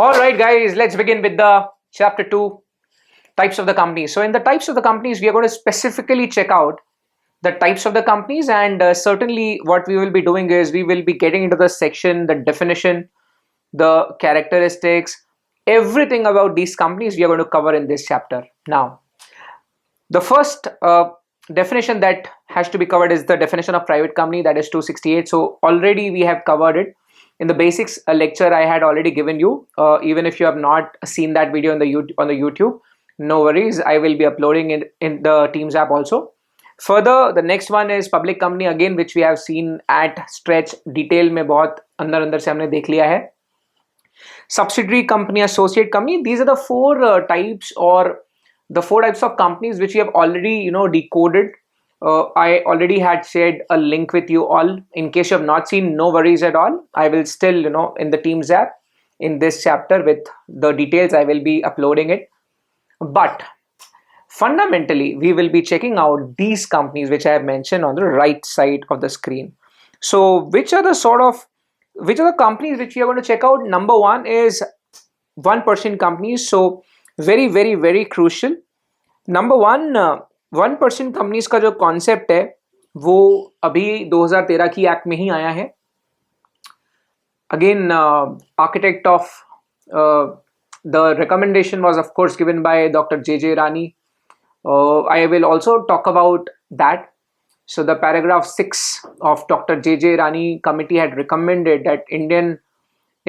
All right, guys, let's begin with the chapter 2, types of the companies. So, in the types of the companies, we are going to specifically check out the types of the companies, and certainly what we will be doing is we will be getting into the section, the definition, the characteristics, everything about these companies we are going to cover in this chapter. Now, the first definition that has to be covered is the definition of private company, that is 268. So already we have covered it in the basics lecture I had already given you. Even if you have not seen that video on the YouTube, no worries, I will be uploading it in the Teams app also. Further, the next one is public company, again which we have seen at stretch detail में बहुत अंदर अंदर से हमने देख लिया है. Subsidiary company, associate company, these are the four types, or the four types of companies which we have already decoded. I already had shared a link with you all. In case you have not seen, no worries at all. I will still in the Teams app in this chapter with the details, I will be uploading it. But fundamentally, we will be checking out these companies which I have mentioned on the right side of the screen. So which are the companies which we are going to check out? Number one is 1% companies. So very very very crucial. Number one, 1% companies का जो concept है वो अभी 2013 की act में ही आया है. Again architect of the recommendation was of course given by doctor J Rani. I will also talk about that. So the paragraph 6 of Dr. J. Rani committee had recommended that in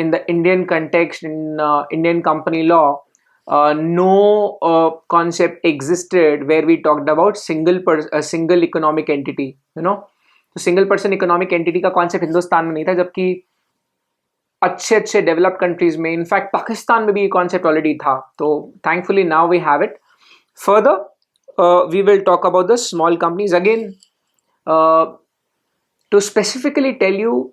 the Indian context, in Indian company law, no concept existed where we talked about single economic entity. तो single person economic entity का concept Hindustan में नहीं था, जबकि अच्छे developed countries में, in fact Pakistan में भी ये कॉन्सेप्ट ऑलरेडी था. तो thankfully now we have it. Further we will talk about the small companies. Again to specifically tell you,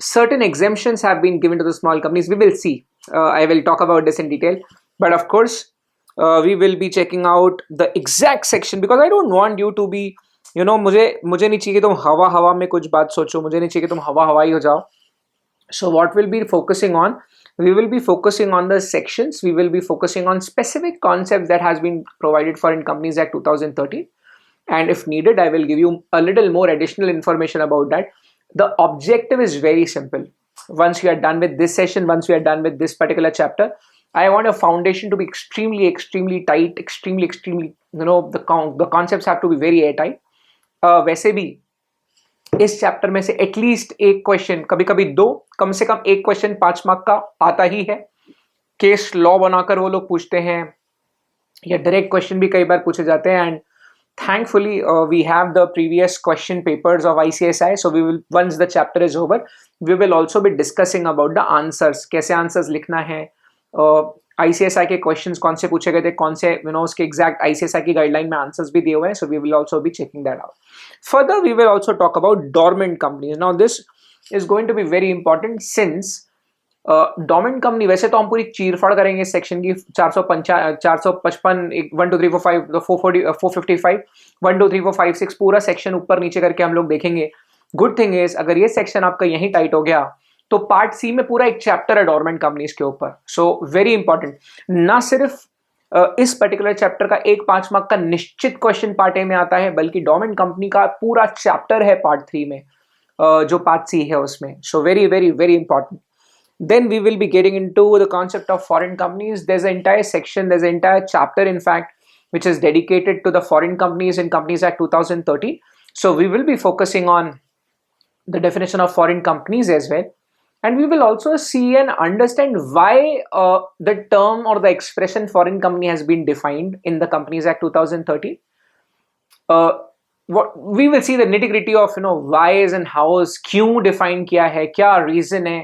certain exemptions have been given to the small companies. We will see. I will talk about this in detail. But of course, we will be checking out the exact section, because I don't want you to be, मुझे नहीं चाहिए तुम हवा में कुछ बात सोचो, मुझे नहीं चाहिए तुम हवा ही हो जाओ. So what we'll be focusing on? We will be focusing on the sections. We will be focusing on specific concepts that has been provided for in Companies Act 2013. And if needed, I will give you a little more additional information about that. The objective is very simple. Once you are done with this session, once we are done with this particular chapter, I want a foundation to be extremely tight, extremely, the concepts have to be very airtight. वैसे भी इस chapter में से at least एक question, कभी कभी दो, कम से कम एक क्वेश्चन 5 मार्क का आता ही है. केस लॉ बनाकर वो लोग पूछते हैं, या डायरेक्ट क्वेश्चन भी कई बार पूछे जाते हैं. And thankfully we have the previous question papers of ICSI, so we will, once the chapter is over, we will also be discussing about the answers, कैसे answers लिखना है, ICSI के questions कौन से पूछे गए थे, कौन से उसके exact ICSI की guideline में answers भी दिए हुए हैं. So we will also be checking that out. Further, we will also talk about dormant companies. Now this is going to be very important, since dormant company, वैसे तो हम पूरी चीरफाड़ करेंगे इस सेक्शन की, 455, 1 2 3 4 5 455, 1 2 3 4 5 6 पूरा सेक्शन ऊपर नीचे करके हम लोग देखेंगे. गुड थिंग इज, अगर ये सेक्शन आपका यहीं टाइट हो गया तो पार्ट सी में पूरा एक चैप्टर है डोरमेंट कंपनीज के ऊपर. So very important. ना सिर्फ इस पर्टिकुलर चैप्टर का एक 5 मार्क का निश्चित क्वेश्चन पार्ट ए में आता है, बल्कि डोरमेंट कंपनी का पूरा चैप्टर है पार्ट 3 में, जो पार्ट सी है उसमें. So very very very important. Then we will be getting into the concept of foreign companies. There's an entire section, there's an entire chapter in fact, which is dedicated to the foreign companies in Companies Act 2013. So we will be focusing on the definition of foreign companies as well. And we will also see and understand why the term or the expression foreign company has been defined in the Companies Act 2013. We will see the nitty gritty of whys and hows, क्यों define किया है, क्या reason है,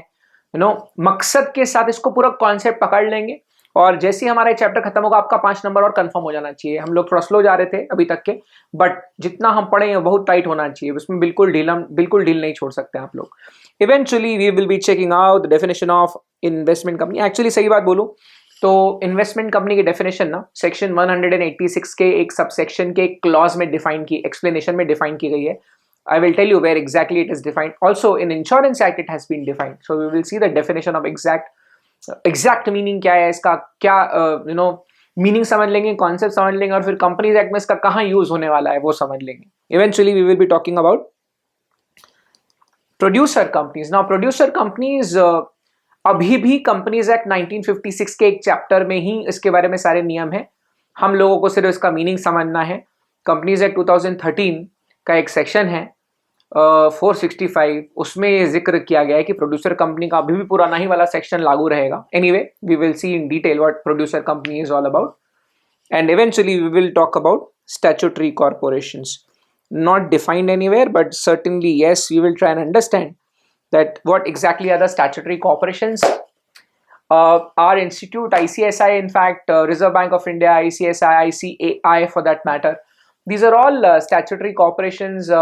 मकसद के साथ इसको पूरा कॉन्सेप्ट पकड़ लेंगे. और जैसे ही हमारा चैप्टर खत्म होगा, आपका 5 नंबर और कंफर्म हो जाना चाहिए. हम लोग थोड़ा स्लो जा रहे थे अभी तक के, बट जितना हम पढ़े हैं बहुत टाइट होना चाहिए, उसमें बिल्कुल ढील नहीं छोड़ सकते आप लोग. Eventually we will be checking out the definition of investment company. Actually सही बात बोलूं तो इन्वेस्टमेंट कंपनी की डेफिनेशन ना सेक्शन 186 के एक सबसेक्शन के एक क्लॉज में डिफाइन की, एक्सप्लेनेशन में डिफाइन की गई है. I will tell you where exactly it is defined. Also in Insurance Act it has been defined. So we will see the definition of exact exact meaning क्या है इसका, क्या मीनिंग समझ लेंगे, कॉन्सेप्ट समझ लेंगे, और फिर कंपनीज एक्ट में इसका कहाँ यूज होने वाला है वो समझ लेंगे। Eventually we will be talking about producer companies. Now producer companies अभी भी कंपनीज एक्ट 1956 के एक चैप्टर में ही इसके बारे में सारे नियम है, हम लोगों को सिर्फ इसका मीनिंग समझना है। कंपनीज एक्ट 2013 का एक सेक्शन है 465, उसमें ये जिक्र किया गया है कि प्रोड्यूसर कंपनी का अभी भी पुराना ही वाला सेक्शन लागू रहेगा। Anyway we will see in detail what producer company is all about, and eventually we will talk about statutory corporations, not defined anywhere, but certainly yes, we will try and understand that what exactly are the statutory corporations. Our institute ICSI, in fact Reserve Bank of India, ICSI, ICAI for that matter, these are all statutory corporations.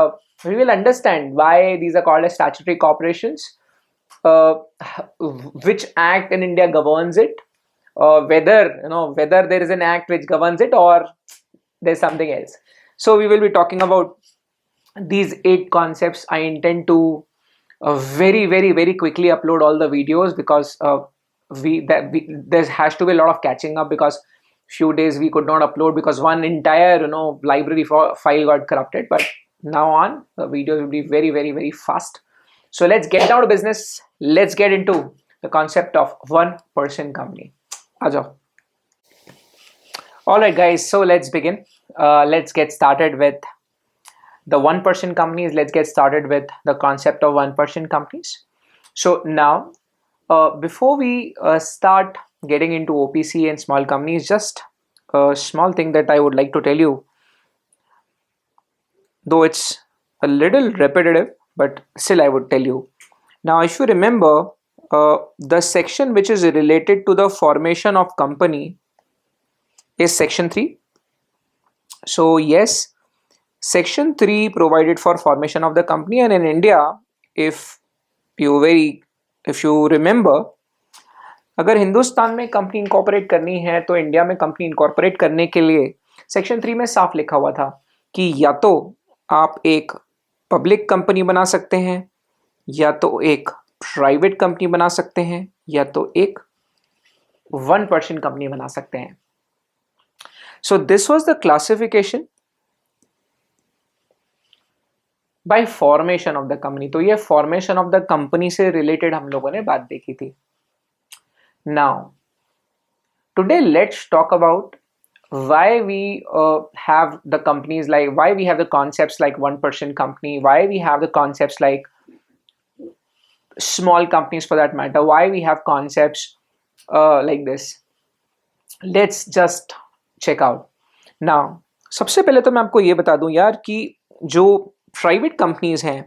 We will understand why these are called as statutory corporations, uh, which act in India governs it, whether there is an act which governs it or there's something else. So we will be talking about these 8 concepts. I intend to very quickly upload all the videos, because there has to be a lot of catching up, because few days we could not upload because one entire library file got corrupted. But now on, the videos will be very fast. So let's get down to business. Let's get into the concept of one person company. Aajao. All right, guys. So let's begin. Let's get started with the one-person companies. Let's get started with the concept of one-person companies. So now, before we start getting into OPC and small companies, just a small thing that I would like to tell you, though it's a little repetitive, but still I would tell you. Now, if you remember, the section which is related to the formation of company is section 3. So yes, section 3 provided for formation of the company, and in India, if you remember, अगर हिंदुस्तान में company incorporate करनी है तो India में company incorporate करने के लिए section 3 में साफ लिखा हुआ था कि या तो आप एक पब्लिक कंपनी बना सकते हैं, या तो एक प्राइवेट कंपनी बना सकते हैं, या तो एक वन पर्सन कंपनी बना सकते हैं। So this was the classification bye formation of the company. तो ये फॉर्मेशन ऑफ द कंपनी से रिलेटेड हम लोगों ने बात देखी थी। Now today let's talk about why we have the companies, like why we have the concepts like one person company, why we have the concepts like small companies for that matter, why we have concepts like this. Let's just check out. Now सबसे पहले तो मैं आपको ये बता दूं यार कि जो प्राइवेट कंपनीज हैं,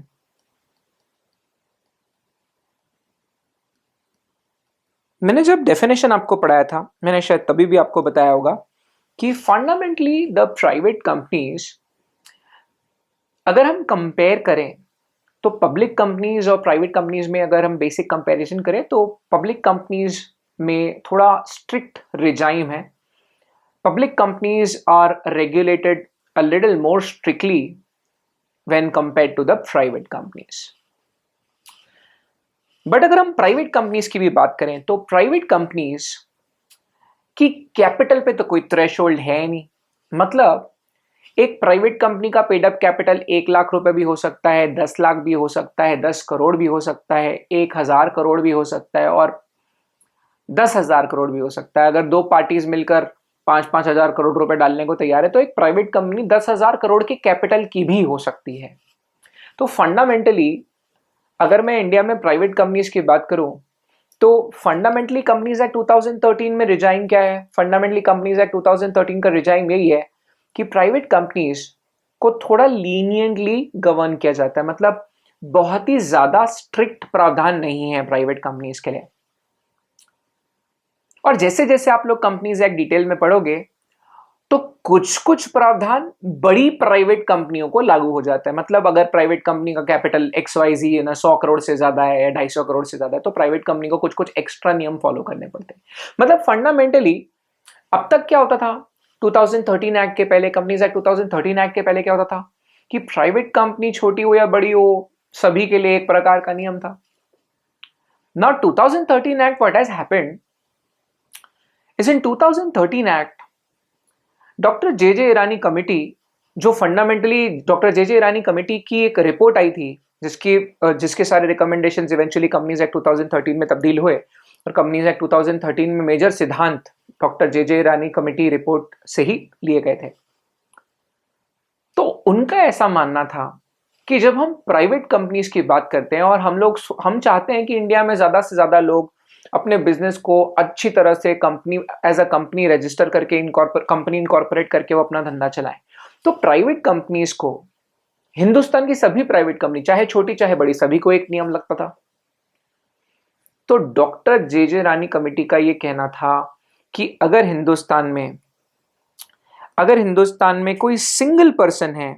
मैंने जब डेफिनेशन आपको पढ़ाया था, मैंने शायद तभी भी आपको बताया होगा कि फंडामेंटली द प्राइवेट कंपनीज, अगर हम कंपेयर करें तो पब्लिक कंपनीज और प्राइवेट कंपनीज में अगर हम बेसिक कंपैरिजन करें तो पब्लिक कंपनीज में थोड़ा स्ट्रिक्ट रिजाइम है। Public companies are regulated a little more strictly when compared to the private companies. But अगर हम प्राइवेट कंपनीज की भी बात करें तो प्राइवेट कंपनीज कि कैपिटल पे तो कोई थ्रेशोल्ड है नहीं। मतलब एक प्राइवेट कंपनी का पेड अप कैपिटल 1 लाख रुपए भी हो सकता है, 10 लाख भी हो सकता है, 10 करोड़ भी हो सकता है, 1000 करोड़ भी हो सकता है, और 10,000 करोड़ भी हो सकता है। अगर दो पार्टीज मिलकर 5-5 हजार करोड़ रुपए डालने को तैयार है तो एक प्राइवेट कंपनी 10,000 करोड़ के कैपिटल की भी हो सकती है। तो फंडामेंटली अगर मैं इंडिया में प्राइवेट कंपनीज की बात करूं तो फंडामेंटली कंपनीज एक्ट 2013 में रिजाइन क्या है? फंडामेंटली कंपनीज एक्ट 2013 का रिजाइन यही है कि प्राइवेट कंपनीज को थोड़ा लीनियंटली गवर्न किया जाता है। मतलब बहुत ही ज्यादा स्ट्रिक्ट प्रावधान नहीं है प्राइवेट कंपनीज के लिए। और जैसे जैसे आप लोग कंपनीज एक्ट डिटेल में पढ़ोगे तो कुछ कुछ प्रावधान बड़ी प्राइवेट कंपनियों को लागू हो जाता है। मतलब अगर प्राइवेट कंपनी का कैपिटल XYZ 100 करोड़ से ज्यादा है या 250 करोड़ से ज्यादा है तो प्राइवेट कंपनी को कुछ कुछ एक्स्ट्रा नियम फॉलो करने पड़ते हैं। मतलब फंडामेंटली अब तक क्या होता था 2013 एक्ट के पहले, कंपनीज एक्ट 2013 एक्ट के पहले क्या होता था कि प्राइवेट कंपनी छोटी हो या बड़ी हो सभी के लिए एक प्रकार का नियम था। Now 2013 Act, what has happened is in 2013 Act, doctor J J Irani committee, जो फंडामेंटली डॉक्टर जे जे ईरानी कमेटी की एक रिपोर्ट आई थी जिसके सारे रिकमेंडेशंस इवेंचुअली कंपनीज एक्ट 2013 में तब्दील हुए, और कंपनीज एक्ट 2013 में मेजर सिद्धांत डॉक्टर जे जे ईरानी कमेटी रिपोर्ट से ही लिए गए थे। तो उनका ऐसा मानना था कि जब हम प्राइवेट कंपनीज की बात करते हैं और हम चाहते हैं कि इंडिया में ज्यादा से ज्यादा लोग अपने बिजनेस को अच्छी तरह से company as a company register करके कंपनी इनकॉर्पोरेट करके वो अपना धंधा चलाएं, तो प्राइवेट कंपनीज को, हिंदुस्तान की सभी प्राइवेट कंपनी चाहे छोटी चाहे बड़ी, सभी को एक नियम लगता था। तो doctor J J Irani committee का ये कहना था कि अगर हिंदुस्तान में कोई सिंगल पर्सन है,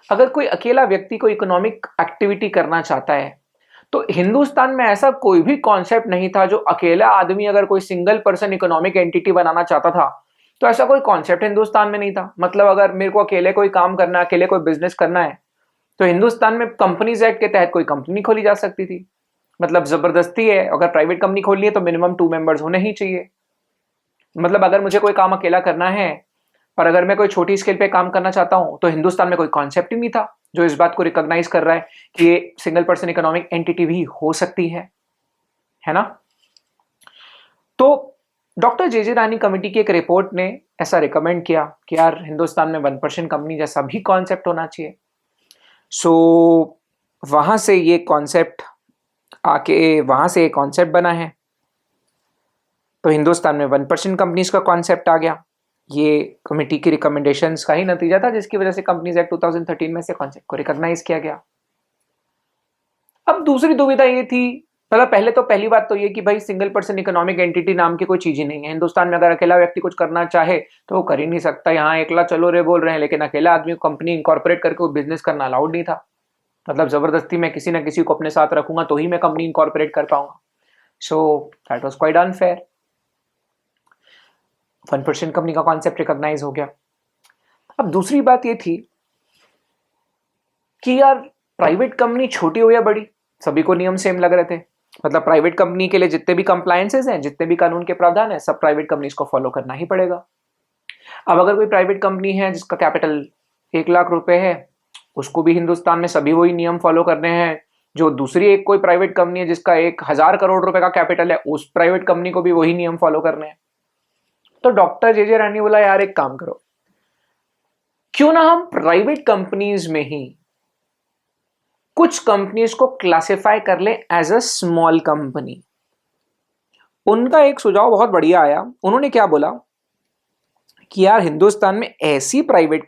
अगर कोई अकेला व्यक्ति कोई इकोनॉमिक एक्टिविटी करना चाहता है, तो हिंदुस्तान में ऐसा कोई भी कॉन्सेप्ट नहीं था जो अकेला आदमी अगर कोई सिंगल पर्सन इकोनॉमिक एंटिटी बनाना चाहता था, तो ऐसा कोई कॉन्सेप्ट हिंदुस्तान में नहीं था। मतलब अगर मेरे को अकेले कोई काम करना है, अकेले कोई बिजनेस करना है, तो हिंदुस्तान में कंपनीज एक्ट के तहत कोई कंपनी खोली जा सकती थी। मतलब जबरदस्ती है, अगर प्राइवेट कंपनी खोलनी है तो मिनिमम 2 मेंबर्स होने ही चाहिए। मतलब अगर मुझे कोई काम अकेला करना है, पर अगर मैं कोई छोटी स्केल पे काम करना चाहता हूं, तो हिंदुस्तान में कोई कॉन्सेप्ट ही नहीं था जो इस बात को रिकॉग्नाइज कर रहा है कि ये सिंगल पर्सन इकोनॉमिक एंटिटी भी हो सकती है ना। तो doctor J J Irani committee की एक रिपोर्ट ने ऐसा रिकमेंड किया कि यार हिंदुस्तान में 1% कंपनी जैसा भी कॉन्सेप्ट होना चाहिए। सो वहां से ये कॉन्सेप्ट बना है। तो हिंदुस्तान में 1% कंपनीज का कॉन्सेप्ट आ गया। ये कमेटी की रिकमेंडेशंस का ही नतीजा था, जिसकी वजह से कंपनीज एक्ट 2013 में से कॉन्सेप्ट को रिकॉग्नाइज किया गया। अब दूसरी दुविधा ये थी, मतलब पहली बात तो ये कि भाई सिंगल पर्सन इकोनॉमिक एंटिटी नाम की कोई चीज ही नहीं है हिंदुस्तान में। अगर अकेला व्यक्ति कुछ करना चाहे तो वो कर ही नहीं सकता। यहाँ एकला चलो रे बोल रहे हैं, लेकिन अकेला आदमी को कंपनी इनकॉर्पोरेट करके वो बिजनेस करना अलाउड नहीं था। मतलब जबरदस्ती मैं किसी ना किसी को अपने साथ रखूंगा तो ही मैं कंपनी इनकॉर्पोरेट कर पाऊंगा। So that was quite unfair. 1% company का कॉन्सेप्ट रिकॉग्नाइज हो गया। अब दूसरी बात ये थी कि यार प्राइवेट कंपनी छोटी हो या बड़ी, सभी को नियम सेम लग रहे थे। मतलब प्राइवेट कंपनी के लिए जितने भी कंप्लायंसेस हैं, जितने भी कानून के प्रावधान है, सब प्राइवेट कंपनीज को फॉलो करना ही पड़ेगा। अब अगर कोई प्राइवेट कंपनी है जिसका कैपिटल 1 लाख रुपए है, उसको भी हिंदुस्तान में सभी वही नियम फॉलो करने हैं। जो दूसरी एक कोई प्राइवेट कंपनी है जिसका 1,000 करोड़ रुपए का कैपिटल है, उस प्राइवेट कंपनी को भी वही नियम फॉलो करने हैं। तो डॉक्टर जे जे रानी बोला यार एक काम करो, क्यों ना हम प्राइवेट कंपनीज में ही कुछ कंपनीज को क्लासिफाई कर ले एज अ स्मॉल कंपनी। उनका एक सुझाव बहुत बढ़िया आया। उन्होंने क्या बोला कि यार हिंदुस्तान में ऐसी प्राइवेट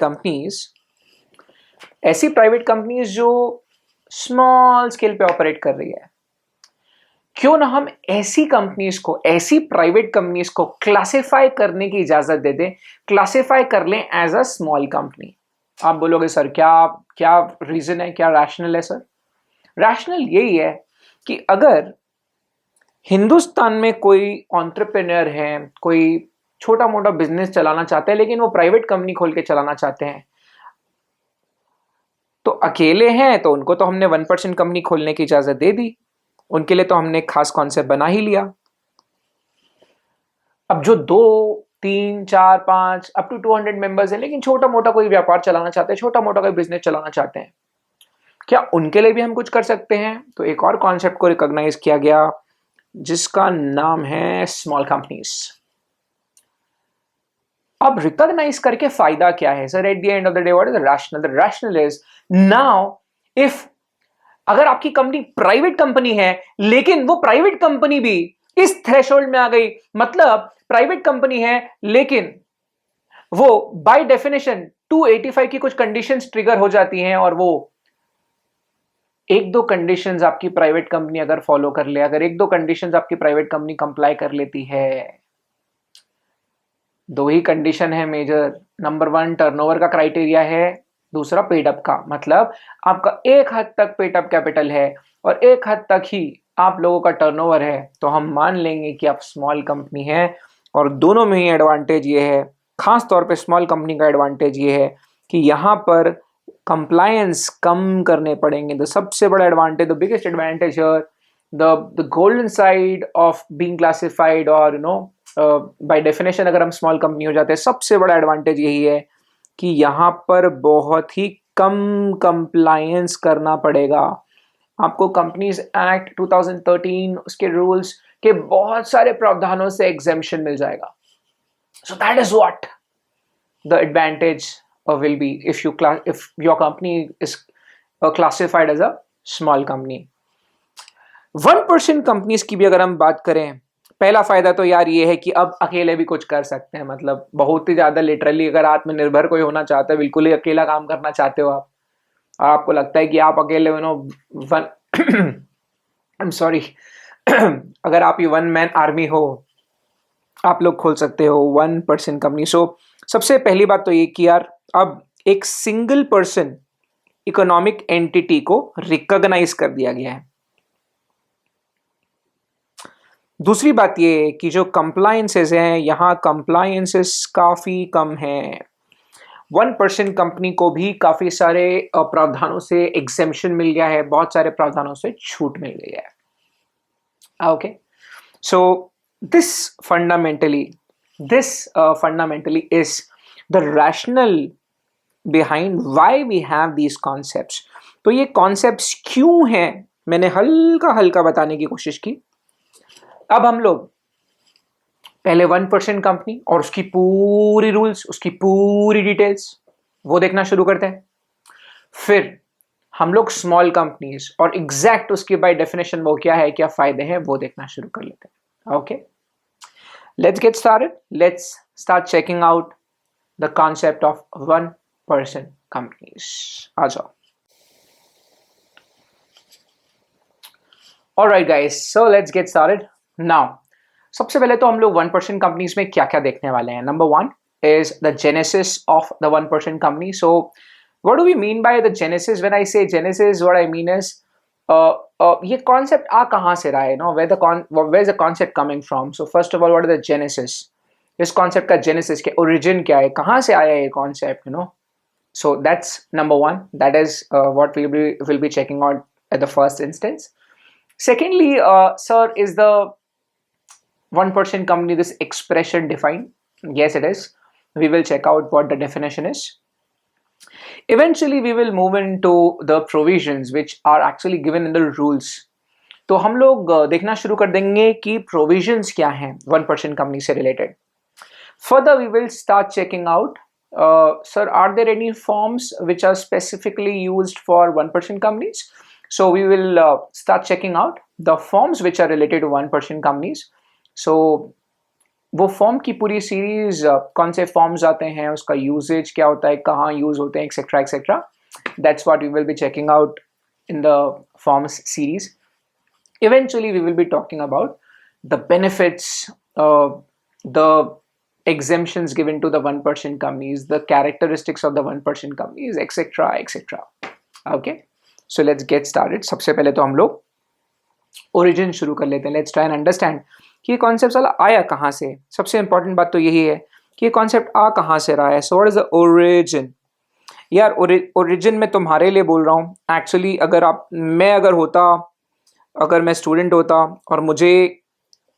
कंपनीज जो स्मॉल स्केल पे ऑपरेट कर रही है, क्यों ना हम ऐसी प्राइवेट कंपनीज को क्लासिफाई करने की इजाजत दे दें, क्लासिफाई कर लें एज अ स्मॉल कंपनी। आप बोलोगे सर क्या रीजन है, क्या रैशनल है? सर रैशनल यही है कि अगर हिंदुस्तान में कोई एंटरप्रेन्योर है, कोई छोटा मोटा बिजनेस चलाना चाहते हैं, लेकिन वो प्राइवेट कंपनी खोल के चलाना चाहते हैं, तो अकेले हैं तो उनको तो हमने 1% कंपनी खोलने की इजाजत दे दी, उनके लिए तो हमने खास कॉन्सेप्ट बना ही लिया। अब जो 2, 3, 4, 5 अप टू 200 मेंबर्स हैं, लेकिन छोटा मोटा कोई व्यापार चलाना चाहते हैं, छोटा मोटा कोई बिजनेस चलाना चाहते हैं, क्या उनके लिए भी हम कुछ कर सकते हैं? तो एक और कॉन्सेप्ट को रिकॉग्नाइज किया गया जिसका नाम है स्मॉल कंपनीज। अब रिकॉग्नाइज करके फायदा क्या है sir? At the end of the day what is the rational? The rational is now if अगर आपकी कंपनी प्राइवेट कंपनी है, लेकिन वो प्राइवेट कंपनी भी इस थ्रेशोल्ड में आ गई, मतलब प्राइवेट कंपनी है लेकिन वो बाय डेफिनेशन 285 की कुछ कंडीशंस ट्रिगर हो जाती हैं, और वो 1-2 कंडीशंस आपकी प्राइवेट कंपनी अगर फॉलो कर ले, अगर 1-2 कंडीशंस आपकी प्राइवेट कंपनी कंप्लाई कर लेती है, 2 ही कंडीशन है मेजर। नंबर 1 टर्नओवर का क्राइटेरिया है, दूसरा पेड अप का। मतलब आपका एक हद तक पेड अप कैपिटल है और एक हद तक ही आप लोगों का टर्नओवर है, तो हम मान लेंगे कि आप स्मॉल कंपनी है। और दोनों में ही एडवांटेज ये है, खास तौर पे स्मॉल कंपनी का एडवांटेज ये है कि यहाँ पर कंप्लायंस कम करने पड़ेंगे। तो सबसे बड़ा advantage, the biggest advantage here the golden side of being classified, or by definition अगर हम स्मॉल कंपनी हो जाते हैं, सबसे बड़ा एडवांटेज यही है कि यहाँ पर बहुत ही कम कंप्लायंस करना पड़ेगा आपको। कंपनीज एक्ट 2013 उसके रूल्स के बहुत सारे प्रावधानों से एग्जेम्पशन मिल जाएगा। सो that is what the advantage will be if your company is classified as a small company। 1% companies की भी अगर हम बात करें, पहला फायदा तो यार ये है कि अब अकेले भी कुछ कर सकते हैं, मतलब बहुत ही ज्यादा लिटरली अगर आत्मनिर्भर कोई होना चाहता है, बिल्कुल ही अकेला काम करना चाहते हो आप, आपको लगता है कि आप अकेले वन आई एम सॉरी अगर आप ये 1 मैन आर्मी हो, आप लोग खोल सकते हो 1% कंपनी। सो सबसे पहली बात तो ये कि यार अब एक सिंगल पर्सन इकोनॉमिक एंटिटी को रिकॉग्नाइज कर दिया गया है। दूसरी बात ये है कि जो कंप्लायंसेस हैं, यहाँ कंप्लायंसेस काफी कम हैं। 1% कंपनी को भी काफी सारे प्रावधानों से एग्जेम्पशन मिल गया है, बहुत सारे प्रावधानों से छूट मिल गई है। Okay, so this fundamentally is the rationale behind why we have these concepts। तो ये concepts क्यों हैं, मैंने हल्का बताने की कोशिश की। अब हम लोग पहले 1% कंपनी और उसकी पूरी रूल्स, उसकी पूरी डिटेल्स वो देखना शुरू करते हैं। फिर हम लोग स्मॉल कंपनीज और एग्जैक्ट उसकी बाय डेफिनेशन वो क्या है, क्या फायदे हैं, वो देखना शुरू कर लेते हैं। Okay, let's get started। Let's start checking out the concept of 1% companies। आ जाओ। Alright guys, so let's get started now। सबसे पहले तो हम लोग 1% कंपनीज में क्या क्या देखने वाले हैं। Number 1 is the genesis of the 1% company। So what do we mean by the genesis? When I say genesis, what I mean is ये कॉन्सेप्ट आ कहाँ से रहा है, where is the concept coming from? So first of all, what is the genesis? इस concept का genesis क्या, origin क्या है, कहाँ से आया ये concept, so that's number 1। that is what we'll be checking out at the first instance। Secondly, sir, is the 1% company this expression defined? Yes, it is। we will check out what the definition is। Eventually we will move into the provisions which are actually given in the rules। तो हम लोग देखना शुरू कर देंगे कि provisions क्या हैं 1% company से related। Further we will start checking out, sir, are there any forms which are specifically used for 1% companies? So we will start checking out the forms which are related to 1% companies। So वो form की पूरी series, कौन से forms आते हैं, उसका usage क्या होता है, कहाँ यूज होते हैं, etcetera etcetera, that's what we will be checking out in the forms series. Eventually we will be talking about the benefits, the exemptions given to the 1% companies, the characteristics of the 1% companies, etc etc। okay, so let's get started। सबसे पहले तो हम लोग origin शुरू कर लेते हैं। Let's try and understand कि ये कॉन्सेप्ट साला आया कहाँ से। सबसे इंपॉर्टेंट बात तो यही है कि ये कॉन्सेप्ट आ कहाँ से रहा है। So what is the origin. यार ओरिजिन मैं तुम्हारे लिए बोल रहा हूँ एक्चुअली। अगर मैं स्टूडेंट होता और मुझे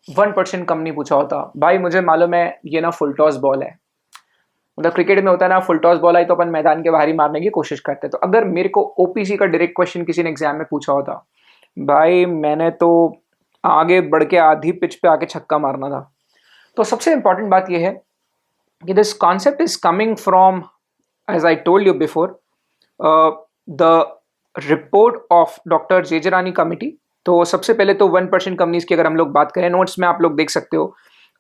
1% कंपनी पूछा होता, भाई मुझे मालूम है ये ना फुल टॉस बॉल है, मतलब क्रिकेट में होता है ना, फुल टॉस बॉल आई तो अपन मैदान के बाहर ही मारने की कोशिश करते। तो अगर मेरे को ओपीसी का डायरेक्ट क्वेश्चन किसी ने एग्जाम में पूछा होता, भाई मैंने तो आगे बढ़ के आधी पिच पे आके छक्का मारना था। तो सबसे इंपॉर्टेंट बात यह है कि this concept is coming from, as I told you before, the report of doctor J J Irani committee. तो सबसे पहले तो 1% कंपनीज की अगर हम लोग बात करें, नोट्स में आप लोग देख सकते हो,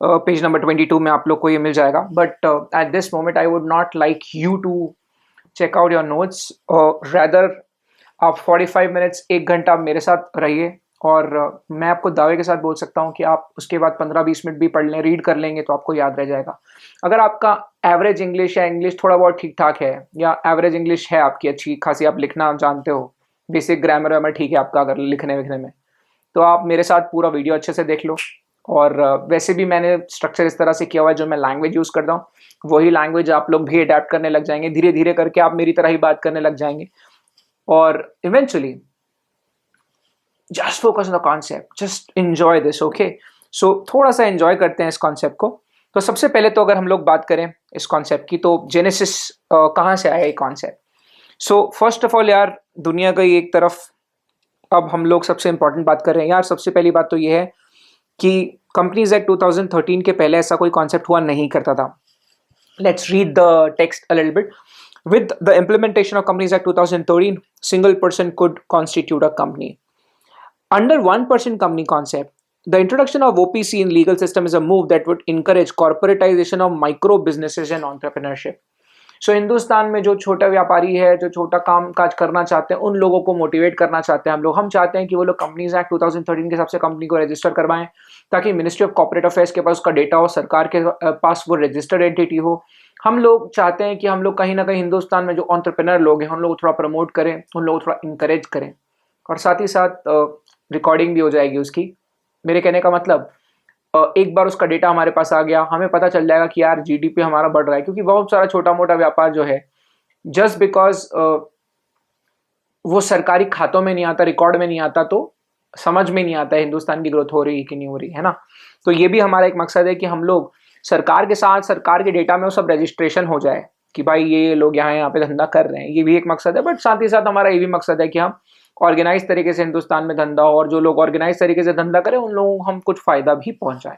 पेज नंबर 22 में आप लोग को ये मिल जाएगा। But at this moment I would not like you to check out your notes, rather आप 45 मिनट्स, 1 घंटा मेरे साथ रहिए, और मैं आपको दावे के साथ बोल सकता हूँ कि आप उसके बाद 15-20 मिनट भी पढ़ लें, रीड कर लेंगे तो आपको याद रह जाएगा। अगर आपका एवरेज इंग्लिश या इंग्लिश थोड़ा बहुत ठीक ठाक है, या एवरेज इंग्लिश है आपकी अच्छी खासी, आप लिखना जानते हो, बेसिक ग्रामर वैमर ठीक है आपका अगर लिखने विखने में, तो आप मेरे साथ पूरा वीडियो अच्छे से देख लो। और वैसे भी मैंने स्ट्रक्चर इस तरह से किया हुआ है, जो मैं लैंग्वेज यूज़ करता हूँ वही लैंग्वेज आप लोग भी अडेप्ट करने लग जाएंगे, धीरे धीरे करके आप मेरी तरह ही बात करने लग जाएंगे, और eventually just focus on the concept, just enjoy this, okay. So थोड़ा सा एंजॉय करते हैं इस कॉन्सेप्ट को। तो सबसे पहले तो अगर हम लोग बात करें इस कॉन्सेप्ट की, तो जेनेसिस कहाँ से आया ये concept. So first of all यार, दुनिया का एक तरफ अब हम लोग सबसे इंपॉर्टेंट बात कर रहे हैं यार। सबसे पहली बात तो ये है कि कंपनीज एक्ट 2013 के पहले ऐसा कोई कॉन्सेप्ट हुआ नहीं करता था। Let's read the text a little bit. With the implementation of Companies Act 2013, single person could constitute a company. Under one-person company concept, the introduction of OPC in legal system is a move that would encourage corporatization of micro businesses and entrepreneurship. So Hindustan में जो छोटा व्यापारी है, जो छोटा काम काज करना चाहते हैं, उन लोगों को मोटिवेट करना चाहते हैं हम चाहते हैं कि वो लोग कंपनीज एक्ट 2013 के हिसाब से कंपनी को रजिस्टर करवाएं, ताकि मिनिस्ट्री ऑफ कॉर्पोरेट अफेयर्स के पास उसका डेटा हो, सरकार के पास वो रजिस्टर्ड एंटिटी हो। हम लोग चाहते हैं कि हम लोग कहीं ना कहीं हिंदुस्तान में जो एंटरप्रेन्योर लोग हैं उन लोगों को थोड़ा प्रमोट करें, उन लोगों को थोड़ा इंकरेज करें, और साथ ही साथ रिकॉर्डिंग भी हो जाएगी उसकी। मेरे कहने का मतलब, एक बार उसका डेटा हमारे पास आ गया, हमें पता चल जाएगा कि यार जीडीपी हमारा बढ़ रहा है, क्योंकि बहुत सारा छोटा मोटा व्यापार जो है, जस्ट बिकॉज वो सरकारी खातों में नहीं आता, रिकॉर्ड में नहीं आता, तो समझ में नहीं आता है हिंदुस्तान की ग्रोथ हो रही है कि नहीं हो रही है ना। तो ये भी हमारा एक मकसद है कि हम लोग सरकार के साथ सरकार के डेटा में वो सब रजिस्ट्रेशन हो जाए कि भाई ये लोग यहाँ पे धंधा कर रहे हैं। ये भी एक मकसद है, बट साथ ही साथ हमारा ये भी मकसद है कि हम ऑर्गेनाइज तरीके से हिंदुस्तान में धंधा हो, और जो लोग ऑर्गेनाइज तरीके से धंधा करें उन लोगों को हम कुछ फायदा भी पहुंचाएं।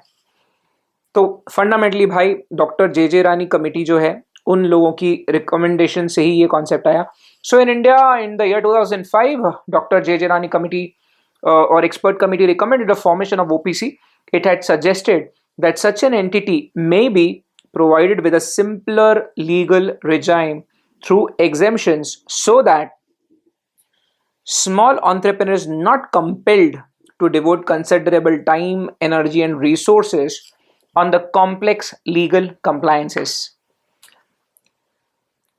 तो फंडामेंटली भाई डॉक्टर जे रानी कमेटी जो है, उन लोगों की रिकमेंडेशन से ही ये कॉन्सेप्ट आया। So in India in the year 2005, doctor J Irani committee or expert committee recommended the formation of OPC. It had suggested that such an entity may be provided with a simpler legal regime through exemptions, so that small entrepreneurs not compelled to devote considerable time, energy and resources on the complex legal compliances.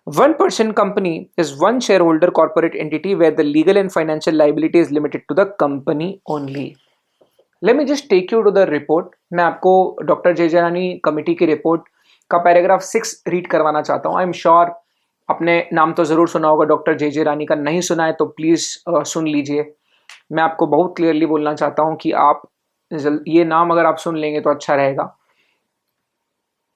One person company is one shareholder corporate entity where the legal and financial liability is limited to the company only. Let me just take you to the report. मैं आपको doctor J Irani committee की report का paragraph 6 read करवाना चाहता हूँ। I am sure आपने नाम तो ज़रूर सुना होगा डॉक्टर जे रानी का, नहीं सुना है तो प्लीज़ सुन लीजिए। मैं आपको बहुत क्लियरली बोलना चाहता हूँ कि आप ये नाम अगर आप सुन लेंगे तो अच्छा रहेगा।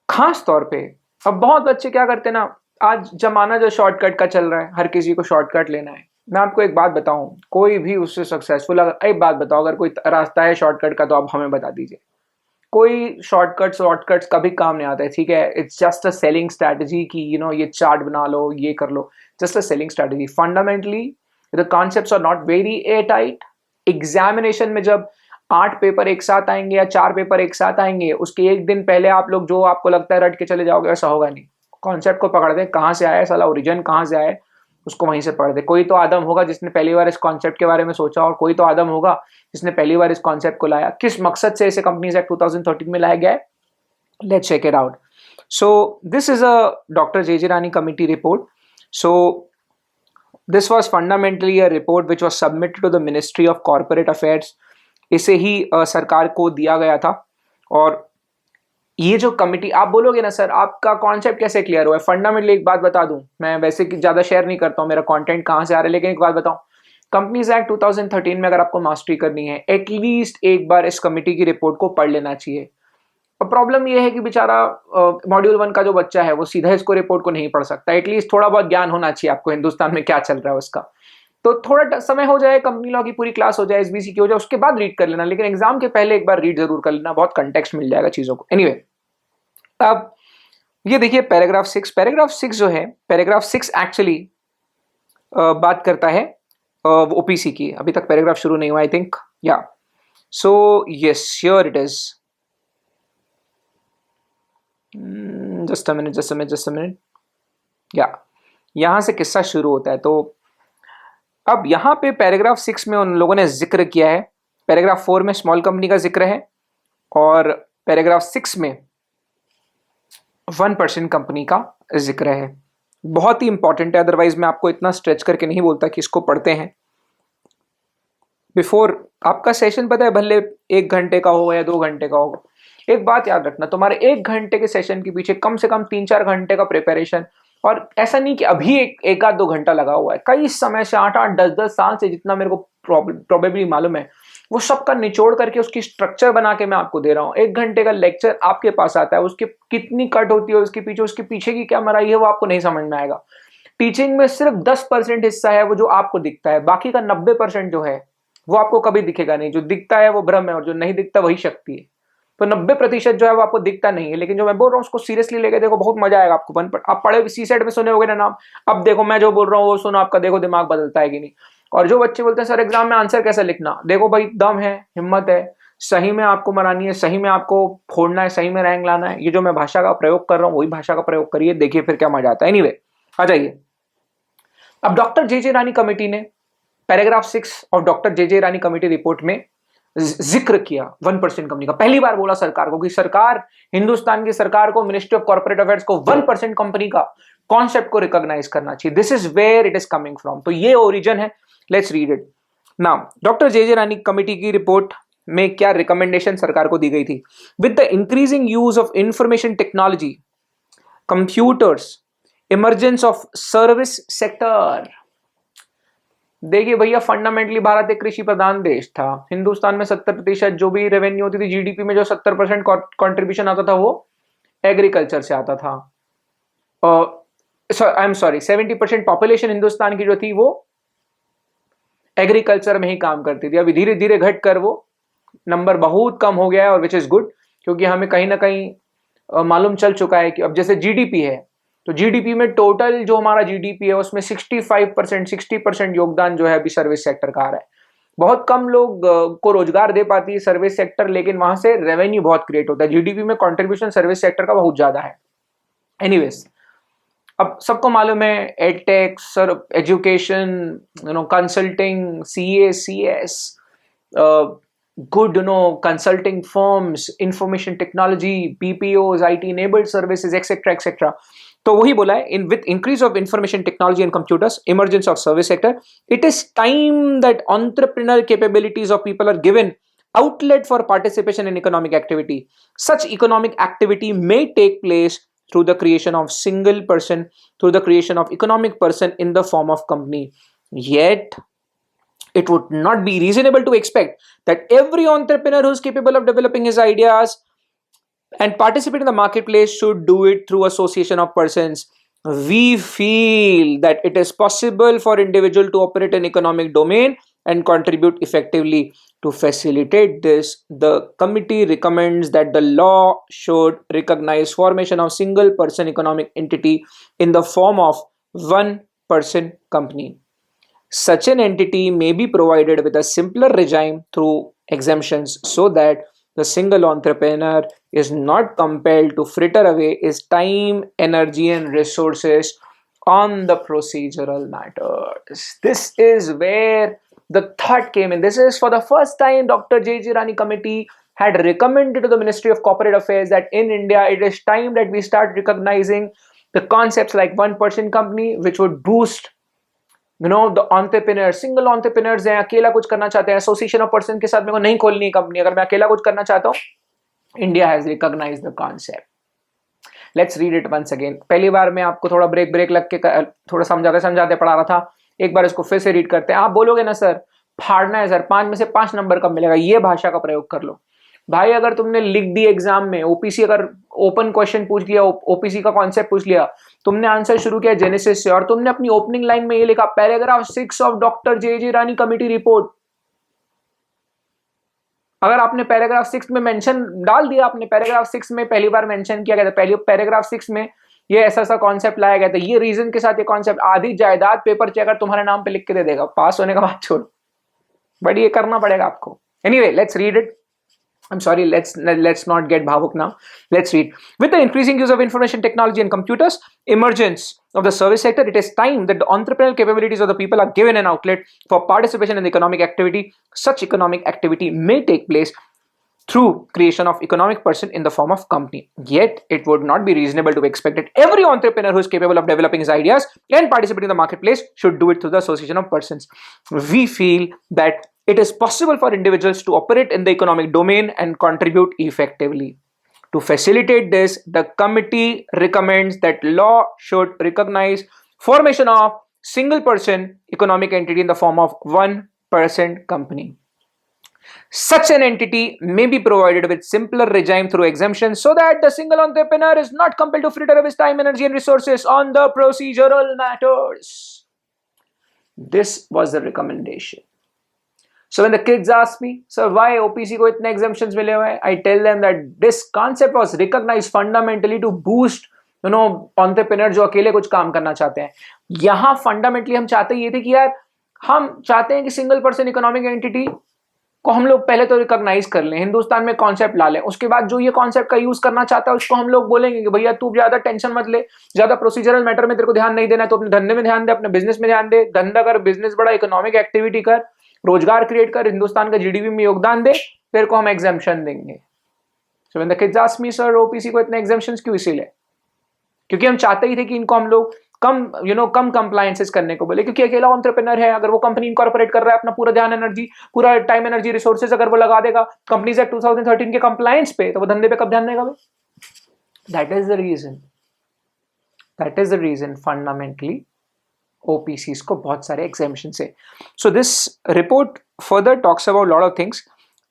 खास तौर पे अब बहुत बच्चे क्या करते हैं ना, आज जमाना जो शॉर्टकट का चल रहा है, हर किसी को शॉर्टकट लेना है। मैं आपको एक बात बताऊं, कोई भी उससे सक्सेसफुल, अगर एक बात बताओ, अगर कोई रास्ता है शॉर्टकट का तो आप हमें बता दीजिए। कोई शॉर्टकट्स कभी काम नहीं आता है, ठीक है। It's just a selling strategy कि ये चार्ट बना लो, ये कर लो, just a selling strategy. Fundamentally the concepts are not very a tight. Examination में जब 8 पेपर एक साथ आएंगे या 4 पेपर एक साथ आएंगे, उसके एक दिन पहले आप लोग जो आपको लगता है रट के चले जाओगे, ऐसा होगा नहीं। कॉन्सेप्ट को पकड़ दे, कहाँ से आया साला, ओरिजिन कहाँ से आया, उसको वहीं से पढ़ दे। कोई तो आदम होगा जिसने पहली बार इस कॉन्सेप्ट के बारे में सोचा, और कोई तो आदम होगा जिसने पहली बार इस कॉन्सेप्ट को लाया। किस मकसद से इसे कंपनीज एक्ट 2013 में लाया गया है, let's check it out. So this is a doctor J Irani committee report. So this was fundamentally a report which was submitted to the ministry of corporate affairs. इसे ही सरकार को दिया गया था। और ये जो कमिटी, आप बोलोगे ना सर आपका कॉन्सेप्ट कैसे क्लियर हुआ है, फंडामेंटली एक बात बता दूं, मैं वैसे ज्यादा शेयर नहीं करता हूं मेरा कंटेंट कहां से आ रहा है, लेकिन एक बात बताऊं, कंपनीज एक्ट 2013 में अगर आपको मास्टरी करनी है, एटलीस्ट एक बार इस कमिटी की रिपोर्ट को पढ़ लेना चाहिए। और प्रॉब्लम ये है कि बेचारा मॉड्यूल 1 का जो बच्चा है वो सीधा इसको रिपोर्ट को नहीं पढ़ सकता। एटलीस्ट थोड़ा बहुत ज्ञान होना चाहिए आपको हिंदुस्तान में क्या चल रहा है उसका। तो थोड़ा समय हो जाए, कंपनी लॉ की पूरी क्लास हो जाए, एसबीसी की हो जाए, उसके बाद रीड कर लेना, लेकिन एग्जाम के पहले एक बार रीड जरूर कर लेना, बहुत कंटेक्स्ट मिल जाएगा चीजों को। एनीवे, अब ये देखिए पैराग्राफ 6 जो है, पैराग्राफ 6 एक्चुअली बात करता है ओपीसी की। अभी तक पैराग्राफ शुरू नहीं हुआ आई थिंक, या so yes here it is. Just a minute, या यहां से किस्सा शुरू होता है। तो अब यहां पे पैराग्राफ 6 में उन लोगों ने जिक्र किया है, पैराग्राफ 4 में स्मॉल कंपनी का जिक्र है, और पैराग्राफ 6 में 1% कंपनी का जिक्र है। बहुत ही इंपॉर्टेंट है, अदरवाइज मैं आपको इतना स्ट्रेच करके नहीं बोलता कि इसको पढ़ते हैं बिफोर आपका सेशन। पता है भले 1 घंटे का हो या 2 घंटे का होगा, एक बात याद रखना, तुम्हारे 1 घंटे के सेशन के पीछे कम से कम 3-4 घंटे का प्रिपरेशन, और ऐसा नहीं कि अभी एक आध 2 घंटा लगा हुआ है, कई समय से 8-8 10-10 साल से जितना मेरे को प्रोबेबली मालूम है, वो सबका निचोड़ करके उसकी स्ट्रक्चर बना के मैं आपको दे रहा हूँ। 1 घंटे का लेक्चर आपके पास आता है, उसके कितनी कट होती है, उसके पीछे की क्या मराई है, वो आपको नहीं समझ में आएगा। टीचिंग में सिर्फ 10% हिस्सा है वो जो आपको दिखता है, बाकी का 90% जो है वो आपको कभी दिखेगा नहीं। जो दिखता है वो भ्रम है और जो नहीं दिखता वही शक्ति है। तो 90% जो है वो आपको दिखता नहीं है, लेकिन जो मैं बोल रहा हूँ उसको सीरियसली लेके देखो, बहुत मजा आएगा आपको। आप पढ़े सी सेट में सुने होगे ना नाम, अब देखो मैं जो बोल रहा हूँ वो सुनो, आपका देखो दिमाग बदलता है कि नहीं। और जो बच्चे बोलते हैं सर एग्जाम में आंसर कैसे लिखना, देखो भाई दम है, हिम्मत है, सही में आपको मरानी है, सही में आपको फोड़ना है, सही में रैंक लाना है। ये जो मैं भाषा का प्रयोग कर रहा हूँ वही भाषा का प्रयोग करिए, देखिए फिर क्या मजा आता है। एनीवे, आ जाइए। अब doctor J J Irani committee ने paragraph 6 of doctor J J Irani committee report में जिक्र किया 1% कंपनी का। पहली बार बोला सरकार को कि सरकार, हिंदुस्तान की सरकार को, मिनिस्ट्री ऑफ कॉर्पोरेट अफेयर्स को 1% कंपनी का कॉन्सेप्ट को रिकॉग्नाइज करना चाहिए। This is where it is coming from. तो ये ओरिजिन है। Let's read it now. Doctor J J Irani committee की रिपोर्ट में क्या रिकमेंडेशन सरकार को दी गई थी? With the increasing use of information technology, computers, emergence of service sector. देखिए भैया, फंडामेंटली भारत एक कृषि प्रधान देश था। हिंदुस्तान में 70% जो भी रेवेन्यू होती थी जीडीपी में, जो 70% कॉन्ट्रीब्यूशन आता था वो एग्रीकल्चर से आता था। आई एम सॉरी, 70% पॉपुलेशन हिंदुस्तान की जो थी वो एग्रीकल्चर में ही काम करती थी। अभी धीरे धीरे घट कर वो नंबर बहुत कम हो गया है, और विच इज गुड, क्योंकि हमें कहीं ना कहीं मालूम चल चुका है कि अब जैसे जीडीपी है, तो जीडीपी में टोटल जो हमारा जीडीपी है उसमें 60% योगदान जो है अभी सर्विस सेक्टर का आ रहा है। बहुत कम लोग को रोजगार दे पाती है सर्विस सेक्टर, लेकिन वहां से रेवेन्यू बहुत क्रिएट होता है। जीडीपी में कंट्रीब्यूशन सर्विस सेक्टर का बहुत ज्यादा है। एनीवेज, अब सबको मालूम है edtech, sir, education, consulting, CA, CS, good consulting firms, information technology, BPOs, IT enabled services, etc etc। तो वही बोला है, in with increase of information technology and computers, emergence of service sector, it is time that entrepreneurial capabilities of people are given outlet for participation in economic activity. Such economic activity may take place through the creation of single person, through the creation of economic person in the form of company. Yet it would not be reasonable to expect that every entrepreneur who is capable of developing his ideas and participate in the marketplace should do it through association of persons. We feel that it is possible for individual to operate in economic domain and contribute effectively. To facilitate this, the committee recommends that the law should recognize formation of single person economic entity in the form of one person company. Such an entity may be provided with a simpler regime through exemptions, so that the single entrepreneur is not compelled to fritter away his time, energy, and resources on the procedural matters. This is where the thought came in. This is for the first time Dr. J.J. Rani Committee had recommended to the Ministry of Corporate Affairs that in India it is time that we start recognizing the concepts like one-person company, which would boost the entrepreneur, single entrepreneurs हैं, अकेला कुछ करना चाहते हैं, association of person के साथ मेरे को नहीं खोलनी है कंपनी, अगर मैं अकेला कुछ करना चाहता हूँ, India has recognised the concept. Let's read it once again. पहली बार मैं आपको थोड़ा ब्रेक लग के थोड़ा समझाते पढ़ा रहा था, एक बार इसको फिर से रीड करते हैं। आप बोलोगे ना सर फाड़ना है सर, 5 में से 5 नंबर कब मिलेगा, ये भाषा का प्रयोग कर लो भाई। अगर तुमने लिख दी एग्जाम में ओपीसी, अगर ओपन क्वेश्चन पूछ लिया, ओपीसी का कॉन्सेप्ट पूछ लिया, तुमने आंसर शुरू किया जेनेसिस से, और तुमने अपनी ओपनिंग लाइन में ये लिखा paragraph 6 of doctor J J Irani committee report. अगर आपने पैराग्राफ 6 में मेंशन डाल दिया, आपने पैराग्राफ 6 में पहली बार मेंशन किया गया था, पहले पैराग्राफ 6 में ये ऐसा कॉन्सेप्ट लाया गया था, ये रीजन के साथ ये कॉन्सेप्ट, आधी जायदाद पेपर चेकर तुम्हारे नाम पे लिख के दे देगा, पास होने का बात छोड़ो, बट ये करना पड़ेगा आपको। Anyway, let's read it. I'm sorry, let's not get bhavuk now. Let's read. With the increasing use of information technology and computers, emergence of the service sector, it is time that the entrepreneurial capabilities of the people are given an outlet for participation in the economic activity. Such economic activity may take place through creation of economic person in the form of company. Yet, it would not be reasonable to expect that every entrepreneur who is capable of developing his ideas and participating in the marketplace should do it through the association of persons. We feel that it is possible for individuals to operate in the economic domain and contribute effectively. To facilitate this, the committee recommends that law should recognize formation of single person economic entity in the form of one 1% company. Such an entity may be provided with simpler regime through exemption so that the single entrepreneur is not compelled to fritter his time, energy and resources on the procedural matters. This was the recommendation. So when the kids ask me, sir, why OPC को इतने exemptions मिले हुए हैं, I tell them that this concept was recognized fundamentally to boost entrepreneur जो अकेले कुछ काम करना चाहते हैं. यहाँ फंडामेंटली हम चाहते ये थे कि यार हम चाहते हैं कि सिंगल पर्सन इकोनॉमिक एंटिटी को हम लोग पहले तो रिकॉग्नाइज कर लें, हिंदुस्तान में कॉन्सेप्ट ला लें, उसके बाद जो ये कॉन्सेप्ट का यूज करना चाहता है उसको हम लोग बोलेंगे कि भैया तू ज्यादा टेंशन मत ले, ज्यादा प्रोसीजरल मैटर में तेरे को ध्यान नहीं देना है तो अपने धंधे में ध्यान दे, अपने बिजनेस में ध्यान दे, धंधा कर, बिजनेस बड़ा, इकोनॉमिक एक्टिविटी कर, रोजगार क्रिएट कर, हिंदुस्तान का जीडीपी में योगदान दे, तेरे को हम एग्जाम्पशन देंगे. So when the kids ask me, sir OPC को इतने एग्जाम्पशंस क्यों? इसीलिए क्योंकि हम चाहते ही थे कि इनको हम लोग कम कंप्लायंसेस करने को बोले, क्योंकि अकेला एंटरप्रेन्योर है, अगर वो कंपनी इनकॉर्पोरेट कर रहा है, अपना पूरा ध्यान एनर्जी, पूरा टाइम एनर्जी रिसोर्सेज अगर वो लगा देगा कंपनीज एक्ट 2013 के कंप्लायंस पे, तो वो धंधे पे कब ध्यान देगा भाई? That is the reason fundamentally OPCs को बहुत सारे एग्जेम्पशन है. So this report further talks about lot of things.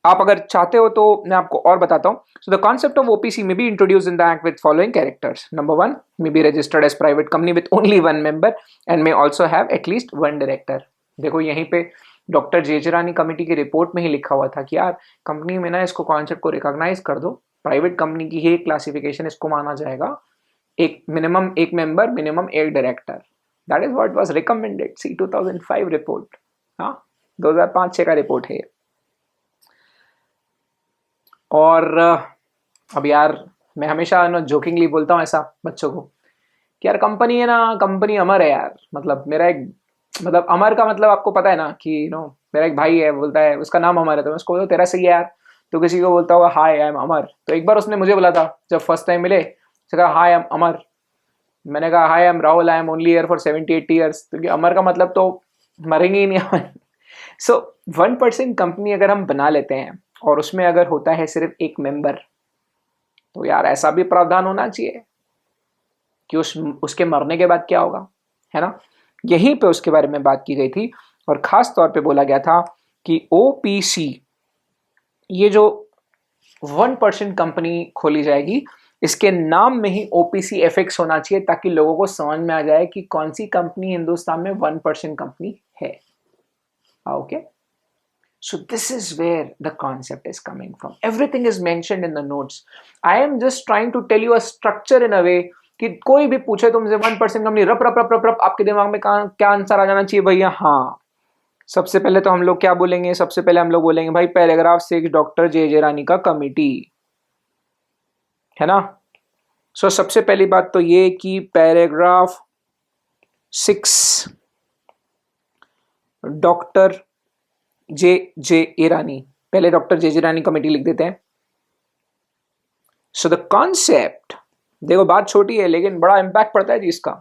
आप अगर चाहते हो तो मैं आपको और बताता हूँ. So the concept of OPC may be introduced in the act with following characters. Number 1, may be registered as private company with only one member and may also have at least one director. देखो यहीं पे doctor जेजेरानी committee की report में ही लिखा हुआ था कि यार कंपनी में ना इसको कॉन्सेप्ट को रिकॉग्नाइज कर दो, प्राइवेट कंपनी की ही क्लासिफिकेशन इसको माना जाएगा, एक मिनिमम एक मेंबर, मिनिमम एक director. That is what was recommended. See 2005 report, हाँ 2005-6 का रिपोर्ट है. और अब यार मैं हमेशा ना जोकिंगली बोलता हूँ ऐसा बच्चों को कि यार कंपनी है ना, कंपनी अमर है यार. मतलब मेरा एक मतलब अमर का मतलब आपको पता है ना कि मेरा एक भाई है, बोलता है उसका नाम अमर है, तो मैं उसको बोलता तेरा सही है यार. तो किसी को बोलता होगा हाय आई एम अमर. तो एक बार उसने मुझे बोला था जब फर्स्ट टाइम मिले, उसने कहा हाय आई एम अमर. मैंने कहा hi I am Rahul, I am only here for 78 years. क्योंकि अमर का मतलब तो मरेंगे ही नहीं अमर. सो 1% कंपनी अगर हम बना लेते हैं और उसमें अगर होता है सिर्फ एक मेंबर, तो यार ऐसा भी प्रावधान होना चाहिए कि उसके मरने के बाद क्या होगा, है ना. यहीं पे उसके बारे में बात की गई थी और खास तौर पे बोला गया था कि OPC, ये जो 1% कंपनी खोली जाएगी, इसके नाम में ही OPC एफिक्स होना चाहिए ताकि लोगों को समझ में आ जाए कि कौन सी कंपनी हिंदुस्तान में 1% कंपनी है. Okay. So this is where the concept is coming from. Everything is mentioned in the notes. I am just trying to tell you a structure in a way कि कोई भी पूछे तुमसे 1% कंपनी, रप रप रप रप रप आपके दिमाग में क्या आंसर आ जाना चाहिए भैया. हाँ, सबसे पहले तो हम लोग क्या बोलेंगे, सबसे पहले हम लोग बोलेंगे भाई पैराग्राफ 6 डॉक्टर जेजेरानी का कमिटी, है ना. सो सबसे पहली बात तो ये कि पैराग्राफ 6 डॉक्टर जे ईरानी, पहले डॉक्टर जे ईरानी कमेटी लिख देते हैं. सो द कॉन्सेप्ट, देखो बात छोटी है लेकिन बड़ा इंपैक्ट पड़ता है जी इसका.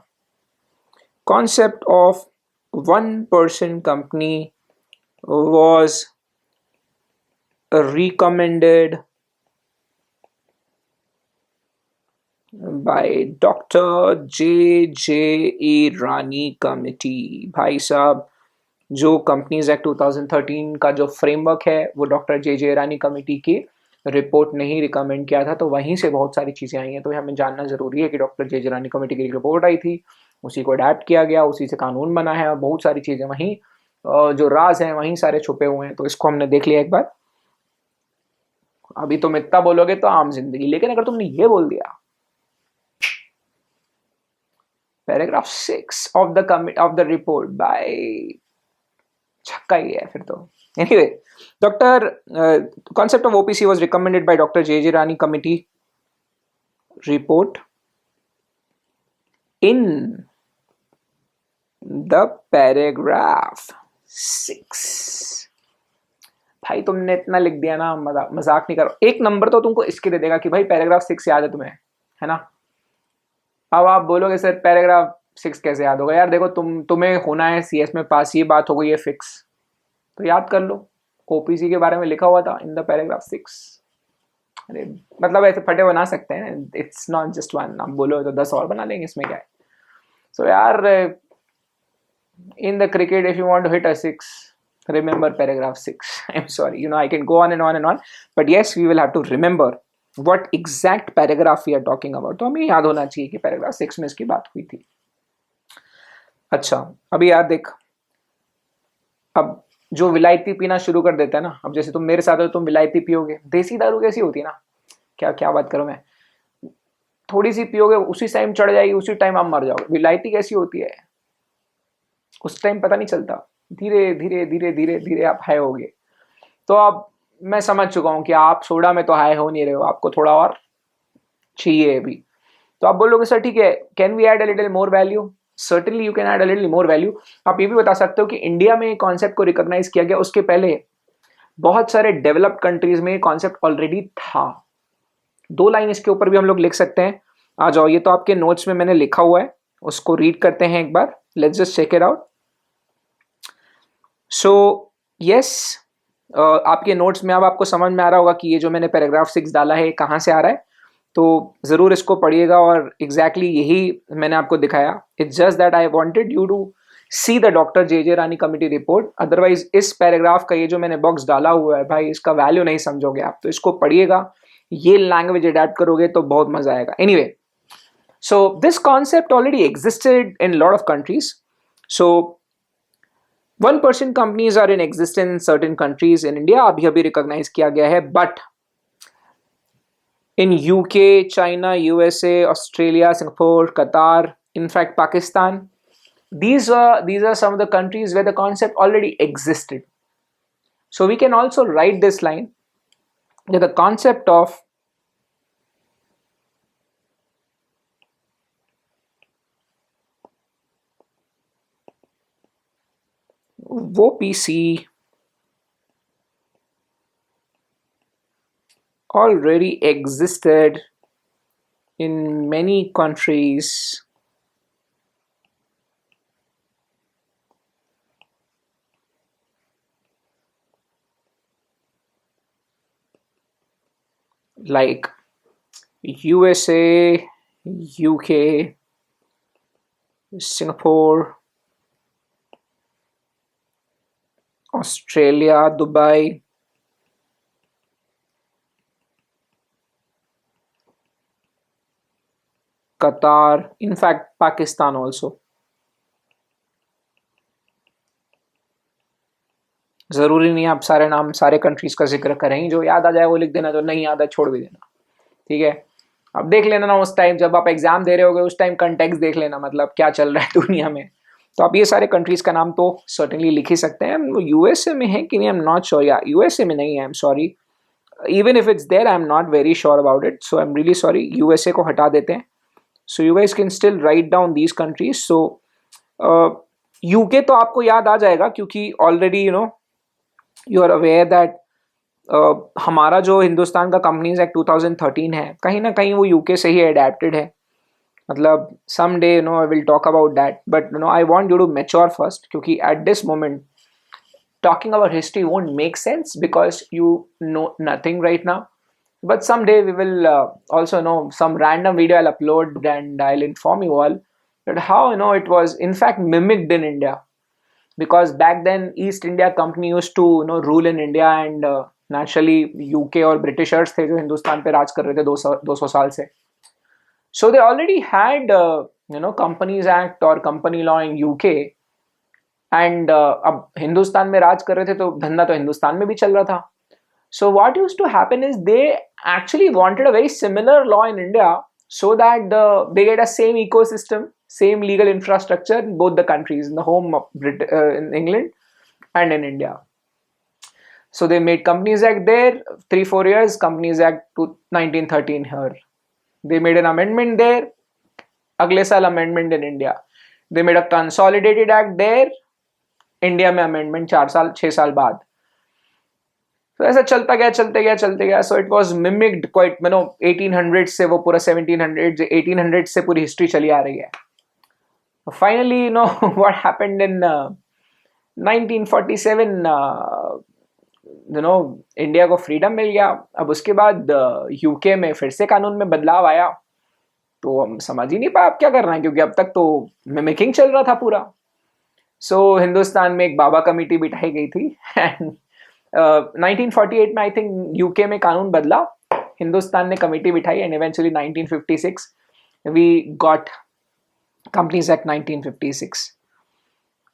Concept of 1% company was recommended by doctor J Irani committee. भाई साहब, जो कंपनीज एक्ट 2013 का जो फ्रेमवर्क है वो डॉक्टर जे ईरानी कमेटी की रिपोर्ट ने ही रिकमेंड किया था, तो वहीं से बहुत सारी चीज़ें आई हैं. तो हमें जानना ज़रूरी है कि डॉक्टर जे ईरानी कमेटी की रिपोर्ट आई थी, उसी को अडैप्ट किया गया, उसी से कानून बना है, और बहुत सारी चीज़ें वहीं जो राज हैं वहीं सारे छुपे हुए हैं. तो इसको हमने देख लिया एक बार. अभी तुम इतना बोलोगे तो आम जिंदगी, लेकिन अगर तुमने ये बोल दिया paragraph 6 of the report by, छक्का ही है फिर तो. Anyway, concept of OPC was recommended by Dr. J. Rani committee report in the paragraph 6. भाई तुमने इतना लिख दिया ना, मजाक नहीं करो. एक नंबर तो तुमको इसके दे देगा कि भाई पैराग्राफ 6 याद है तुम्हें, है ना. अब आप बोलोगे सर पैराग्राफ 6 कैसे याद होगा. यार देखो तुम्हें होना है CS में पास, ये बात हो गई है फिक्स, तो याद कर लो. OPC के बारे में लिखा हुआ था इन द पैराग्राफ 6. अरे मतलब ऐसे फटे बना सकते हैं, इट्स नॉट जस्ट वन. आप बोलो तो 10 और बना लेंगे, इसमें क्या है. सो यार in the cricket if you want to hit a 6, remember paragraph 6. I'm sorry, I can go on and on and on, but yes, we will have to remember what exact paragraph we are talking about. तो हमें याद होना चाहिए कि paragraph 6 में इसकी बात हुई थी. अच्छा, अभी यार देख, अब जो विलायती पीना शुरू कर देता है ना, अब जैसे तुम मेरे साथ हो, तुम विलायती पियोगे, देसी दारू कैसी होती है ना, क्या क्या बात करूं मैं, थोड़ी सी पियोगे उसी टाइम चढ़ जाएगी, उसी टाइम आप मर जाओगे. विलायती कैसी होती है, उस टाइम पता नहीं चलता, धीरे धीरे धीरे धीरे धीरे आप हाई होगे. तो अब मैं समझ चुका हूं कि आप सोडा में तो हाई हो नहीं रहे हो, आपको थोड़ा और चाहिए अभी. तो आप बोलोगे सर ठीक है, can we add a little more value? Certainly you can add a little more value. आप ये भी बता सकते हो कि इंडिया में कॉन्सेप्ट को रिकॉग्नाइज किया गया, उसके पहले बहुत सारे डेवलप्ड कंट्रीज में कॉन्सेप्ट ऑलरेडी था. 2 लाइन इसके ऊपर भी हम लोग लिख सकते हैं. आ जाओ, ये तो आपके नोट्स में मैंने लिखा हुआ है, उसको रीड करते हैं एक बार. Let's just check it out. So yes, आपके नोट्स में अब आपको समझ में आ रहा होगा कि ये जो मैंने पैराग्राफ 6 डाला है कहाँ से आ रहा है. तो ज़रूर इसको पढ़िएगा, और एग्जैक्टली यही मैंने आपको दिखाया. It's just that I wanted you to see the doctor J Irani committee report. Otherwise इस पैराग्राफ का ये जो मैंने बॉक्स डाला हुआ है भाई, इसका वैल्यू नहीं समझोगे आप. तो इसको पढ़िएगा, ये लैंग्वेज अडेप्ट करोगे तो बहुत मजा आएगा. Anyway, so this concept already existed in lot of countries. So 1% companies are in existence in certain countries. In India अभी अभी रिकॉग्नाइज किया गया है, but in UK, China, USA, Australia, Singapore, Qatar, in fact Pakistan, these are some of the countries where the concept already existed. So we can also write this line that the concept of OPC already existed in many countries like USA, UK, Singapore, Australia, Dubai, Qatar, in fact Pakistan also. जरूरी नहीं आप सारे नाम सारे countries का जिक्र करें, जो याद आ जाए वो लिख देना, जो नहीं याद है छोड़ भी देना. ठीक है, अब देख लेना ना उस टाइम जब आप एग्जाम दे रहे होगे, उस टाइम कंटेक्स्ट देख लेना, मतलब क्या चल रहा है दुनिया में. तो आप ये सारे कंट्रीज का नाम तो सर्टेनली लिख ही सकते हैं. वो यूएसए में है कि नहीं, आई एम नॉट श्योर. या यूएसए में नहीं है, I am sorry. Even if it's there, I am not very sure about it, so I am really sorry. USA को हटा देते हैं. So you guys can still write down these countries. So UK तो आपको याद आ जाएगा, क्योंकि already you are aware that हमारा जो हिंदुस्तान का कंपनीज एक्ट 2013 है, कहीं ना कहीं वो यूके से ही अडेप्टेड है. मतलब some day I will talk about that, but I want you to mature first, क्योंकि at this moment talking about history won't make sense because you know nothing right now. But someday we will also know some random video I'll upload, and I'll inform you all that how it was in fact mimicked in India. Because back then East India Company used to rule in India, and naturally UK और Britishers थे जो हिंदुस्तान पे राज कर रहे थे 200 साल से. So they already had Companies Act और Company Law in UK. And अब हिंदुस्तान में राज कर रहे थे, तो धंधा तो हिंदुस्तान में भी चल रहा था. So what used to happen is they actually wanted a very similar law in India, so that they get a same ecosystem, same legal infrastructure in both the countries, in the home in England and in India. So they made Companies Act there, 3-4 years, Companies Act to 1913 here. They made an amendment there, अगले साल amendment in India. They made a consolidated act there, India में amendment 6 साल बाद. तो ऐसा चलता गया. So it was mimicked quite 1800 से वो पूरा 1700, 1800 से पूरी हिस्ट्री चली आ रही है. Finally what happened in 1947, India को फ्रीडम मिल गया. अब उसके बाद यूके में फिर से कानून में बदलाव आया, तो हम समझ ही नहीं पाया अब क्या करना है, क्योंकि अब तक तो मिमिकिंग चल रहा था पूरा. सो हिंदुस्तान में एक बाबा कमेटी बिठाई गई थी एंड 1948 में आई थिंक यूके में कानून बदला, हिंदुस्तान ने कमेटी बिठाई and eventually 1956 we got companies act 1956।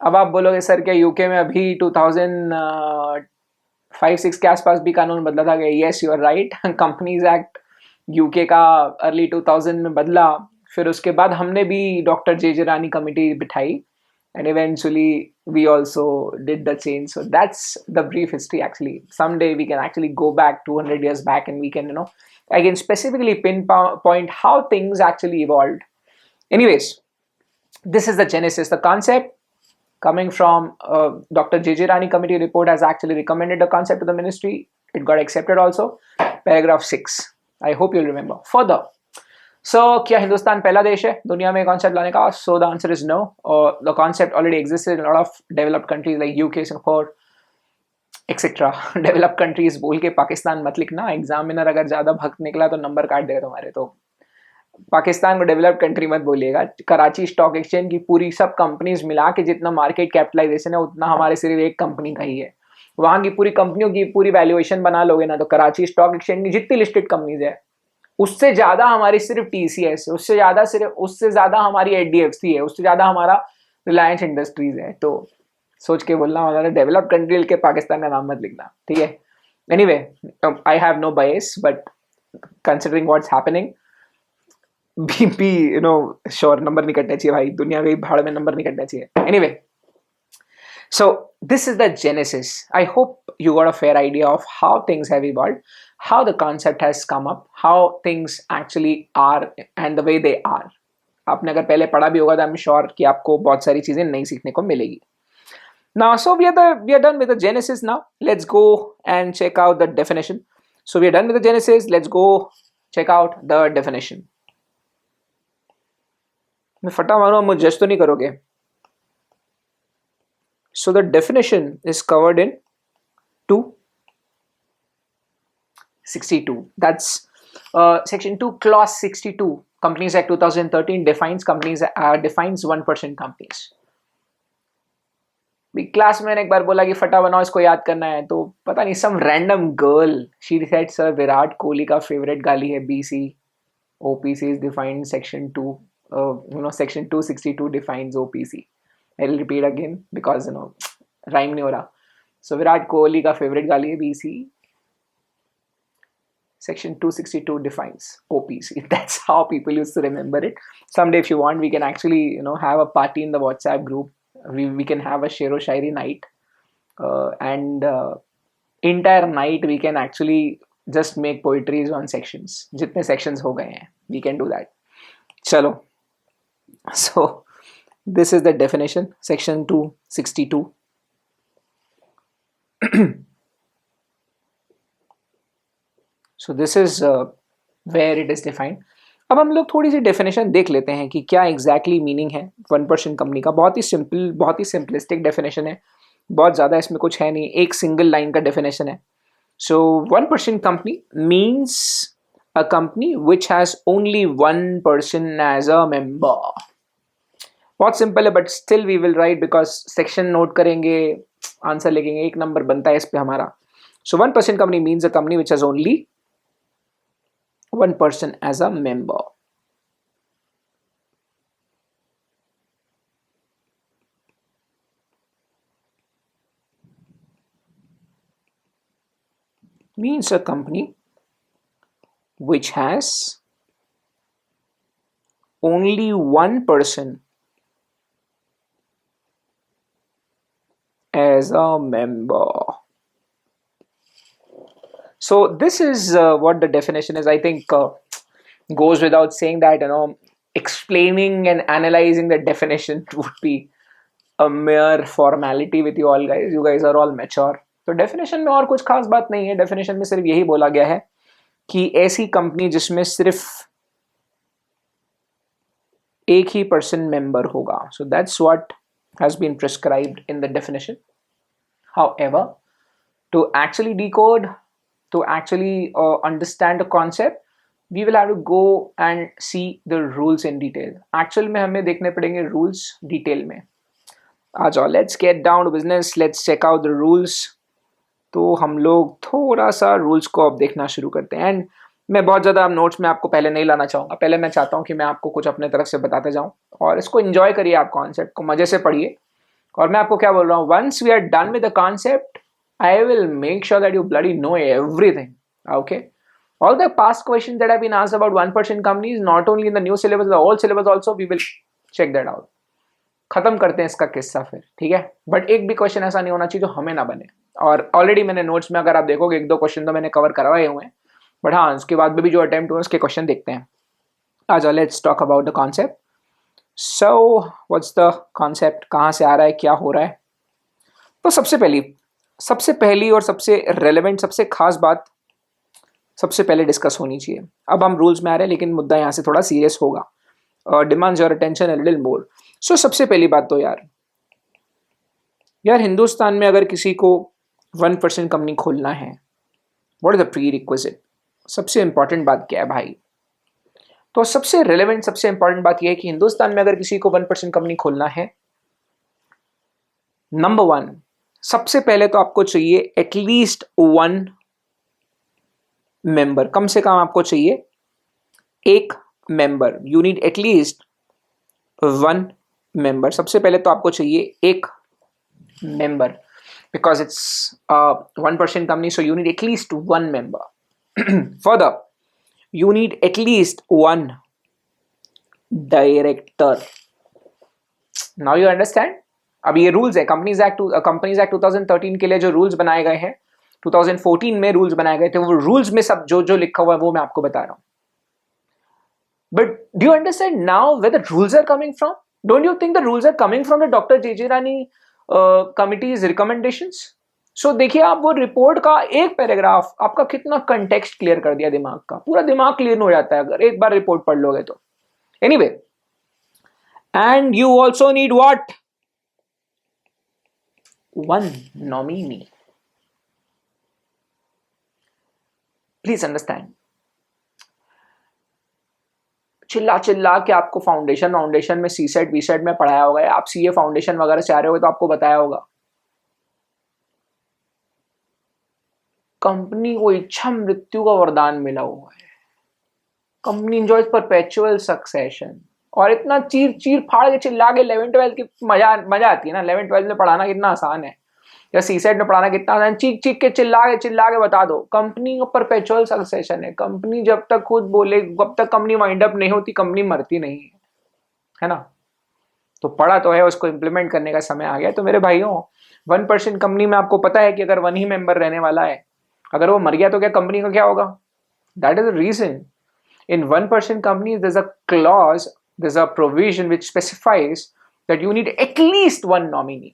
अब आप बोलोगे सर क्या यूके में अभी 2005-6 के आसपास भी कानून बदला था? Yes you are right, companies act UK का अर्ली 2000 में बदला, फिर उसके बाद हमने भी डॉक्टर जे रानी कमेटी बिठाई and eventually we also did the change. So that's the brief history. Actually someday we can actually go back 200 years back and we can, I can specifically pinpoint how things actually evolved. Anyways, this is the genesis, the concept coming from Dr. J Rani committee report has actually recommended the concept to the ministry. It got accepted also. Paragraph 6, I hope you'll remember. Further, सो क्या हिंदुस्तान पहला देश है दुनिया में concept लाने का? So the answer is no, और the concept already existed in lot of developed countries like UK, Singapore etcetera. Developed countries बोल के पाकिस्तान मत लिखना, एग्जामिनर अगर ज्यादा भक्त निकला तो नंबर काट देगा तुम्हारे। तो पाकिस्तान को डेवलप्ड कंट्री मत बोलिएगा। कराची स्टॉक एक्सचेंज की पूरी सब कंपनीज मिला के जितना मार्केट कैपिटलाइजेशन है उतना हमारे सिर्फ एक कंपनी का ही है। वहां की पूरी कंपनियों की पूरी वैल्यूएशन बना लोगे ना तो कराची स्टॉक एक्सचेंज की जितनी लिस्टेड कंपनीज है उससे ज्यादा हमारी सिर्फ टीसीएस है, उससे ज्यादा हमारी एचडीएफसी है, उससे ज्यादा हमारा रिलायंस इंडस्ट्रीज है। तो सोच के बोलना, हमारा डेवलप्ड कंट्री के पाकिस्तान का नाम मत लिखना, ठीक है? Anyway, I have no bias but considering what's happening, be sure number नहीं कटना चाहिए भाई, दुनिया के भाड़ में नंबर नहीं कटना चाहिए। Anyway, so this is the genesis. I hope you got a fair idea of how things have evolved, how the concept has come up, how things actually are and the way they are. आपने अगर पहले पढ़ा भी होगा तो I'm sure कि आपको बहुत सारी चीजें नई सीखने को मिलेगी। Now, so we are done with the genesis. Now let's go and check out the definition. So we are done with the genesis. Let's go check out the definition. मैं फटा मारूं, मुझे जज तो नहीं करोगे? So the definition is covered in 262. That's section 2 clause 62 Companies Act 2013 defines 1% companies. Class में एक बार बोला कि फटा बनाओ, इसको याद करना है, तो पता नहीं some random girl she said sir Virat Kohli का फेवरेट गाली है BC, OPC is defined section 2, section 262 defines OPC. I'll repeat again because rhyme नहीं हो रहा. So विराट कोहली का फेवरेट गाली है BC. Section 262 defines OPC. That's how people used to remember it. Someday, if you want, we can actually have a party in the WhatsApp group. We can have a shero shairi night, and entire night we can actually just make poetries on sections. जितने sections हो गए हैं, we can do that. चलो. So this is the definition, section 262. So this is where it is defined. अब हम लोग थोड़ी सी definition देख लेते हैं कि क्या एग्जैक्टली मीनिंग है 1% कंपनी का। बहुत ही सिंपल, बहुत ही सिंपलिस्टिक डेफिनेशन है, बहुत ज़्यादा इसमें कुछ है नहीं, एक सिंगल लाइन का डेफिनेशन है। सो 1% company means a company which has only one person as a member. बहुत सिंपल है, but still we will write because section note करेंगे, आंसर लिखेंगे, एक नंबर बनता है इस पे हमारा। So 1% company means a company which has only one person as a member. Means a company which has only one person as a member. So this is what the definition is. I think goes without saying that explaining and analyzing the definition would be a mere formality with you all guys. You guys are all mature. तो definition में और कुछ खास बात नहीं है। definition में सिर्फ यही बोला गया है कि ऐसी कंपनी जिसमें सिर्फ एक ही पर्सन मेंबर होगा. So that's what has been prescribed in the definition. However, to actually decode, to actually understand the concept, we will have to go and see the rules in detail. Actual में हमें देखने पड़ेंगे rules detail में. आ जाओ, let's get down to business, let's check out the rules. तो हम लोग थोड़ा सा रूल्स को अब देखना शुरू करते हैं। एंड मैं बहुत ज़्यादा नोट्स में आपको पहले नहीं लाना चाहूँगा, पहले मैं चाहता हूँ कि मैं आपको कुछ अपने तरफ से बताते जाऊँ, और इसको एंजॉय करिए, आप कॉन्सेप्ट को मज़े से पढ़िए। और मैं आपको क्या बोल रहा हूँ, once we are done with the concept, I will make sure that you bloody know everything, okay? All the past questions that have been asked about 1% companies, not only in the new syllabus, the old syllabus also, we will check that out. खत्म करते हैं इसका किस्सा फिर, ठीक है? But एक भी क्वेश्चन ऐसा नहीं होना चाहिए जो हमें ना बने। और ऑलरेडी मैंने नोट्स में, अगर आप देखोगे, एक दो क्वेश्चन तो मैंने कवर करवाए हुए हैं, बट हाँ, उसके बाद भी जो अटेम्प्ट हुए उसके क्वेश्चन देखते हैं। आ जाओ, let's talk about the concept. So what's the concept, कहाँ से आ रहा है, क्या हो रहा है? तो सबसे पहली और सबसे रेलेवेंट, सबसे खास बात सबसे पहले डिस्कस होनी चाहिए। अब हम रूल्स में आ रहे हैं, लेकिन मुद्दा यहाँ से थोड़ा सीरियस होगा, demands your attention a little more. So सबसे पहली बात तो यार हिंदुस्तान में अगर किसी को 1% कंपनी खोलना है, what is the pre requisite? सबसे इंपॉर्टेंट बात क्या है भाई? तो सबसे रेलेवेंट, सबसे इंपॉर्टेंट बात यह है कि हिंदुस्तान में अगर किसी को 1% कंपनी खोलना है, नंबर 1, सबसे पहले तो आपको चाहिए एटलीस्ट 1 मेंबर, कम से कम आपको चाहिए एक member. You need at least 1 member. सबसे पहले तो आपको चाहिए एक member, because it's 1% company, so you need at least 1 member. Further, you need at least 1 director. Now you understand? अब ये रूल्स है, कंपनीज एक्ट 2013 के लिए जो रूल्स बनाए गए हैं, 2014 में रूल्स बनाए गए थे, वो रूल्स में सब जो जो लिखा हुआ है वो मैं आपको बता रहा हूं। But do you understand now where the rules are coming from? Don't you think the rules are coming from the doctor J Irani committees recommendations? So देखिए, आप वो रिपोर्ट का एक पैराग्राफ आपका कितना कंटेक्स्ट क्लियर कर दिया, दिमाग का पूरा दिमाग क्लियर हो जाता है अगर एक बार रिपोर्ट पढ़ लोगे तो। Anyway, and you also need what? 1 nominee. Please understand. चिल्ला चिल्ला के आपको फाउंडेशन में सीसेट वीसेट में पढ़ाया होगा, आप सीए फाउंडेशन वगैरह से आ रहे हो तो आपको बताया होगा, कंपनी को इच्छा मृत्यु का वरदान मिला हुआ है। Company enjoys perpetual succession. और इतना चीर चीर फाड़ के चिल्ला के 11-12 की मजा आती है ना। 11-12 में पढ़ाना कितना आसान है, या सीसेट में पढ़ाना कितना आसान है। चीख चीख के चिल्ला के बता दो, कंपनी का परपेचुअल सक्सेशन है। कंपनी जब तक खुद बोले, जब तक कंपनी वाइंड अप नहीं होती, कंपनी मरती नहीं है ना? तो पढ़ा तो है, उसको इंप्लीमेंट करने का समय आ गया। तो मेरे भाइयों, 1% कंपनी में आपको पता है कि अगर 1 ही मेंबर रहने वाला है, अगर वो मर गया तो क्या कंपनी का क्या होगा? That is the reason in 1% companies there's a clause, there's a provision which specifies that you need at least 1 nominee.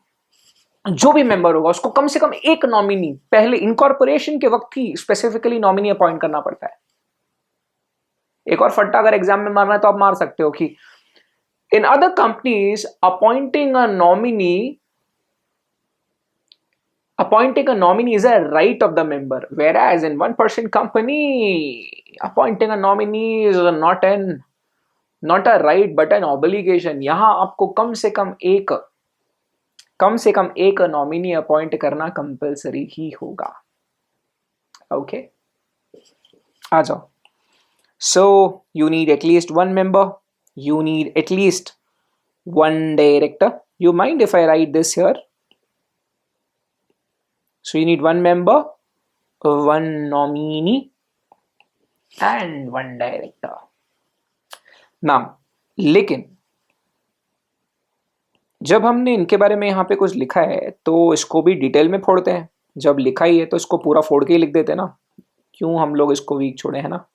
जो भी मेंबर होगा उसको कम से कम एक नॉमिनी पहले इनकॉर्पोरेशन के वक्त ही स्पेसिफिकली नॉमिनी अपॉइंट करना पड़ता है। एक और फट्टा अगर एग्जाम में मारना है तो आप मार सकते हो कि in other companies appointing a nominee is a right of the member, whereas in 1% company appointing a nominee is not a right but an obligation. यहां आपको कम से कम एक नॉमिनी अपॉइंट करना कंपलसरी ही होगा। ओके, आ जाओ। So you need at least 1 member, you need at least 1 director. You mind if I right this here? So you need 1 member, 1 nominee and 1 director. Now, लेकिन जब हमने इनके बारे में यहाँ पे कुछ लिखा है तो इसको भी डिटेल में फोड़ते हैं। जब लिखा ही है तो इसको पूरा फोड़ के ही लिख देते हैं ना, क्यों हम लोग इसको वीक छोड़े, है ना?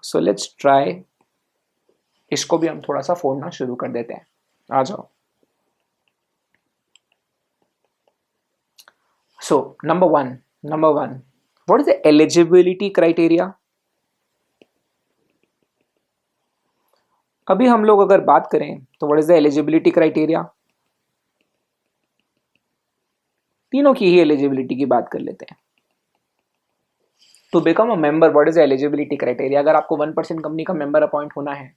सो लेट्स ट्राई, इसको भी हम थोड़ा सा फोड़ना शुरू कर देते हैं। आ जाओ। So, number one, what is the eligibility criteria? अभी हम लोग अगर बात करें तो what is the eligibility criteria? तीनों की ही एलिजिबिलिटी की बात कर लेते हैं। To become a member, what is the eligibility criteria? अगर आपको 1% कंपनी का मेंबर अपॉइंट होना है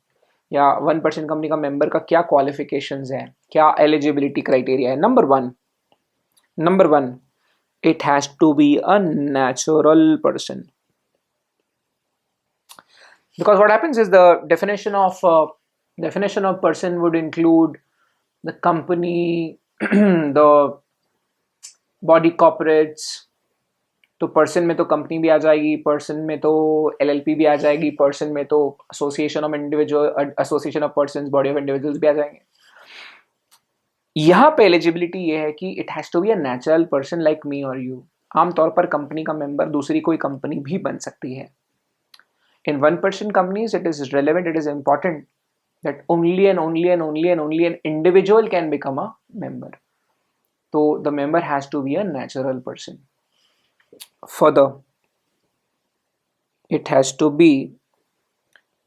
या 1% कंपनी का मेंबर का क्या क्वालिफिकेशंस है, क्या एलिजिबिलिटी क्राइटेरिया है? Number one, it has to be a natural person, because what happens is the definition of person would include the company, the body corporates. तो पर्सन में तो कंपनी भी आ जाएगी, पर्सन में तो एलएलपी भी आ जाएगी, पर्सन में तो association of individual, association of persons, body of individuals भी आ जाएंगे। यहाँ पे एलिजिबिलिटी ये है कि it has to be a natural person like me और यू। आमतौर पर कंपनी का मेंबर दूसरी कोई कंपनी भी बन सकती है। इन 1% companies it is relevant, it is important that only and only and only and only an individual can become a member. So the member has to be a natural person. Further, it has to be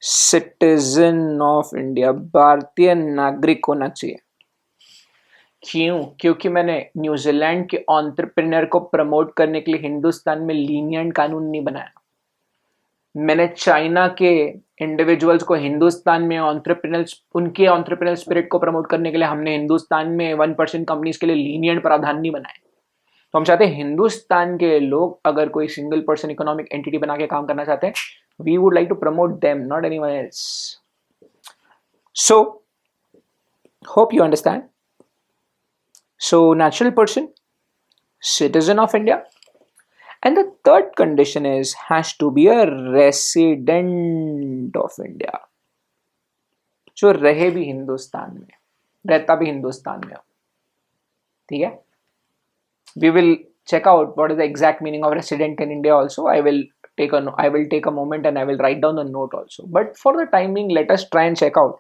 citizen of India, भारतीय नागरिक होना चाहिए। क्यों? क्योंकि मैंने New Zealand के entrepreneur को promote करने के लिए हिंदुस्तान में लीनियंट कानून नहीं बनाया। मैंने चाइना के इंडिविजुअल्स को हिंदुस्तान में उनके एंटरप्रेन्योर स्पिरिट को प्रमोट करने के लिए हमने हिंदुस्तान में 1% कंपनीज के लिए लीनियंट प्रावधान नहीं बनाए। तो हम चाहते हैं हिंदुस्तान के लोग अगर कोई सिंगल पर्सन इकोनॉमिक एंटिटी बना के काम करना चाहते हैं, we would like to promote them, not anyone else. So hope you understand. So natural person, citizen of India, and the third condition is has to be a resident of India, जो रहे भी हिंदुस्तान में, रहता भी हिंदुस्तान में हो। ठीक है, we will check out what is the exact meaning of resident in India also. I will take a moment and I will write down the note also, but for the time being let us try and check out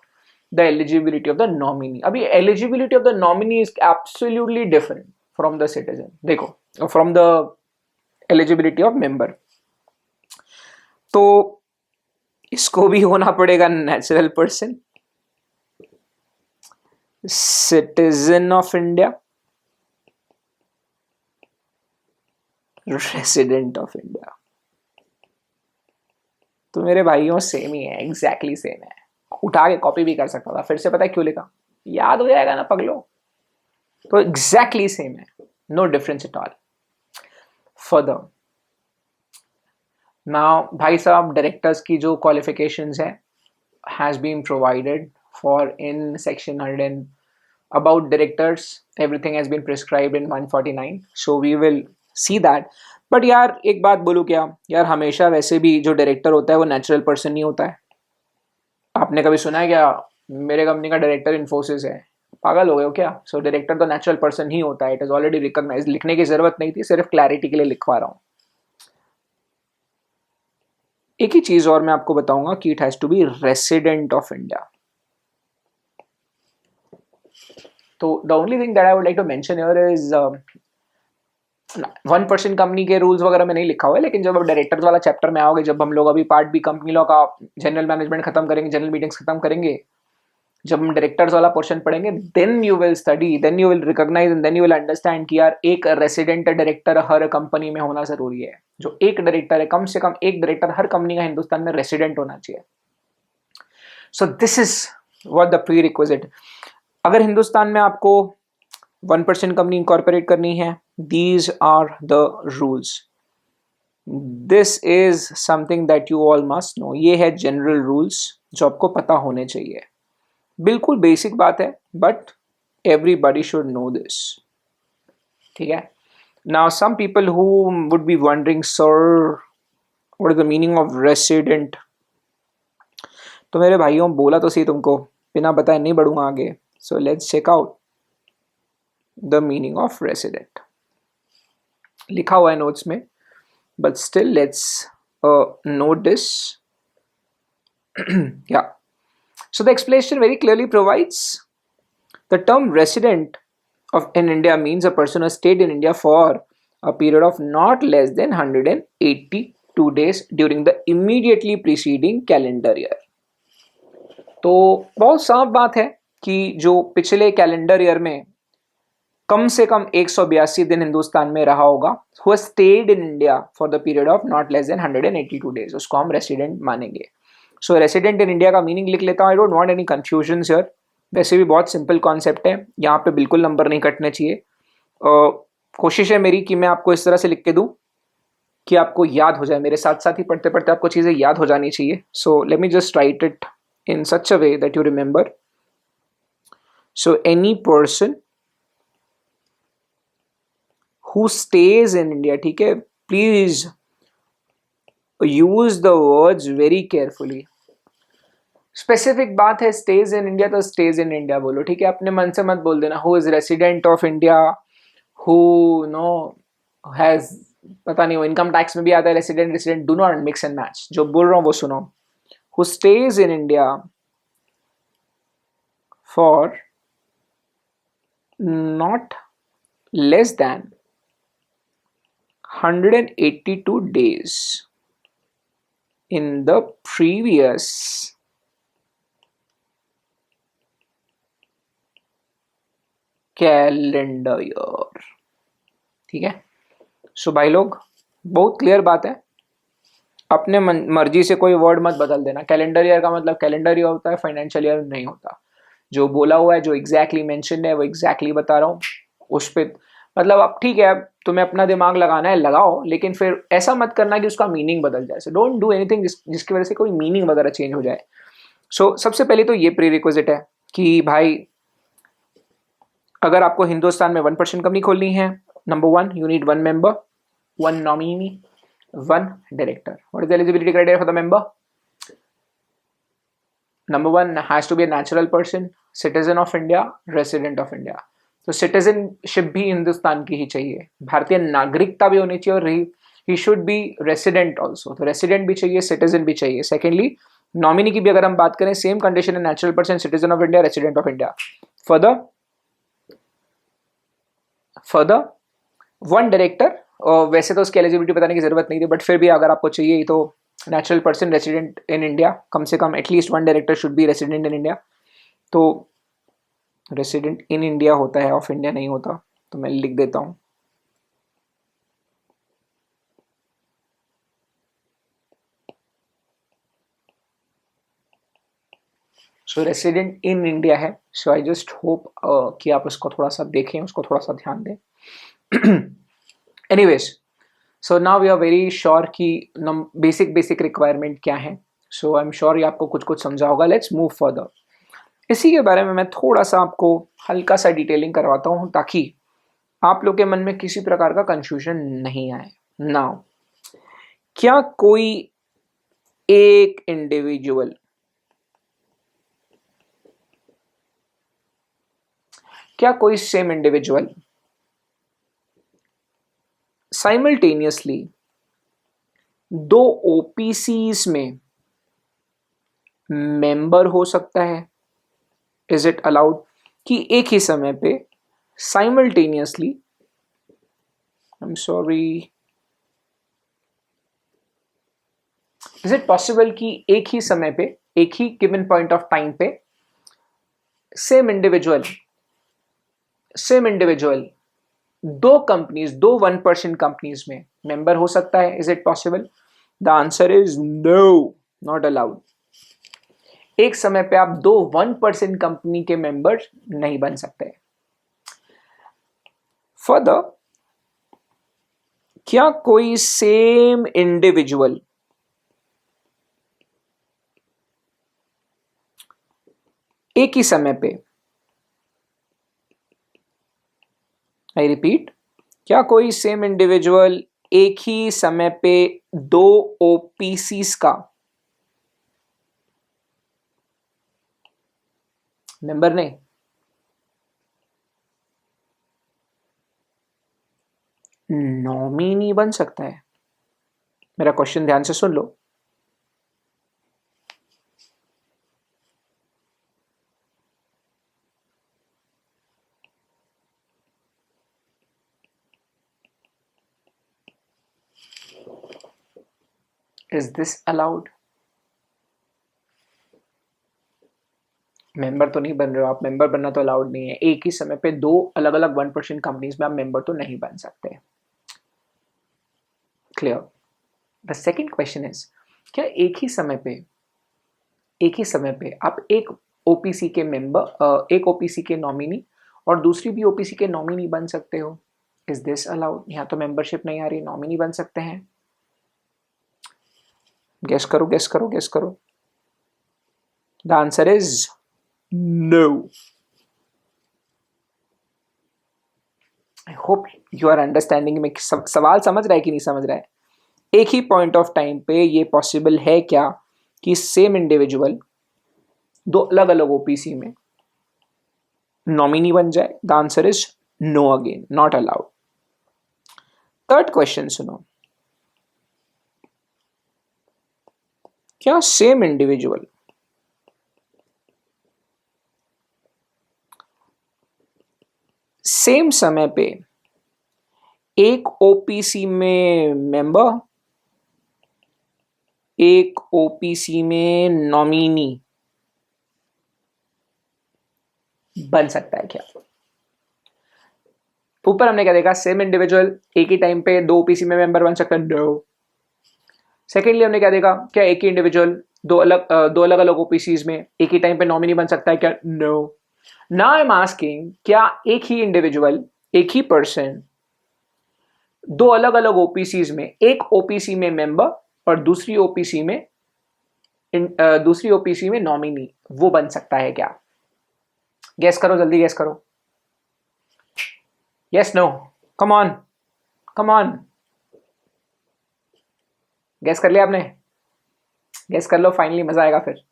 the eligibility of the nominee. अभी eligibility of the nominee is absolutely different from the citizen, देखो, from the eligibility of member. तो इसको भी होना पड़ेगा natural person, citizen of India, resident of India. तो मेरे भाइयों सेम ही है, एग्जैक्टली सेम है। उठा के कॉपी भी कर सकता था, फिर से पता है क्यों लिखा, याद हो जाएगा ना पगलो। तो एग्जैक्टली सेम है, no difference at all. Further now भाई साहब, डायरेक्टर्स की जो क्वालिफिकेशंस है has been provided for in section 100 about directors, everything has been prescribed in 149, so we will see that. But यार एक बात बोलूँ क्या यार, हमेशा वैसे भी जो डायरेक्टर होता है वो नेचुरल पर्सन नहीं होता है। आपने कभी सुना है क्या मेरे कंपनी का डायरेक्टर इन्फोसिस है? पागल हो गए हो क्या? सो डायरेक्टर तो नेचुरल पर्सन ही होता है, इट इज ऑलरेडी रिकॉग्नाइज्ड। लिखने की जरूरत नहीं थी, सिर्फ क्लैरिटी के लिए लिखवा रहा हूँ। एक ही चीज और मैं आपको बताऊंगा कि it has to be resident of India. तो the only thing that I would like to mention here is 1% company के रूल्स वगैरह में नहीं लिखा हुआ है, लेकिन जब आप डायरेक्टर्स वाला चैप्टर में आओगे, जब हम लोग अभी पार्ट बी कंपनी लॉ का जनरल मैनेजमेंट खत्म करेंगे, जनरल मीटिंग्स खत्म करेंगे, जब हम डायरेक्टर्स वाला पोर्शन पढ़ेंगे, then you will study, then you will recognise and then you will understand कि यार एक रेसिडेंट डायरेक्टर हर कंपनी में होना जरूरी है। जो एक डायरेक्टर है, कम से कम एक डायरेक्टर हर कंपनी का हिंदुस्तान में रेसिडेंट होना चाहिए। So this is what the pre requisite. अगर हिंदुस्तान में आपको 1% कंपनी इनकॉर्पोरेट करनी है, these are the rules. This is something that you all must know. ये है जनरल रूल्स जो आपको पता होने चाहिए। बिल्कुल बेसिक बात है, but everybody should know this. ठीक है। Now some people who would be wondering, sir, what is the meaning of resident? तो मेरे भाइयों बोला तो सही तुमको, बिना बताए नहीं बढ़ूंगा आगे। So let's check out the meaning of resident. लिखा हुआ है नोट्स में, but still let's note this. Yeah. So the explanation very clearly provides the term resident in India means a person who has stayed in India for a period of not less than 182 days during the immediately preceding calendar year. तो बहुत साफ बात है कि जो पिछले calendar year में कम से कम 182 दिन हिंदुस्तान में रहा होगा, who has stayed in India for the period of not less than 182 days, उसको हम रेसिडेंट मानेंगे। सो रेसिडेंट इन इंडिया का मीनिंग लिख लेता हूँ, आई don't want any confusion sir. वैसे भी बहुत सिंपल कॉन्सेप्ट है, यहाँ पे बिल्कुल नंबर नहीं कटने चाहिए। कोशिश है मेरी कि मैं आपको इस तरह से लिख के दूँ कि आपको याद हो जाए, मेरे साथ साथ ही पढ़ते पढ़ते आपको चीज़ें याद हो जानी चाहिए। So let me just right it in such a way that you remember. So any person who stays in India, ठीक है, please use the words very carefully. Specific बात है, स्टेज इन इंडिया तो स्टेज इन इंडिया बोलो, ठीक है, अपने मन से मत बोल देना who is resident of India, who know has, पता नहीं वो इनकम टैक्स में भी आता है resident resident, do not mix and match. जो बोल रहा हूँ वो सुनो। Who stays in India for not less than 182 days in the previous calendar year, ठीक है। सो भाई लोग, बहुत क्लियर बात है, अपने मर्जी से कोई वर्ड मत बदल देना। कैलेंडर ईयर का मतलब कैलेंडर ईयर होता है, फाइनेंशियल ईयर नहीं होता। जो बोला हुआ है, जो एग्जैक्टली मेंशन्ड है वो एग्जैक्टली बता रहा हूँ। उस पर मतलब अब ठीक है, तुम्हें अपना दिमाग लगाना है लगाओ, लेकिन फिर ऐसा मत करना कि उसका मीनिंग बदल जाए। सो डोंट डू एनीथिंग जिसकी वजह से कोई मीनिंग वगैरह चेंज हो जाए। सो सबसे पहले तो ये प्री रिक्विजिट है कि भाई अगर आपको हिंदुस्तान में 1% कंपनी खोलनी है, number 1 you need 1 member, 1 nominee, 1 director. What is the eligibility criteria for the member? Number 1 has to be a natural person, citizen of India, resident of India. तो सिटीजनशिप भी हिंदुस्तान की ही चाहिए, भारतीय नागरिकता भी होनी चाहिए, और he should be resident also. तो रेसिडेंट भी चाहिए, सिटीजन भी चाहिए। सेकेंडली, नॉमिनी की भी अगर हम बात करें, सेम कंडीशन है, natural person, citizen of India, resident of India. Further 1 director, और वैसे तो उसकी एलिजिबिलिटी बताने की जरूरत नहीं थी, बट फिर भी अगर आपको चाहिए तो natural person resident in India, कम से कम at least 1 director should be resident in India. तो रेसिडेंट इन इंडिया होता है, ऑफ इंडिया नहीं होता, तो मैं लिख देता हूं। सो रेसिडेंट इन इंडिया है। सो आई जस्ट होप कि आप उसको थोड़ा सा देखें, उसको थोड़ा सा ध्यान दें। Anyways, so now we are very sure कि बेसिक रिक्वायरमेंट क्या है। सो आई एम श्योर ये आपको कुछ कुछ समझा होगा। Let's move further. इसी के बारे में मैं थोड़ा सा आपको हल्का सा डिटेलिंग करवाता हूँ, ताकि आप लोग के मन में किसी प्रकार का कंफ्यूजन नहीं आए। नाउ, क्या कोई एक इंडिविजुअल, क्या कोई सेम इंडिविजुअल साइमल्टेनियसली 2 ओपीसीज में मेंबर हो सकता है? इज इट अलाउड कि एक ही समय पे simultaneously, I am sorry, is it possible कि एक ही समय पे, एक ही गिवन पॉइंट ऑफ टाइम पे सेम इंडिविजुअल 2 कंपनीज, 2 1% कंपनीज में मेंबर हो सकता है? Is it possible? The answer is no, not allowed. एक समय पे आप 2 1% कंपनी के मेंबर नहीं बन सकते। फर्दर, क्या कोई सेम इंडिविजुअल एक ही समय पे, आई रिपीट, क्या कोई सेम इंडिविजुअल एक ही समय पे 2 ओपीसीज का मेंबर नहीं, नॉमिनी बन सकता है? मेरा क्वेश्चन ध्यान से सुन लो। Is this allowed? मेंबर तो नहीं बन रहे हो आप, मेंबर बनना तो अलाउड नहीं है। एक ही समय पे 2 अलग अलग 1% कंपनीज में आप मेंबर तो नहीं बन सकते। Clear? The second question is, क्या एक ही समय पे एक ही समय पे आप एक ओपीसी के मेंबर, एक ओपीसी के नॉमिनी और दूसरी भी ओपीसी के नॉमिनी बन सकते हो? Is this allowed? यहाँ तो मेंबरशिप नहीं आ रही, नॉमिनी बन सकते हैं। गेस करो गेस करो गेस करो। The answer is no. I hope you are understanding में सवाल समझ रहा है कि नहीं समझ रहा है। एक ही पॉइंट ऑफ टाइम पे ये पॉसिबल है क्या कि सेम इंडिविजुअल दो अलग अलग ओपीसी में नॉमिनी बन जाए? The answer is no again, not allowed. Third question सुनो। क्या सेम इंडिविजुअल सेम समय पे एक ओपीसी में मेंबर, एक ओपीसी में नॉमिनी बन सकता है क्या? ऊपर हमने क्या देखा, सेम इंडिविजुअल एक ही टाइम पे दो ओपीसी में मेंबर बन सकता है, नो। सेकेंडली हमने क्या देखा, क्या एक ही इंडिविजुअल दो अलग अलग ओपीसीज में एक ही टाइम पे नॉमिनी बन सकता है क्या? No. Now I am asking, क्या एक ही इंडिविजुअल, एक ही पर्सन दो अलग अलग ओपीसीज में, एक ओपीसी में मेंबर और दूसरी ओपीसी में नॉमिनी, वो बन सकता है क्या? गेस करो, जल्दी गेस करो। Yes no, come on come on. Guess कर लिया आपने? गेस कर लो, फाइनली मजा आएगा फिर।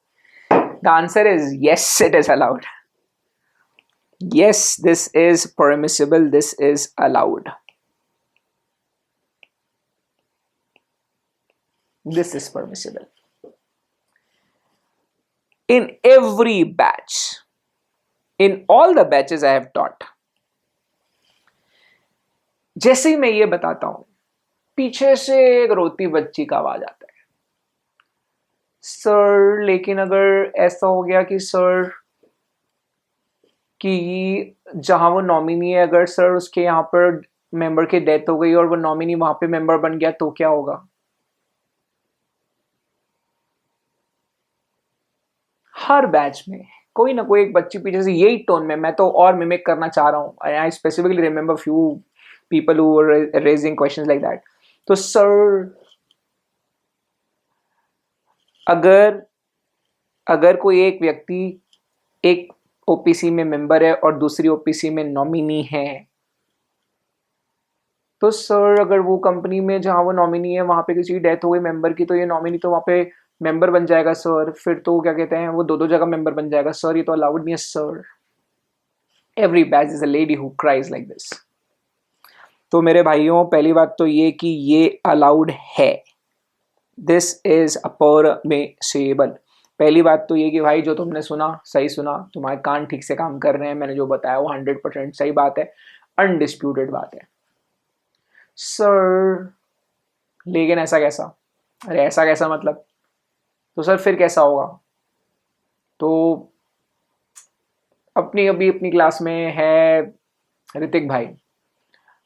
The answer is yes, it is allowed. Yes, this is permissible, this is allowed. This is permissible. In every batch, in all the batches I have taught, जैसे ही मैं ये बताता हूं, पीछे से एक रोती बच्ची का आवाज आता है, सर लेकिन अगर ऐसा हो गया कि सर कि जहां वो नॉमिनी है, अगर सर उसके यहाँ पर मेंबर की डेथ हो गई और वो नॉमिनी वहां पे मेंबर बन गया तो क्या होगा? हर बैच में कोई ना कोई एक बच्ची पीछे से यही टोन में, मैं तो और मिमिक करना चाह रहा हूँ, I specifically remember few people who were raising questions like that. तो सर अगर अगर कोई एक व्यक्ति एक ओपीसी में मेंबर है और दूसरी ओपीसी में नॉमिनी है, तो सर अगर वो कंपनी में जहां वो नॉमिनी है वहां पे किसी की डेथ हो गई मेंबर की, तो ये नॉमिनी तो वहां पे मेंबर बन जाएगा सर, फिर तो क्या कहते हैं वो दो दो जगह मेंबर बन जाएगा सर, ये तो अलाउड नहीं है sir. Every batch is a lady who cries like this. तो मेरे भाइयों, पहली बात तो ये कि ये अलाउड है, दिस इज परमिसेबल। पहली बात तो ये कि भाई जो तुमने सुना सही सुना, तुम्हारे कान ठीक से काम कर रहे हैं, मैंने जो बताया वो 100% सही बात है, अनडिस्प्यूटेड बात है। सर लेकिन ऐसा कैसा? अरे ऐसा कैसा मतलब? तो सर फिर कैसा होगा? तो अपनी क्लास में है ऋतिक भाई।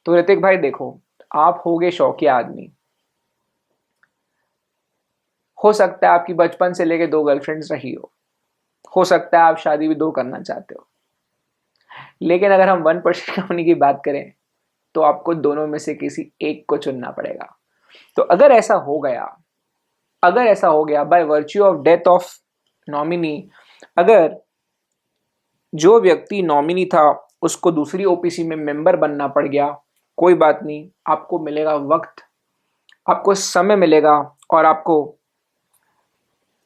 तो ऋतिक भाई देखो, आप होगे शौकिया आदमी, हो सकता है आपकी बचपन से लेके 2 गर्लफ्रेंड्स रही हो सकता है आप शादी भी 2 करना चाहते हो, लेकिन अगर हम 1% कंपनी की बात करें तो आपको दोनों में से किसी एक को चुनना पड़ेगा। तो अगर ऐसा हो गया by virtue of death of nominee, अगर जो व्यक्ति नॉमिनी था उसको दूसरी ओपीसी में मेंबर बनना पड़ गया, कोई बात नहीं, आपको मिलेगा वक्त, आपको समय मिलेगा और आपको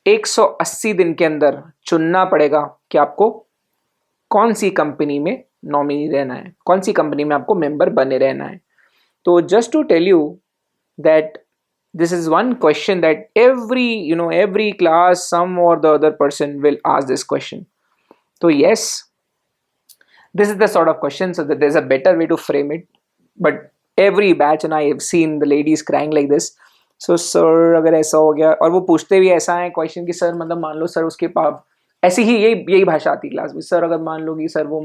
180 दिन के अंदर चुनना पड़ेगा कि आपको कौन सी कंपनी में नॉमिनी रहना है, कौन सी कंपनी में आपको मेंबर बने रहना है। तो just to tell you that this is one question that every class some or the other person will ask this question. So yes, this is the sort of question, so that there's a better way to frame it, but every batch and I have seen the ladies crying like this. So sir अगर ऐसा हो गया, और वो पूछते भी ऐसा है क्वेश्चन कि सर मतलब मान लो सर उसके पाप ऐसी ही यही भाषा आती क्लास में, सर अगर मान लो कि सर वो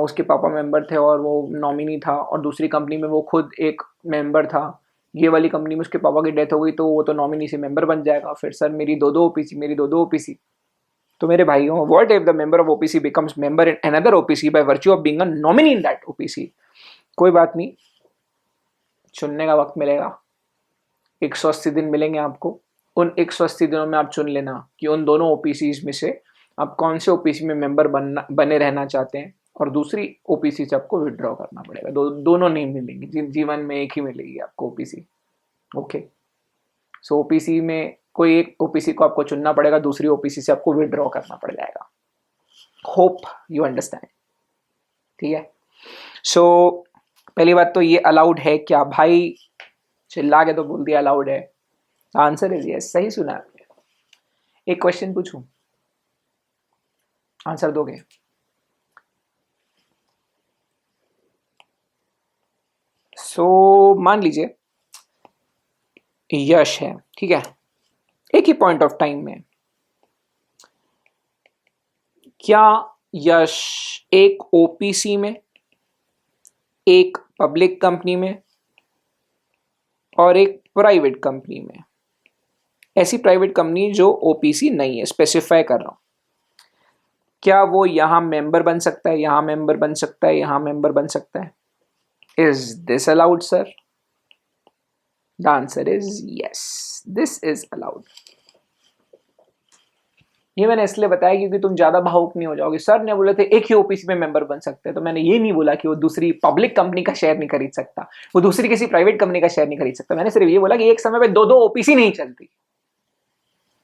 उसके पापा मेंबर थे और वो नॉमिनी था और दूसरी कंपनी में वो खुद एक मेंबर था, ये वाली कंपनी में उसके पापा की डेथ हो गई तो वो तो नॉमिनी से मेंबर बन जाएगा, फिर सर मेरी दो दो ओपीसी तो मेरे भाइयों, what if the member of OPC becomes member in another OPC by virtue of being a nominee in that OPC? कोई बात नहीं, चुनने का वक्त मिलेगा, 180 दिन मिलेंगे आपको। उन 180 दिनों में आप चुन लेना कि उन दोनों ओपीसी में से आप कौन से ओपीसी में मेंबर बने रहना चाहते हैं, और दूसरी ओपीसी से आपको विड्रॉ करना पड़ेगा। दोनों नहीं मिलेंगी, जीवन में एक ही मिलेगी आपको ओपीसी। ओके, सो ओपीसी में कोई एक ओपीसी को आपको चुनना पड़ेगा, दूसरी ओपीसी से आपको विड्रॉ करना पड़ जाएगा। होप यू अंडरस्टैंड, ठीक है। सो पहली बात तो ये अलाउड है क्या भाई? चिल्ला के तो बोल दिया अलाउड है। आंसर इज यस, सही सुना आपने। एक क्वेश्चन पूछूं, आंसर दोगे? सो मान लीजिए यश है, ठीक है, एक ही पॉइंट ऑफ टाइम में क्या यश एक ओपीसी में, एक पब्लिक कंपनी में और एक प्राइवेट कंपनी में, ऐसी प्राइवेट कंपनी जो ओपीसी नहीं है, स्पेसिफाई कर रहा हूं, क्या वो यहां मेंबर बन सकता है, यहां मेंबर बन सकता है, यहां मेंबर बन सकता है? Is this allowed sir? The answer is yes, this is allowed. ये मैंने इसलिए बताया क्योंकि तुम ज्यादा भावुक नहीं हो जाओगे। सर ने बोले थे एक ही ओपीसी में मेंबर बन सकते हैं, तो मैंने ये नहीं बोला कि वो दूसरी पब्लिक कंपनी का शेयर नहीं खरीद सकता, वो दूसरी किसी प्राइवेट कंपनी का शेयर नहीं खरीद सकता। मैंने सिर्फ ये बोला कि एक समय पे दो दो ओपीसी नहीं चलती।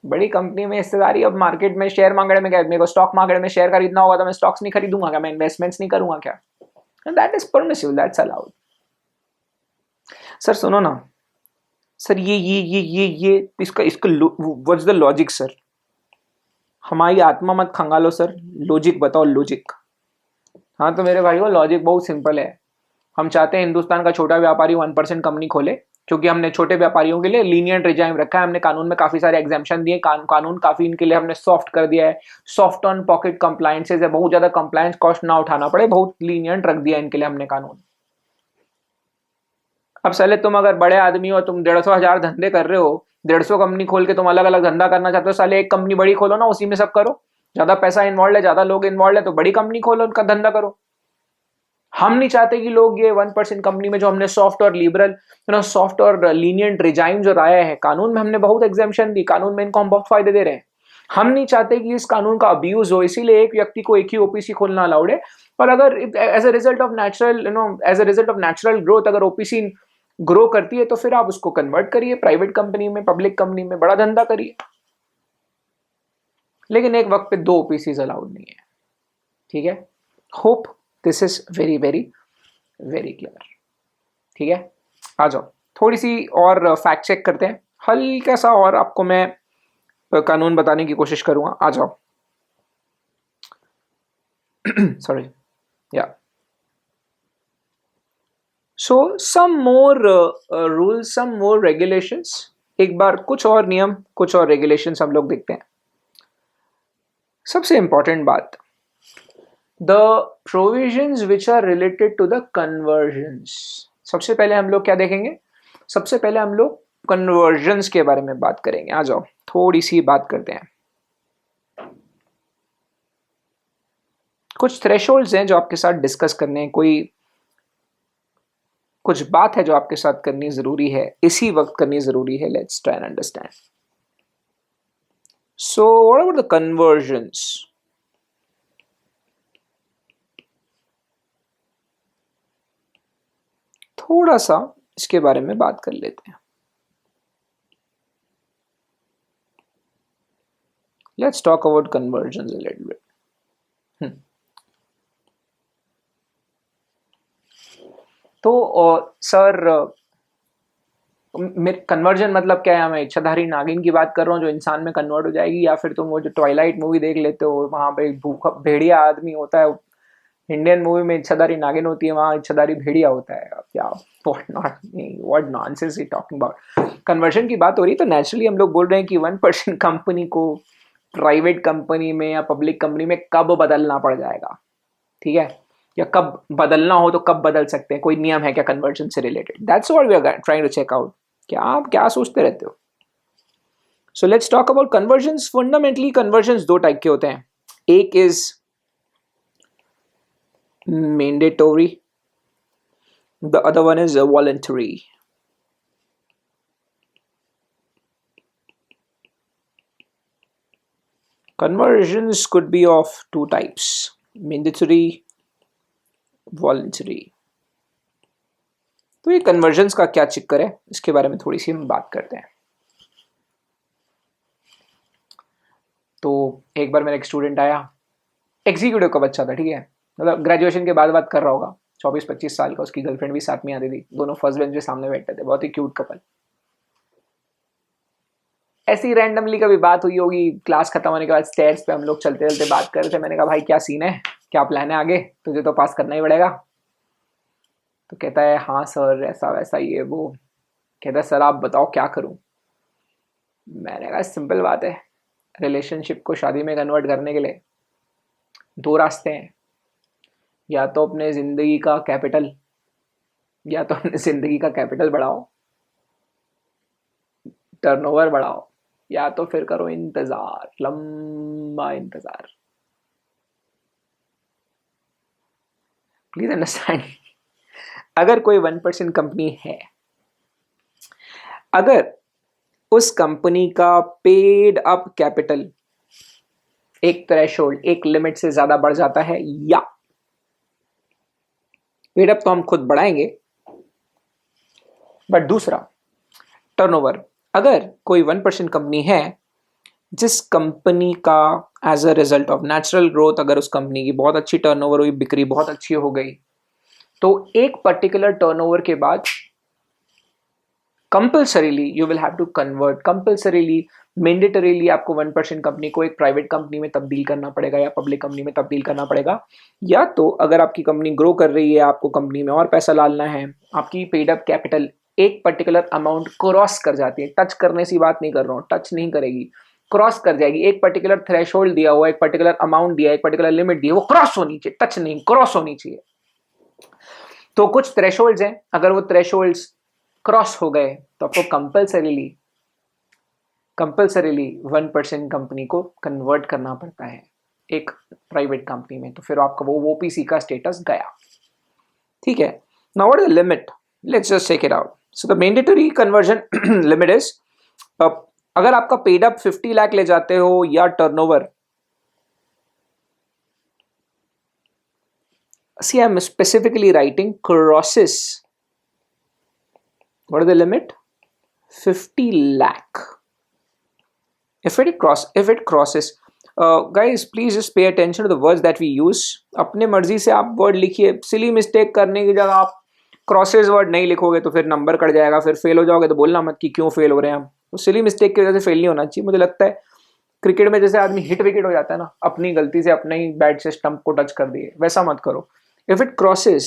बड़ी कंपनी में हिस्सेदारी, अब मार्केट में शेयर मांगने में क्या, मेरे को स्टॉक मार्केट में शेयर खरीदना होगा तो मैं स्टॉक्स नहीं खरीदूंगा क्या, मैं इन्वेस्टमेंट्स नहीं करूंगा क्या? That is permissible, that's allowed. Sir सुनो ना सर, ये इसका इसका व्हाट्स द लॉजिक सर? हमारी आत्मा मत खंगालो सर, लॉजिक बताओ, लॉजिक। हाँ तो मेरे भाइयों, लॉजिक बहुत सिंपल है। हम चाहते हैं हिंदुस्तान का छोटा व्यापारी 1% कंपनी खोले, क्योंकि हमने छोटे व्यापारियों के लिए लीनियंट रिजाइम रखा है। हमने कानून में काफी सारे एग्जाम्पशन दिए, कानून काफी इनके लिए हमने सॉफ्ट कर दिया है। सॉफ्ट ऑन पॉकेट कंप्लायंसेस है, बहुत ज्यादा कंप्लायंस कॉस्ट ना उठाना पड़े, बहुत लीनियंट रख दिया इनके लिए हमने कानून। अब साले तुम अगर बड़े आदमी हो, तुम 150,000 धंधे कर रहे हो, 150 कंपनी खोल के तुम अलग अलग धंधा करना चाहते हो, साले एक कंपनी बड़ी खोलो ना, उसी में सब करो। ज्यादा पैसा इन्वॉल्व है, ज्यादा लोग इन्वॉल्व है, तो बड़ी कंपनी खोलो, उनका धंधा करो। हम नहीं चाहते कि लोग ये 1% कंपनी में, जो हमने सॉफ्ट और लिबरल, सॉफ्ट और लीनियंट रिजाइम जो लाया है कानून में, हमने बहुत एग्जाम्पशन दी, कानून में इनको हम बहुत फायदे दे रहे हैं। हम नहीं चाहते कि इस कानून का अब्यूज हो, इसीलिए एक व्यक्ति को एक ही ओपीसी खोलना अलाउड है। पर अगर as a result of natural as a result of natural growth अगर ओपीसी ग्रो करती है, तो फिर आप उसको कन्वर्ट करिए प्राइवेट कंपनी में, पब्लिक कंपनी में, बड़ा धंधा करिए। लेकिन एक वक्त पे दो ओपीसी अलाउड नहीं है, ठीक है। Hope this is very very very clear, ठीक है। आ जाओ, थोड़ी सी और फैक्ट चेक करते हैं, हल्का सा और आपको मैं कानून बताने की कोशिश करूंगा। आ जाओ सॉरी, या सो सम मोर रूल्स, सम मोर रेगुलेशंस। एक बार कुछ और नियम, कुछ और रेगुलेशंस हम लोग देखते हैं। सबसे इंपॉर्टेंट बात, the provisions which are related to the conversions. सबसे पहले हम लोग क्या देखेंगे? सबसे पहले हम लोग कन्वर्जन्स के बारे में बात करेंगे। आ जाओ, थोड़ी सी बात करते हैं। कुछ थ्रेशोल्ड्स हैं जो आपके साथ डिस्कस करने हैं, कोई कुछ बात है जो आपके साथ करनी जरूरी है, इसी वक्त करनी जरूरी है। Let's try and understand. So what about the convergence? थोड़ा सा इसके बारे में बात कर लेते हैं। Let's talk about convergence a little bit. तो सर, कन्वर्जन मतलब क्या है? मैं इच्छाधारी नागिन की बात कर रहा हूँ जो इंसान में कन्वर्ट हो जाएगी, या फिर तुम वो जो ट्वाइलाइट मूवी देख लेते हो, वहां पे भूखा भेड़िया आदमी होता है, इंडियन मूवी में इच्छाधारी नागिन होती है, वहां इच्छाधारी भेड़िया होता है। अब क्या, what nonsense he talking about. Conversion की बात हो रही है तो नेचुरली हम लोग बोल रहे हैं कि 1% कंपनी को प्राइवेट कंपनी में या पब्लिक कंपनी में कब बदलना पड़ जाएगा, ठीक है, या कब बदलना हो तो कब बदल सकते हैं, कोई नियम है क्या कन्वर्जन से related? That's what we are trying to check out. क्या आप क्या सोचते रहते हो? So let's talk about conversions. Fundamentally conversions दो टाइप के होते हैं. एक is mandatory, the other one is voluntary. Conversions could be of two types: mandatory, voluntary. तो ये कन्वर्जन्स का क्या चक्कर है, इसके बारे में थोड़ी सी हम बात करते हैं. तो एक बार मेरा एक स्टूडेंट आया, एग्जीक्यूटिव का बच्चा था, ठीक है, मतलब ग्रेजुएशन के बाद बात कर रहा होगा, 24-25 साल का. उसकी गर्लफ्रेंड भी साथ में आती थी, दोनों फर्स्ट बेंच पे सामने बैठते थे, बहुत ही क्यूट कपल. ऐसी रैंडमली कभी बात हुई होगी, क्लास खत्म होने के बाद स्टेयर्स पे हम लोग चलते चलते बात कर रहे थे. मैंने कहा भाई क्या सीन है, क्या प्लान है आगे, तुझे तो पास करना ही पड़ेगा. तो कहता है हाँ सर ऐसा वैसा ये वो. कहता है सर आप बताओ क्या करूं. मैंने कहा सिंपल बात है, रिलेशनशिप को शादी में कन्वर्ट करने के लिए दो रास्ते हैं. या तो अपने जिंदगी का कैपिटल बढ़ाओ, टर्नओवर बढ़ाओ, या तो फिर करो इंतजार, लंबा इंतजार. प्लीज अंडरस्टैंड, अगर कोई 1% कंपनी है, अगर उस कंपनी का पेड अप कैपिटल एक थ्रेशोल्ड, एक लिमिट से ज्यादा बढ़ जाता है, या पेड अप तो हम खुद बढ़ाएंगे, बट दूसरा टर्नओवर. अगर कोई 1% कंपनी है जिस कंपनी का as a result of natural growth, अगर उस कंपनी की बहुत अच्छी टर्नओवर हुई, बिक्री बहुत अच्छी हो गई, तो एक पर्टिकुलर टर्नओवर के बाद compulsorily you will have to convert, compulsorily mandatorily आपको 1% कंपनी को एक प्राइवेट कंपनी में तब्दील करना पड़ेगा या पब्लिक कंपनी में तब्दील करना पड़ेगा. या तो अगर आपकी कंपनी ग्रो कर रही है, आपको कंपनी में और पैसा डालना है, आपकी पेड अप कैपिटल एक पर्टिकुलर अमाउंट क्रॉस कर जाती है, टच करने की बात नहीं कर रहा हूँ, टच नहीं करेगी, क्रॉस कर जाएगी. एक पर्टिकुलर थ्रेशोल्ड दिया हुआ, एक पर्टिकुलर अमाउंट दिया, एक पर्टिकुलर लिमिट दी है, वो क्रॉस होनी चाहिए, टच नहीं, क्रॉस होनी चाहिए. तो कुछ थ्रेशोल्ड्स हैं, अगर वो थ्रेशोल्ड्स क्रॉस हो गए तो आपको कंपल्सरीली 1% कंपनी को कन्वर्ट करना पड़ता है एक प्राइवेट कंपनी में. तो फिर आपका वो ओपीसी का स्टेटस गया. ठीक है. Now what is the limit, let's just check it out. So the mandatory conversion limit is, अगर आपका पेड अप 50 लाख ले जाते हो या turnover, see I'm specifically writing crosses, what is the limit, 50 lakh. If it crosses, guys please just pay attention to the words that we use. अपने मर्जी से आप वर्ड लिखिए, सिली मिस्टेक करने की जगह आप क्रॉसेस वर्ड नहीं लिखोगे तो फिर नंबर कट जाएगा, फिर फेल हो जाओगे तो बोलना मत कि क्यों फेल हो रहे हैं हम. तो सिली मिस्टेक की वजह से फेल नहीं होना चाहिए. मुझे लगता है क्रिकेट में जैसे आदमी हिट विकेट हो जाता है ना, अपनी गलती से अपने ही बैट से स्टंप को टच कर दिए, वैसा मत करो. इफ इट क्रॉसेस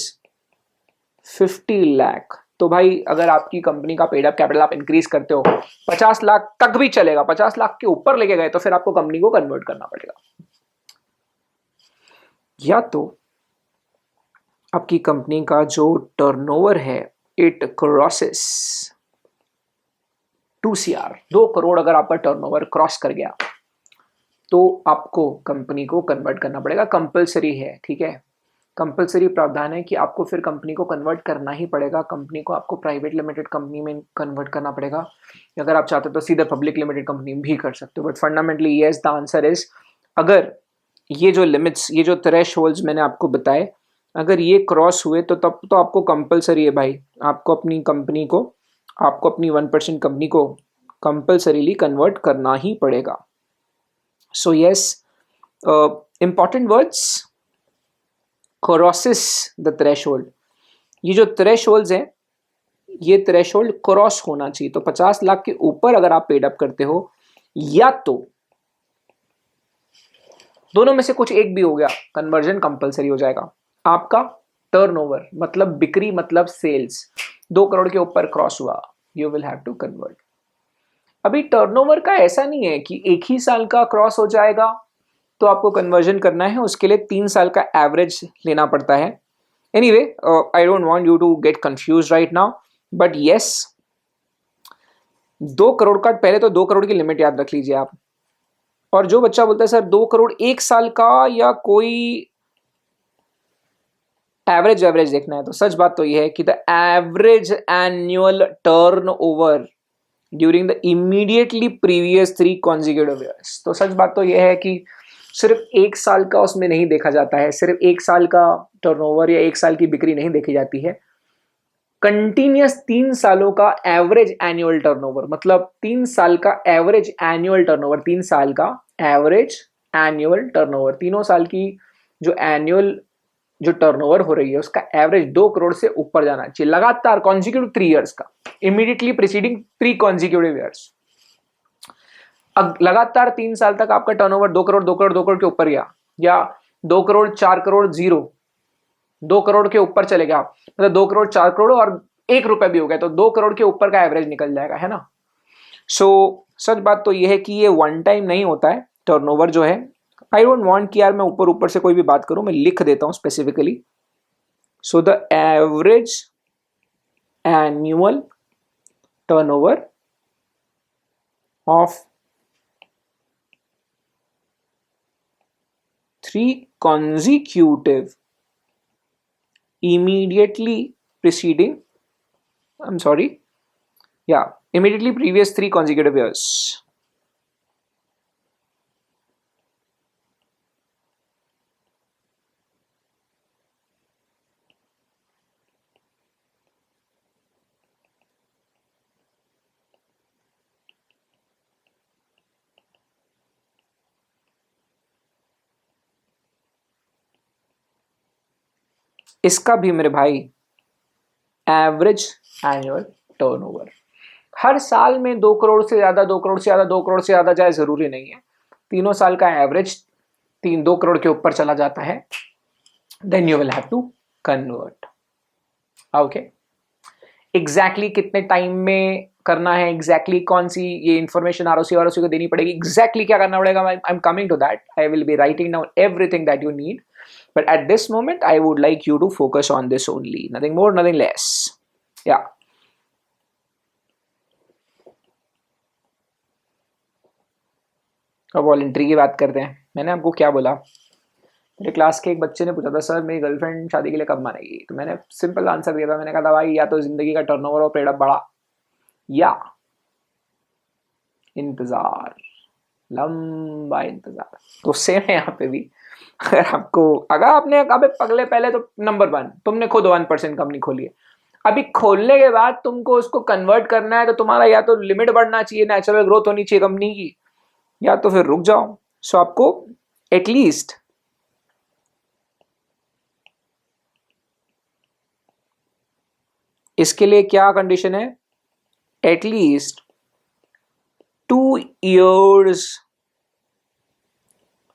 50 लाख, तो भाई अगर आपकी कंपनी का पेड अप कैपिटल आप इंक्रीज करते हो 50 लाख तक भी चलेगा, 50 लाख के ऊपर लेके गए तो फिर आपको कंपनी को कन्वर्ट करना पड़ेगा. या तो आपकी कंपनी का जो टर्नओवर है इट क्रॉसेस 2 CR, 2 करोड़ अगर आपका टर्नओवर क्रॉस कर गया तो आपको कंपनी को कन्वर्ट करना पड़ेगा. कंपलसरी है, ठीक है, कंपलसरी प्रावधान है कि आपको फिर कंपनी को कन्वर्ट करना ही पड़ेगा. कंपनी को आपको प्राइवेट लिमिटेड कंपनी में कन्वर्ट करना पड़ेगा. अगर आप चाहते हो तो सीधे पब्लिक लिमिटेड कंपनी भी कर सकते हो. But fundamentally yes, the answer is, अगर ये जो लिमिट्स, ये जो थ्रेशोल्ड्स मैंने आपको बताए, अगर ये क्रॉस हुए तो तब तो आपको कंपलसरी है भाई, आपको अपनी कंपनी को, आपको अपनी 1% कंपनी को कंपलसरीली कन्वर्ट करना ही पड़ेगा. So yes, important words, crosses the threshold. ये जो थ्रेशोल्ड्स हैं, ये थ्रेशोल्ड क्रॉस होना चाहिए. तो 50 लाख के ऊपर अगर आप पेड अप करते हो, या तो दोनों में से कुछ एक भी हो गया, कन्वर्जन कंपलसरी हो जाएगा. आपका टर्नओवर मतलब बिक्री मतलब सेल्स 2 करोड़ के ऊपर क्रॉस हुआ, you will have to convert. अभी टर्नओवर का ऐसा नहीं है कि एक ही साल का क्रॉस हो जाएगा तो आपको कन्वर्जन करना है, उसके लिए 3 साल का एवरेज लेना पड़ता है. Anyway, I don't want you to get confuse right now, but yes, 2 crore का, पहले तो 2 करोड़ की लिमिट याद रख लीजिए आप। और जो बच्चा बोलता है सर 2 करोड़ 1 साल का या कोई एवरेज एवरेज देखना है, तो सच बात तो यह है कि the average annual turn over during the immediately previous 3 consecutive years, तो सच बात तो यह है कि सिर्फ 1 साल का उसमें नहीं देखा जाता है, सिर्फ 1 साल का टर्नओवर या 1 साल की बिक्री नहीं देखी जाती है। कंटिन्यूस 3 सालों का एवरेज एनुअल टर्नओवर, मतलब 3 साल का एवरेज एनुअल टर्नओवर, 3 साल का एवरेज एनुअल टर्नओवर, 3 साल की जो एनुअल जो टर्नओवर हो रही है उसका एवरेज 2 करोड़ से ऊपर जाना चाहिए लगातार, कॉन्जिक्यूटिव 3 ईयर्स का, इमीडिएटली प्रीसीडिंग 3 consecutive ईयर्स। अब लगातार 3 साल तक आपका टर्नओवर 2 करोड़ 2 करोड़ 2 करोड़ के ऊपर गया, या 2 करोड़ 4 करोड़ 0, 2 करोड़ के ऊपर चले गया, मतलब 2 करोड़ 4 करोड़ और 1 रुपए भी हो गया, तो 2 करोड़ के ऊपर का एवरेज निकल जाएगा, है ना। सो सच बात तो यह है कि ये वन टाइम नहीं होता है टर्नओवर जो है। आई डोंट वांट कि यार मैं ऊपर ऊपर से कोई भी बात करूं, मैं लिख देता हूं specifically. So the average annual turnover of 3 consecutive immediately preceding, I'm sorry, yeah, immediately previous 3 consecutive years। इसका भी मेरे भाई एवरेज एनुअल टर्नओवर, हर साल में 2 करोड़ से ज्यादा, 2 करोड़ से ज्यादा, 2 करोड़ से ज्यादा जाए जरूरी नहीं है, तीनों साल का एवरेज 2 करोड़ के ऊपर चला जाता है, then you will have to convert. Okay, exactly कितने टाइम में करना है, एग्जैक्टली कौन सी ये इंफॉर्मेशन आरओसी आरओसी को देनी पड़ेगी, एग्जैक्टली क्या करना पड़ेगा, I am coming to that, I will be writing down everything that you need, but at this moment I would like you to focus on this only, nothing more, nothing less, yeah। अब voluntary की बात करते हैं। मैंने आपको क्या बोला, मेरे क्लास के एक बच्चे ने पूछा था सर मेरी गर्लफ्रेंड शादी के लिए कब मानेगी, तो मैंने सिंपल आंसर दिया था, मैंने कहा था भाई या तो जिंदगी का टर्नओवर और पेड़ बड़ा, या इंतजार, लंबा इंतजार। तो सेम है यहाँ पे भी, अगर आपको, अगर आपने कहा पगले पहले तो नंबर 1 तुमने खुद 1% कंपनी खोली है, अभी खोलने के बाद तुमको उसको कन्वर्ट करना है, तो तुम्हारा या तो लिमिट बढ़ना चाहिए, नेचुरल ग्रोथ होनी चाहिए कंपनी की, या तो फिर रुक जाओ। सो आपको एटलीस्ट इसके लिए क्या कंडीशन है, at least 2 years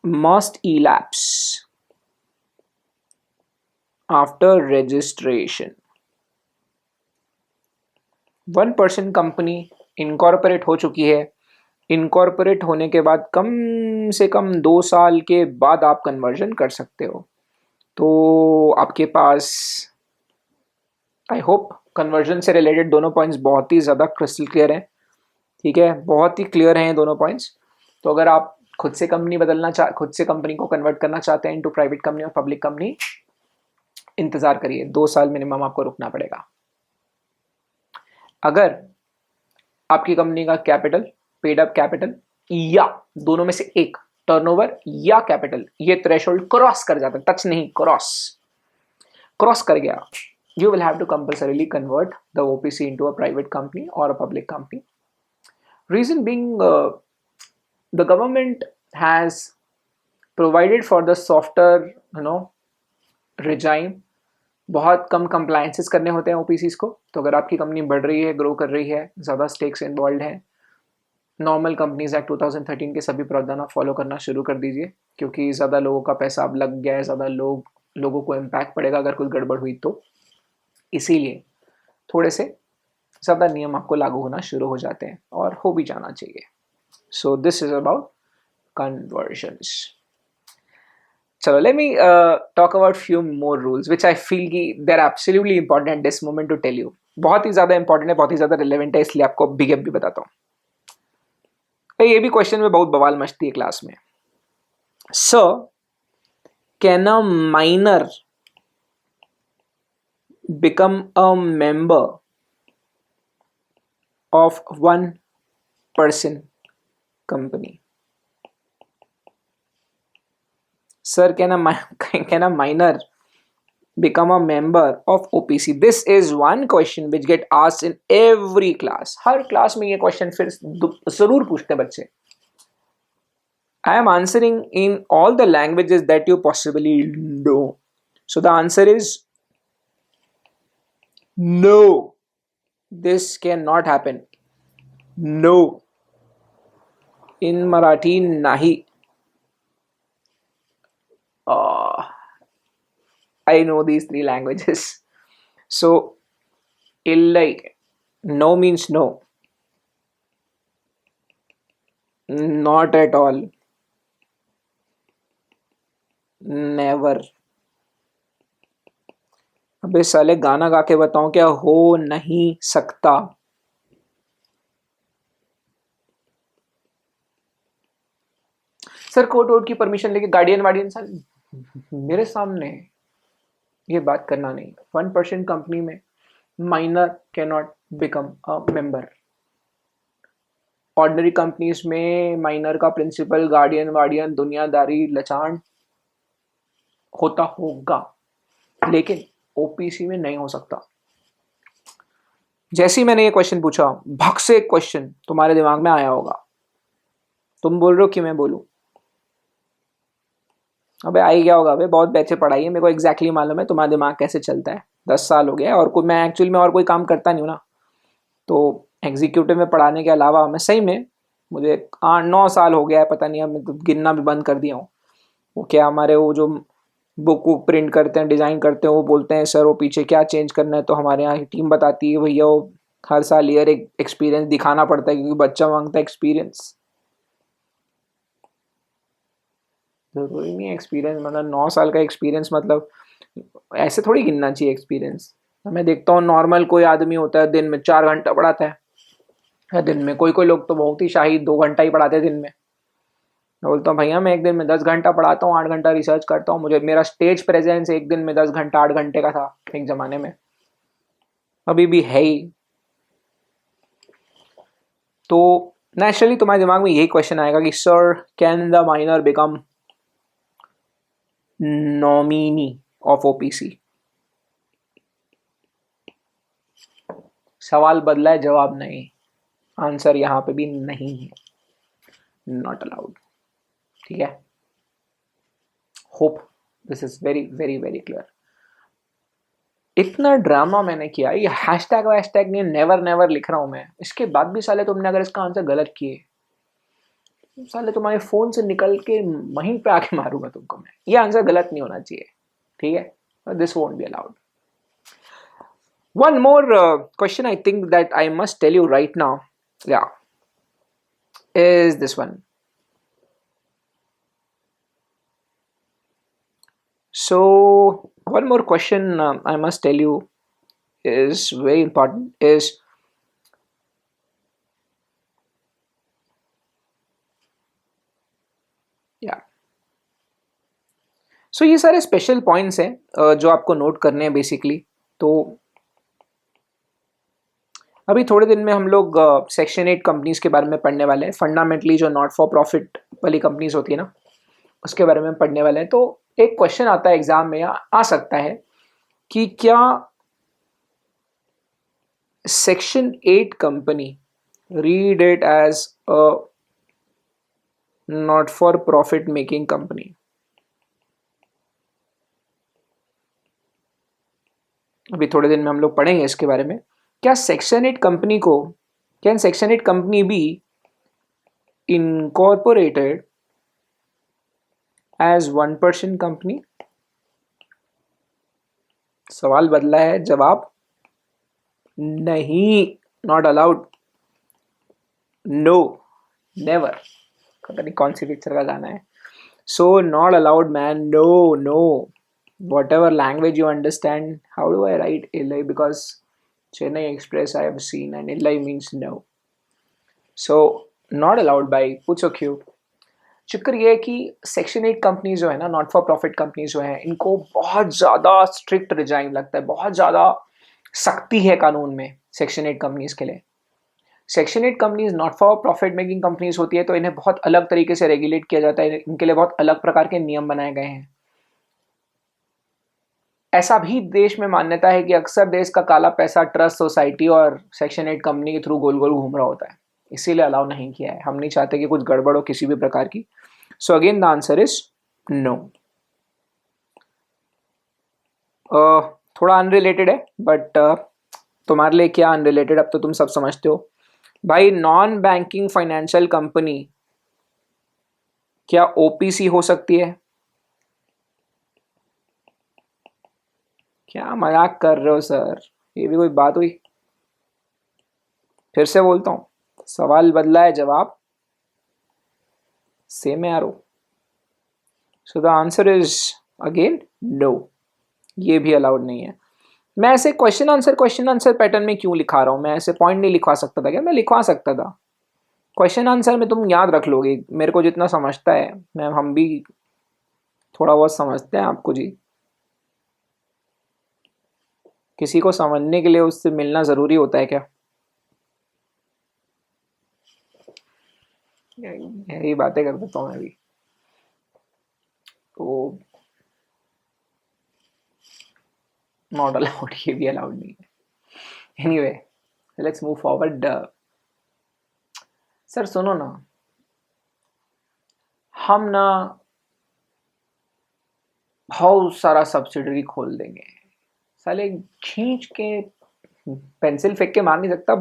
must elapse after registration। 1% company incorporate हो चुकी है, इनकॉर्पोरेट होने के बाद कम से कम 2 साल के बाद आप कन्वर्जन कर सकते हो। तो आपके पास, आई होप कन्वर्जन से रिलेटेड दोनों पॉइंट्स बहुत ही ज़्यादा क्रिस्टल क्लियर हैं, ठीक है, बहुत ही क्लियर हैं ये दोनों पॉइंट्स। तो अगर आप खुद से कंपनी बदलना खुद से कंपनी को कन्वर्ट करना चाहते हैं इनटू प्राइवेट कंपनी और पब्लिक कंपनी, इंतजार करिए, 2 साल मिनिमम आपको रुकना पड़ेगा। अगर आपकी कंपनी का कैपिटल, पेड अप कैपिटल या दोनों में से एक, टर्नओवर या कैपिटल, ये थ्रेशोल्ड क्रॉस कर जाता है, टच नहीं, क्रॉस कर गया, you will have to compulsorily convert the OPC into a private company or a public company। Reason being, the government has provided for the softer, regime। बहुत कम compliances करने होते हैं OPCs को, तो अगर आपकी कंपनी बढ़ रही है, ग्रो कर रही है, ज़्यादा स्टेक्स इन्वॉल्व हैं, नॉर्मल कंपनीज एक्ट 2013 के सभी प्रावधान आप फॉलो करना शुरू कर दीजिए, क्योंकि ज़्यादा लोगों का पैसा अब लग गया है, ज़्यादा लोगों को इम्पैक्ट पड़ेगा अगर कुछ गड़बड़ हुई तो, इसीलिए थोड़े से ज़्यादा नियम आपको लागू होना शुरू हो जाते हैं, और हो भी जाना चाहिए। So this is about convergence. चलो, let me talk about few more rules which I feel कि they are absolutely important at this moment to tell you. बहुत ही ज़्यादा इंपॉर्टेंट है, बहुत ही ज़्यादा रिलेवेंट है, इसलिए आपको बिग एफ भी बताता हूँ। ये भी क्वेश्चन में बहुत बवाल मचती है क्लास में। Sir, can a minor become a member of one person company? Sir, can a minor become a member of OPC? This is one question which get asked in every class. Her class में ये question फिर जरूर पूछते हैं बच्चे. I am answering in all the languages that you possibly know. So the answer is no. This cannot happen. No. In Marathi, nahi. I know these three languages. So, illai. No means no. Not at all. Never. अबे साले गाना गा के बताऊं क्या? हो नहीं सकता. सर कोर्ट वोट की परमिशन लेके गार्डियन वार्डियन साले मेरे सामने ये बात करना नहीं. 1% कंपनी में minor can not become a member. Ordinary companies में माइनर का प्रिंसिपल, गार्डियन वार्डियन, दुनियादारी, लचान होता होगा, लेकिन ओपीसी में नहीं हो सकता. जैसे ही मैंने ये क्वेश्चन पूछा, भग से एक क्वेश्चन तुम्हारे दिमाग में आया होगा. तुम बोल रहे हो कि मैं बोलूं? अबे आई गया होगा. अबे बहुत बैचे पढ़ाई है, मेरे को एग्जैक्टली मालूम है तुम्हारा दिमाग कैसे चलता है. 10 साल हो गया और कोई, मैं एक्चुअली में और कोई काम करता नहीं हूँ ना, तो एग्जीक्यूटिव में पढ़ाने के अलावा मैं सही में, मुझे 8-9 साल हो गया है, पता नहीं, अब मैं तो गिनना भी बंद कर दिया हूँ. वो क्या, हमारे वो जो बुक वुक प्रिंट करते हैं, डिज़ाइन करते हैं, वो बोलते हैं सर वो पीछे क्या चेंज करना है, तो हमारे यहाँ की टीम बताती है भैया वो हर साल ईयर एक एक्सपीरियंस दिखाना पड़ता है, क्योंकि बच्चा मांगता है एक्सपीरियंस. जरूरी नहीं है एक्सपीरियंस मतलब 9 साल का एक्सपीरियंस, मतलब ऐसे थोड़ी गिनना चाहिए एक्सपीरियंस. मैं देखता हूँ नॉर्मल कोई आदमी होता है दिन में 4 घंटा पढ़ाता है, या दिन में कोई कोई लोग तो बहुत ही शाही 2 घंटा ही पढ़ाते हैं दिन में. मैं बोलता हूँ भैया मैं एक दिन में 10 घंटा पढ़ाता हूँ, 8 घंटा रिसर्च करता हूँ. मुझे मेरा स्टेज प्रेजेंस एक दिन में 10 घंटा 8 घंटे का था एक जमाने में, अभी भी है ही. तो नेचुरली तुम्हारे दिमाग में यही क्वेश्चन आएगा कि sir can the minor become nominee of OPC? सवाल बदला है, जवाब नहीं. आंसर यहां पे भी नहीं है. Not allowed. ठीक है. Hope this is very very very clear. इतना ड्रामा मैंने किया, ये हैशटैग वैशटैग नहीं, नेवर नेवर लिख रहा हूं मैं, इसके बाद भी साले तुमने अगर इसका आंसर गलत किए, साले तुम्हारे फोन से निकल के वहीं पे आके मारूंगा तुमको मैं. ये आंसर गलत नहीं होना चाहिए. ठीक है. This won't be allowed. One more question I think that I must tell you right now, yeah, is this one. So one more question I must tell you is very important is, yeah. So ये सारे special points हैं जो आपको note करने हैं basically. तो अभी थोड़े दिन में हम लोग सेक्शन 8 कंपनीज के बारे में पढ़ने वाले हैं. फंडामेंटली जो नॉट फॉर प्रॉफिट वाली कंपनीज होती है ना, उसके बारे में पढ़ने वाले हैं. तो एक क्वेश्चन आता है एग्जाम में, या आ सकता है कि क्या section 8 company, read it as a not for profit making company. अभी थोड़े दिन में हम लोग पढ़ेंगे इसके बारे में. क्या सेक्शन 8 कंपनी को, can section 8 company be incorporated as 1% company? सवाल बदला है, जवाब नहीं. Not allowed. नो. नेवर. पता नहीं कौन सी पिक्चर का गाना है. So not allowed man. No. whatever language you understand, how do I write illai? Because Chennai Express I have seen, and Illai means no. So not allowed by पूछो क्यों. चक्कर ये है कि सेक्शन 8 कंपनीज जो है ना, नॉट फॉर प्रॉफिट कंपनीज जो है, इनको बहुत ज़्यादा स्ट्रिक्ट रिजाइम लगता है, बहुत ज़्यादा सख्ती है कानून में सेक्शन 8 कंपनीज के लिए. Section 8 companies not for profit making companies होती है, तो इन्हें बहुत अलग तरीके से रेगुलेट किया जाता है, इनके लिए बहुत अलग प्रकार के नियम बनाए गए हैं. ऐसा भी देश में मान्यता है कि अक्सर देश का काला पैसा ट्रस्ट, सोसाइटी और सेक्शन 8 कंपनी के थ्रू गोल गोल घूम रहा होता है, इसीलिए अलाउ नहीं किया है. हम नहीं चाहते कि कुछ गड़बड़ हो किसी भी प्रकार की. So again the answer is no. थोड़ा अनरिलेटेड है, बट तुम्हारे लिए क्या अनरिलेटेड, अब तो तुम सब समझते हो भाई. नॉन बैंकिंग फाइनेंशियल कंपनी क्या ओपीसी हो सकती है? क्या मजाक कर रहे हो सर, ये भी कोई बात हुई? फिर से बोलता हूँ, सवाल बदला है, जवाब सेम है यारो. So the answer is again no. ये भी अलाउड नहीं है. मैं ऐसे क्वेश्चन आंसर पैटर्न में क्यों लिखा रहा हूँ? मैं ऐसे पॉइंट नहीं लिखवा सकता था क्या? मैं लिखवा सकता था. क्वेश्चन आंसर में तुम याद रख लोगे, मेरे को जितना समझता है, मैं हम भी थोड़ा बहुत समझते हैं आपको जी. किसी को समझने के लिए उससे मिलना जरूरी होता है क्या? यही बातें कर देता हूँ मैं भी. तो नॉट अलाउड, ये भी अलाउड नहीं है. Anyway let's move forward. Sir सुनो ना, हम ना बहुत सारा सब्सिडरी खोल देंगे. साले खींच के पेंसिल फेंक के मार नहीं सकता.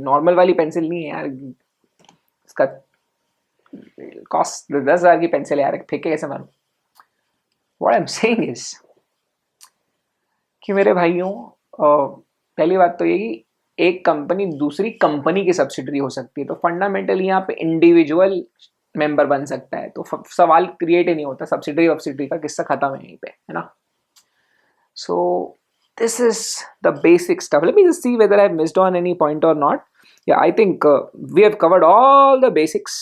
नॉर्मल वाली पेंसिल नहीं है यार, इसका कॉस्ट 10,000 की पेंसिल है यार, फेंक के कैसे मारूं? What I am saying is कि मेरे भाइयों, पहली बात तो ये कि एक कंपनी दूसरी कंपनी की सब्सिडरी हो सकती है, तो फंडामेंटली यहाँ पे इंडिविजुअल मेंबर बन सकता है, तो सवाल क्रिएट ही नहीं होता. सब्सिडरी का किस्सा खत्म है यहीं पे, है ना. So this is the basic stuff. Let me just see whether I have missed on any point और नॉट. या I think we have covered all the basics.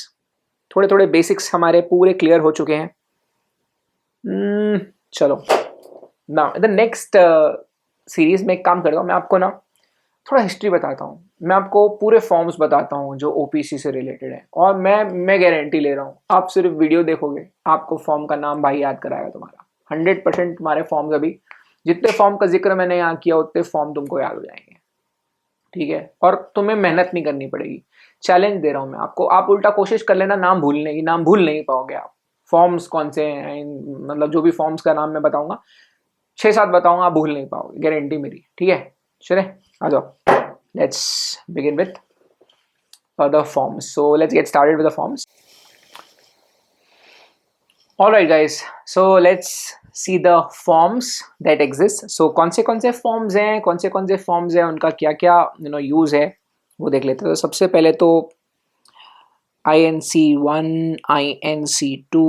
थोड़े थोड़े बेसिक्स हमारे पूरे क्लियर हो चुके हैं. चलो नाउ द नेक्स्ट सीरीज में एक काम करता हूँ, मैं आपको ना थोड़ा हिस्ट्री बताता हूँ. मैं आपको पूरे फॉर्म्स बताता हूँ जो ओपीसी से रिलेटेड है, और मैं गारंटी ले रहा हूँ, आप सिर्फ वीडियो देखोगे, आपको फॉर्म का नाम भाई याद कराएगा तुम्हारा. 100% तुम्हारे फॉर्म्स, अभी जितने फॉर्म का जिक्र मैंने यहाँ किया उतने फॉर्म तुमको याद हो जाएंगे. ठीक है, और तुम्हें मेहनत नहीं करनी पड़ेगी. चैलेंज दे रहा हूँ मैं आपको. आप उल्टा कोशिश कर लेना नाम भूलने की, नाम भूल नहीं पाओगे आप. फॉर्म्स कौन से हैं, मतलब जो भी फॉर्म्स का नाम मैं बताऊंगा 6-7 बताऊंगा, आप भूल नहीं पाओगे, गारंटी मेरी. ठीक है, चले आ जाओ. Let's begin with the forms. So let's get started with the forms. All right, guys. So let's see the forms that exist. So कौन से forms हैं, कौन से forms हैं, उनका क्या क्या use है, वो देख लेते हैं. तो सबसे पहले तो INC1, INC2,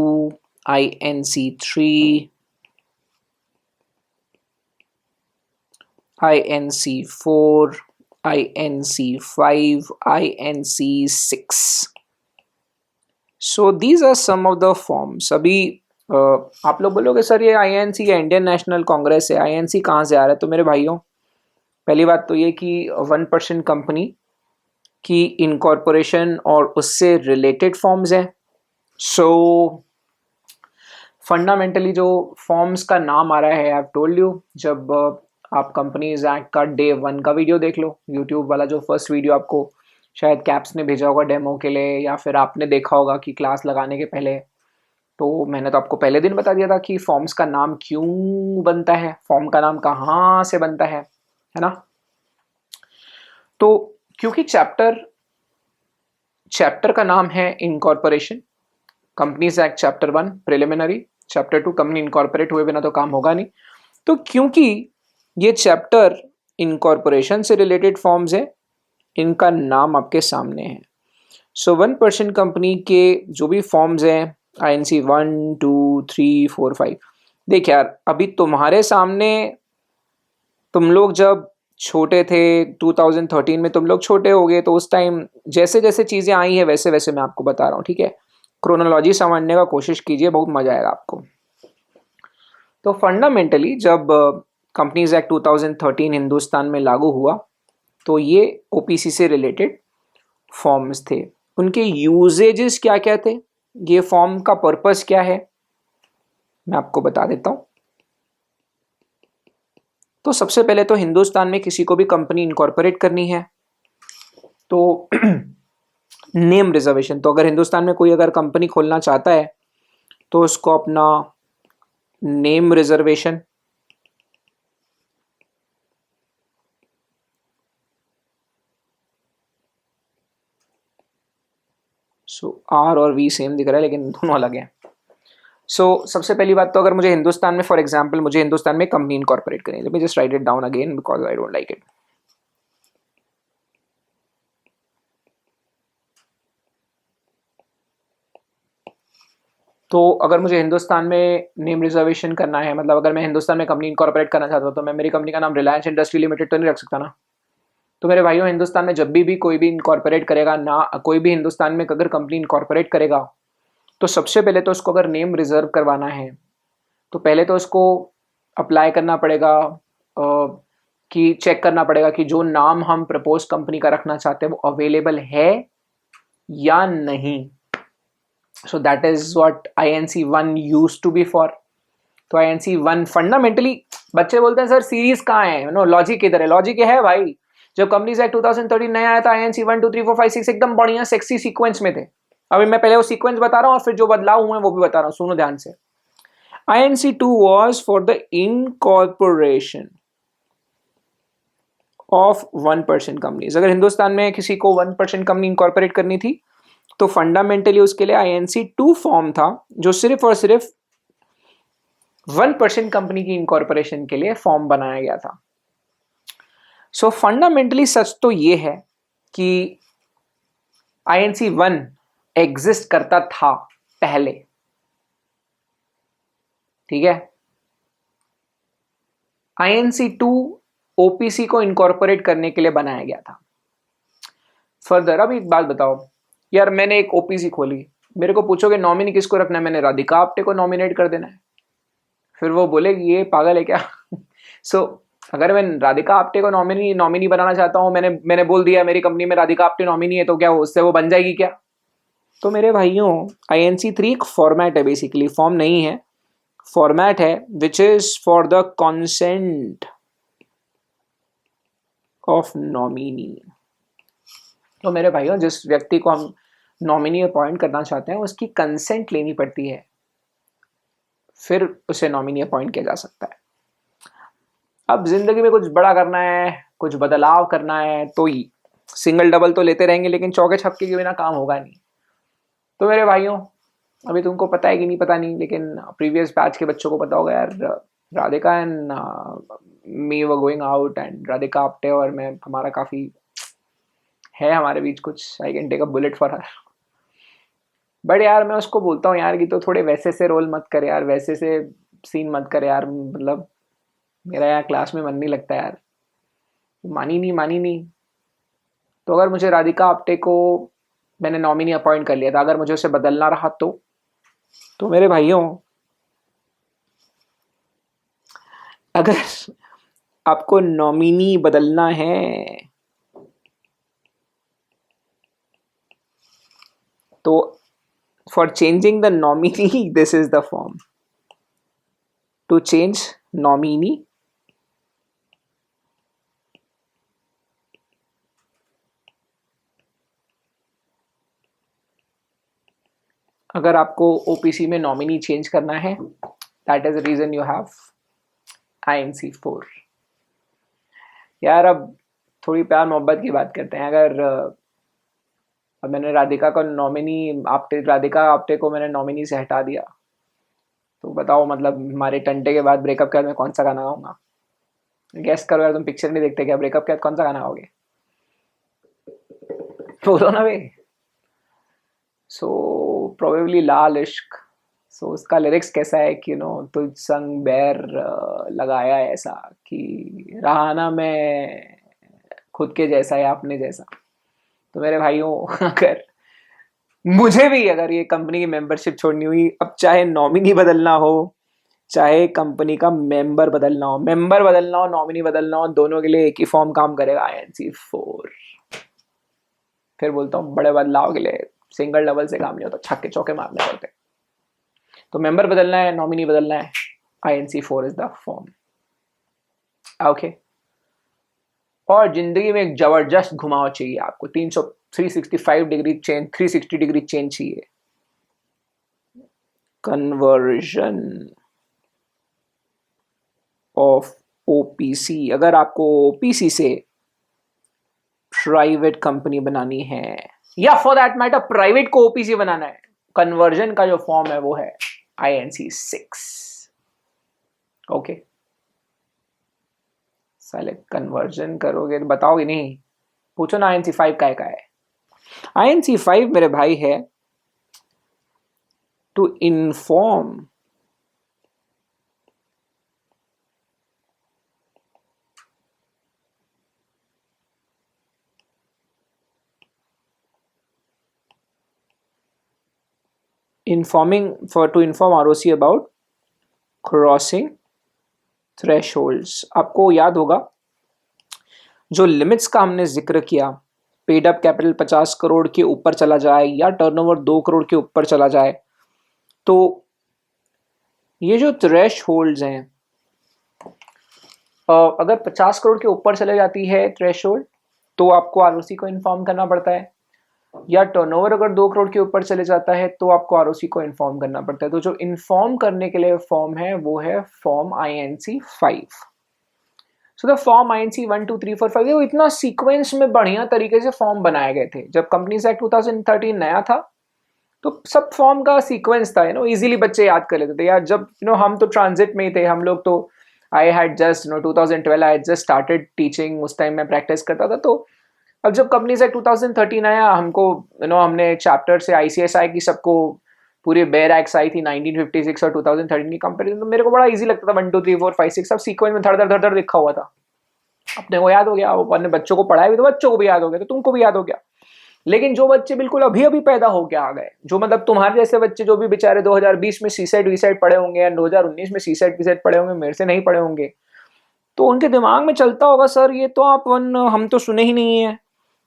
INC3, INC4, INC5, INC6. So these are some of the forms. अभी आप लोग बोलोगे सर ये INC है, इंडियन नेशनल कांग्रेस है, INC कहाँ से आ रहा है? तो मेरे भाइयों, पहली बात तो ये कि 1% कंपनी की इनकॉर्पोरेशन और उससे रिलेटेड फॉर्म्स हैं. सो फंडामेंटली जो फॉर्म्स का नाम आ रहा है, आई हैव टोल्ड यू, जब आप कंपनीज एक्ट का डे 1 का वीडियो देख लो, यूट्यूब वाला जो फर्स्ट वीडियो आपको शायद कैप्स ने भेजा होगा डेमो के लिए, या फिर आपने देखा होगा कि क्लास लगाने के पहले, तो मैंने तो आपको पहले दिन बता दिया था कि फॉर्म्स का नाम क्यों बनता है, फॉर्म का नाम कहाँ से बनता है ना. तो क्योंकि चैप्टर का नाम है incorporation, companies act chapter 1 preliminary, chapter 2 company incorporate हुए बिना तो काम होगा नहीं. तो क्योंकि ये चैप्टर इनकॉर्पोरेशन से रिलेटेड फॉर्म्स है, इनका नाम आपके सामने है. सो 1% कंपनी के जो भी फॉर्म्स हैं, INC 1, 2, 3, 4, 5, देख यार, अभी तुम्हारे सामने तुम लोग जब छोटे थे 2013 में, तुम लोग छोटे हो गए, तो उस टाइम जैसे जैसे चीज़ें आई हैं वैसे वैसे मैं आपको बता रहा हूँ, ठीक है। क्रोनोलॉजी समझने का कोशिश कीजिए, बहुत मजा आएगा आपको। तो फंडामेंटली जब कंपनीज एक्ट 2013 हिंदुस्तान में लागू हुआ, तो ये ओपीसी से रिलेटेड फॉर्म्स थे। उनके यूजेजेस क्या क्या थे, ये फॉर्म का पर्पस क्या है, मैं आपको बता देता हूँ। तो सबसे पहले तो हिंदुस्तान में किसी को भी कंपनी इनकॉर्पोरेट करनी है तो नेम रिजर्वेशन, तो अगर हिंदुस्तान में कोई अगर कंपनी खोलना चाहता है तो उसको अपना नेम रिजर्वेशन, सो आर और वी सेम दिख रहा है लेकिन दोनों अलग हैं। सो सबसे पहली बात तो अगर मुझे हिंदुस्तान में, फॉर एग्जांपल मुझे हिंदुस्तान में कंपनी इनकॉर्पोरेट करनी है, let me just right it down again because I don't like it. तो अगर मुझे हिंदुस्तान में नेम रिजर्वेशन करना है, मतलब अगर मैं हिंदुस्तान में कंपनी इनकॉर्पोरेट करना चाहता हूँ, तो मैं मेरी कंपनी का नाम रिलायंस इंडस्ट्री लिमिटेड तो नहीं रख सकता ना। तो मेरे भाइयों, हिंदुस्तान में जब भी कोई भी इनकॉर्पोरेट करेगा ना, कोई भी हिंदुस्तान में अगर कंपनी इनकॉर्पोरेट करेगा, तो सबसे पहले तो उसको अगर नेम रिजर्व करवाना है तो पहले तो उसको अप्लाई करना पड़ेगा, कि चेक करना पड़ेगा कि जो नाम हम प्रपोज कंपनी का रखना चाहते हैं वो अवेलेबल है या नहीं। So that is what INC1 used to be for. तो INC1 फंडामेंटली, बच्चे बोलते हैं सर सीरीज कहाँ है, नो लॉजिक इधर है, लॉजिक है भाई। जब कंपनीज एक्ट 2013 नया आया था, INC1 2 3 4 5 6 एकदम बढ़िया सेक्सी सीक्वेंस में थे। अभी मैं पहले वो सीक्वेंस बता रहा हूँ और फिर जो बदलाव हुए वो भी बता रहा हूँ, सुनो ध्यान से। INC2 was for the incorporation of 1% companies. अगर हिंदुस्तान में किसी को 1% कंपनी इनकॉर्पोरेट करनी थी तो फंडामेंटली उसके लिए INC2 फॉर्म था, जो सिर्फ और सिर्फ 1% कंपनी की इनकॉर्पोरेशन के लिए फॉर्म बनाया गया था। सो फंडामेंटली सच तो ये है कि INC1 एग्जिस्ट करता था पहले, ठीक है। INC2 OPC को इनकॉर्पोरेट करने के लिए बनाया गया था। फर्दर अब एक बात बताओ यार, मैंने एक OPC खोली, मेरे को पूछोगे नॉमिनी किसको रखना है, मैंने राधिका आप्टे को नॉमिनेट कर देना है, फिर वो बोलेगी ये पागल है क्या। सो अगर मैं राधिका आप्टे को नॉमिनी बनाना चाहता हूँ, मैंने बोल दिया मेरी कंपनी में राधिका आप्टे नॉमिनी है, तो क्या उससे वो बन जाएगी क्या। तो मेरे भाइयों, INC3 एक फॉर्मेट है, बेसिकली फॉर्म नहीं है, फॉर्मेट है which is for the consent of nominee. तो मेरे भाइयों, जिस व्यक्ति को हम नॉमिनी अपॉइंट करना चाहते हैं उसकी कंसेंट लेनी पड़ती है, फिर उसे नॉमिनी अपॉइंट किया जा सकता है। अब जिंदगी में कुछ बड़ा करना है, कुछ बदलाव करना है, तो सिंगल डबल तो लेते रहेंगे लेकिन चौके छक्के के बिना काम होगा नहीं। तो मेरे भाइयों, अभी तुमको पता है कि नहीं पता नहीं, लेकिन प्रीवियस बैच के बच्चों को पता होगा यार, Radhika and me were going out, and Radhika Apte और मैं, हमारा काफ़ी है हमारे बीच कुछ, I can take a bullet for her. But यार मैं उसको बोलता हूँ यार कि तो थोड़े वैसे से रोल मत कर यार, वैसे से सीन मत कर यार, मतलब मेरा यार क्लास में मन नहीं लगता यार। मानी नहीं। तो अगर मुझे राधिका आप्टे को मैंने नॉमिनी अपॉइंट कर लिया था, अगर मुझे उसे बदलना रहा तो मेरे भाइयों, अगर आपको नॉमिनी बदलना है तो for changing the nominee this is the form. To change nominee, अगर आपको OPC में नॉमिनी चेंज करना है, that is the reason you have INC4। यार अब थोड़ी प्यार मोहब्बत की बात करते हैं। अगर अब मैंने राधिका को राधिका आप्टे को मैंने नॉमिनी से हटा दिया, तो बताओ मतलब हमारे टंटे के बाद ब्रेकअप के बाद मैं कौन सा गाना गाऊंगा। गेस करो यार, तुम पिक्चर नहीं देखते क्या, ब्रेकअप के बाद कौन सा गाना गाओगे, बोलो ना भाई। सो प्रोबेबली लाल इश्क सो उसका लिरिक्स कैसा है कि तुझ संग बैर लगाया ऐसा कि रहा ना मैं खुद के जैसा या अपने जैसा। तो मेरे भाइयों अगर मुझे भी अगर ये कंपनी की मेंबरशिप छोड़नी हुई, अब चाहे नॉमिनी बदलना हो, चाहे कंपनी का मेंबर बदलना हो, नॉमिनी बदलना हो, दोनों के लिए एक ही फॉर्म काम करेगा, INC4। फिर बोलता हूँ बड़े बदलाव के लिए सिंगल डबल से काम नहीं होता, छक्के चौके मारने पड़ते। तो मेंबर बदलना है, नॉमिनी बदलना है, INC4 is the form. Okay. और जिंदगी में एक जबरदस्त घुमाव चाहिए आपको, 365 डिग्री चेंज, 360 डिग्री चेंज चाहिए। कन्वर्जन ऑफ OPC, अगर आपको OPC से प्राइवेट कंपनी बनानी है, या फॉर दैट मैटर प्राइवेट को OPC बनाना है, कन्वर्जन का जो फॉर्म है वो है INC6। ओके। साले कन्वर्जन करोगे तो बताओगे नहीं, पूछो ना INC5 का है। INC5 मेरे भाई है to inform to inform ROC about crossing thresholds. आपको याद होगा जो लिमिट्स का हमने जिक्र किया, पेड अप कैपिटल 50 करोड़ के ऊपर चला जाए या टर्नओवर 2 करोड़ के ऊपर चला जाए, तो ये जो थ्रेशोल्ड्स हैं, अगर 50 करोड़ के ऊपर चले जाती है थ्रेशोल्ड तो आपको ROC को इन्फॉर्म करना पड़ता है, या टर्नओवर अगर 2 करोड़ के ऊपर चले जाता है तो आपको ROC को इन्फॉर्म करना पड़ता है। तो जो इन्फॉर्म करने के लिए फॉर्म है वो है form INC5। So the form INC1 2 3 4 5, वो इतना सीक्वेंस में बढ़िया तरीके से फॉर्म बनाए गए थे। जब कंपनीज एक्ट 2013 नया था तो सब फॉर्म का सीक्वेंस था, इजीली बच्चे याद कर लेते थे यार। जब हम तो ट्रांजिट में ही थे, हम लोग तो I had just 2012 I just started teaching, उस टाइम मैं प्रैक्टिस करता था। तो अब जब कंपनीज एक्ट 2013 आया, हमको हमने चैप्टर से ICSI की सबको पूरी बेयर एक्ट्स आई थी 1956 और 2013 की कंपेरिजन, तो मेरे को बड़ा इजी लगता था। 1 2 3 4 5 6 सब सीक्वेंस में धड़ धड़ लिखा हुआ था, अपने को याद हो गया, अपने बच्चों को पढ़ाया भी तो बच्चों को भी याद हो गया, तो तुमको भी याद हो गया। लेकिन जो बच्चे बिल्कुल अभी अभी पैदा होके आ गए, जो मतलब तुम्हारे जैसे बच्चे जो भी बेचारे 2020 में सीसेट वीसेट पढ़े होंगे या 2019 में सीसेट वीसेट पढ़े होंगे, मेरे से नहीं पढ़े होंगे, तो उनके दिमाग में चलता होगा सर ये तो आप हम तो सुने ही नहीं है,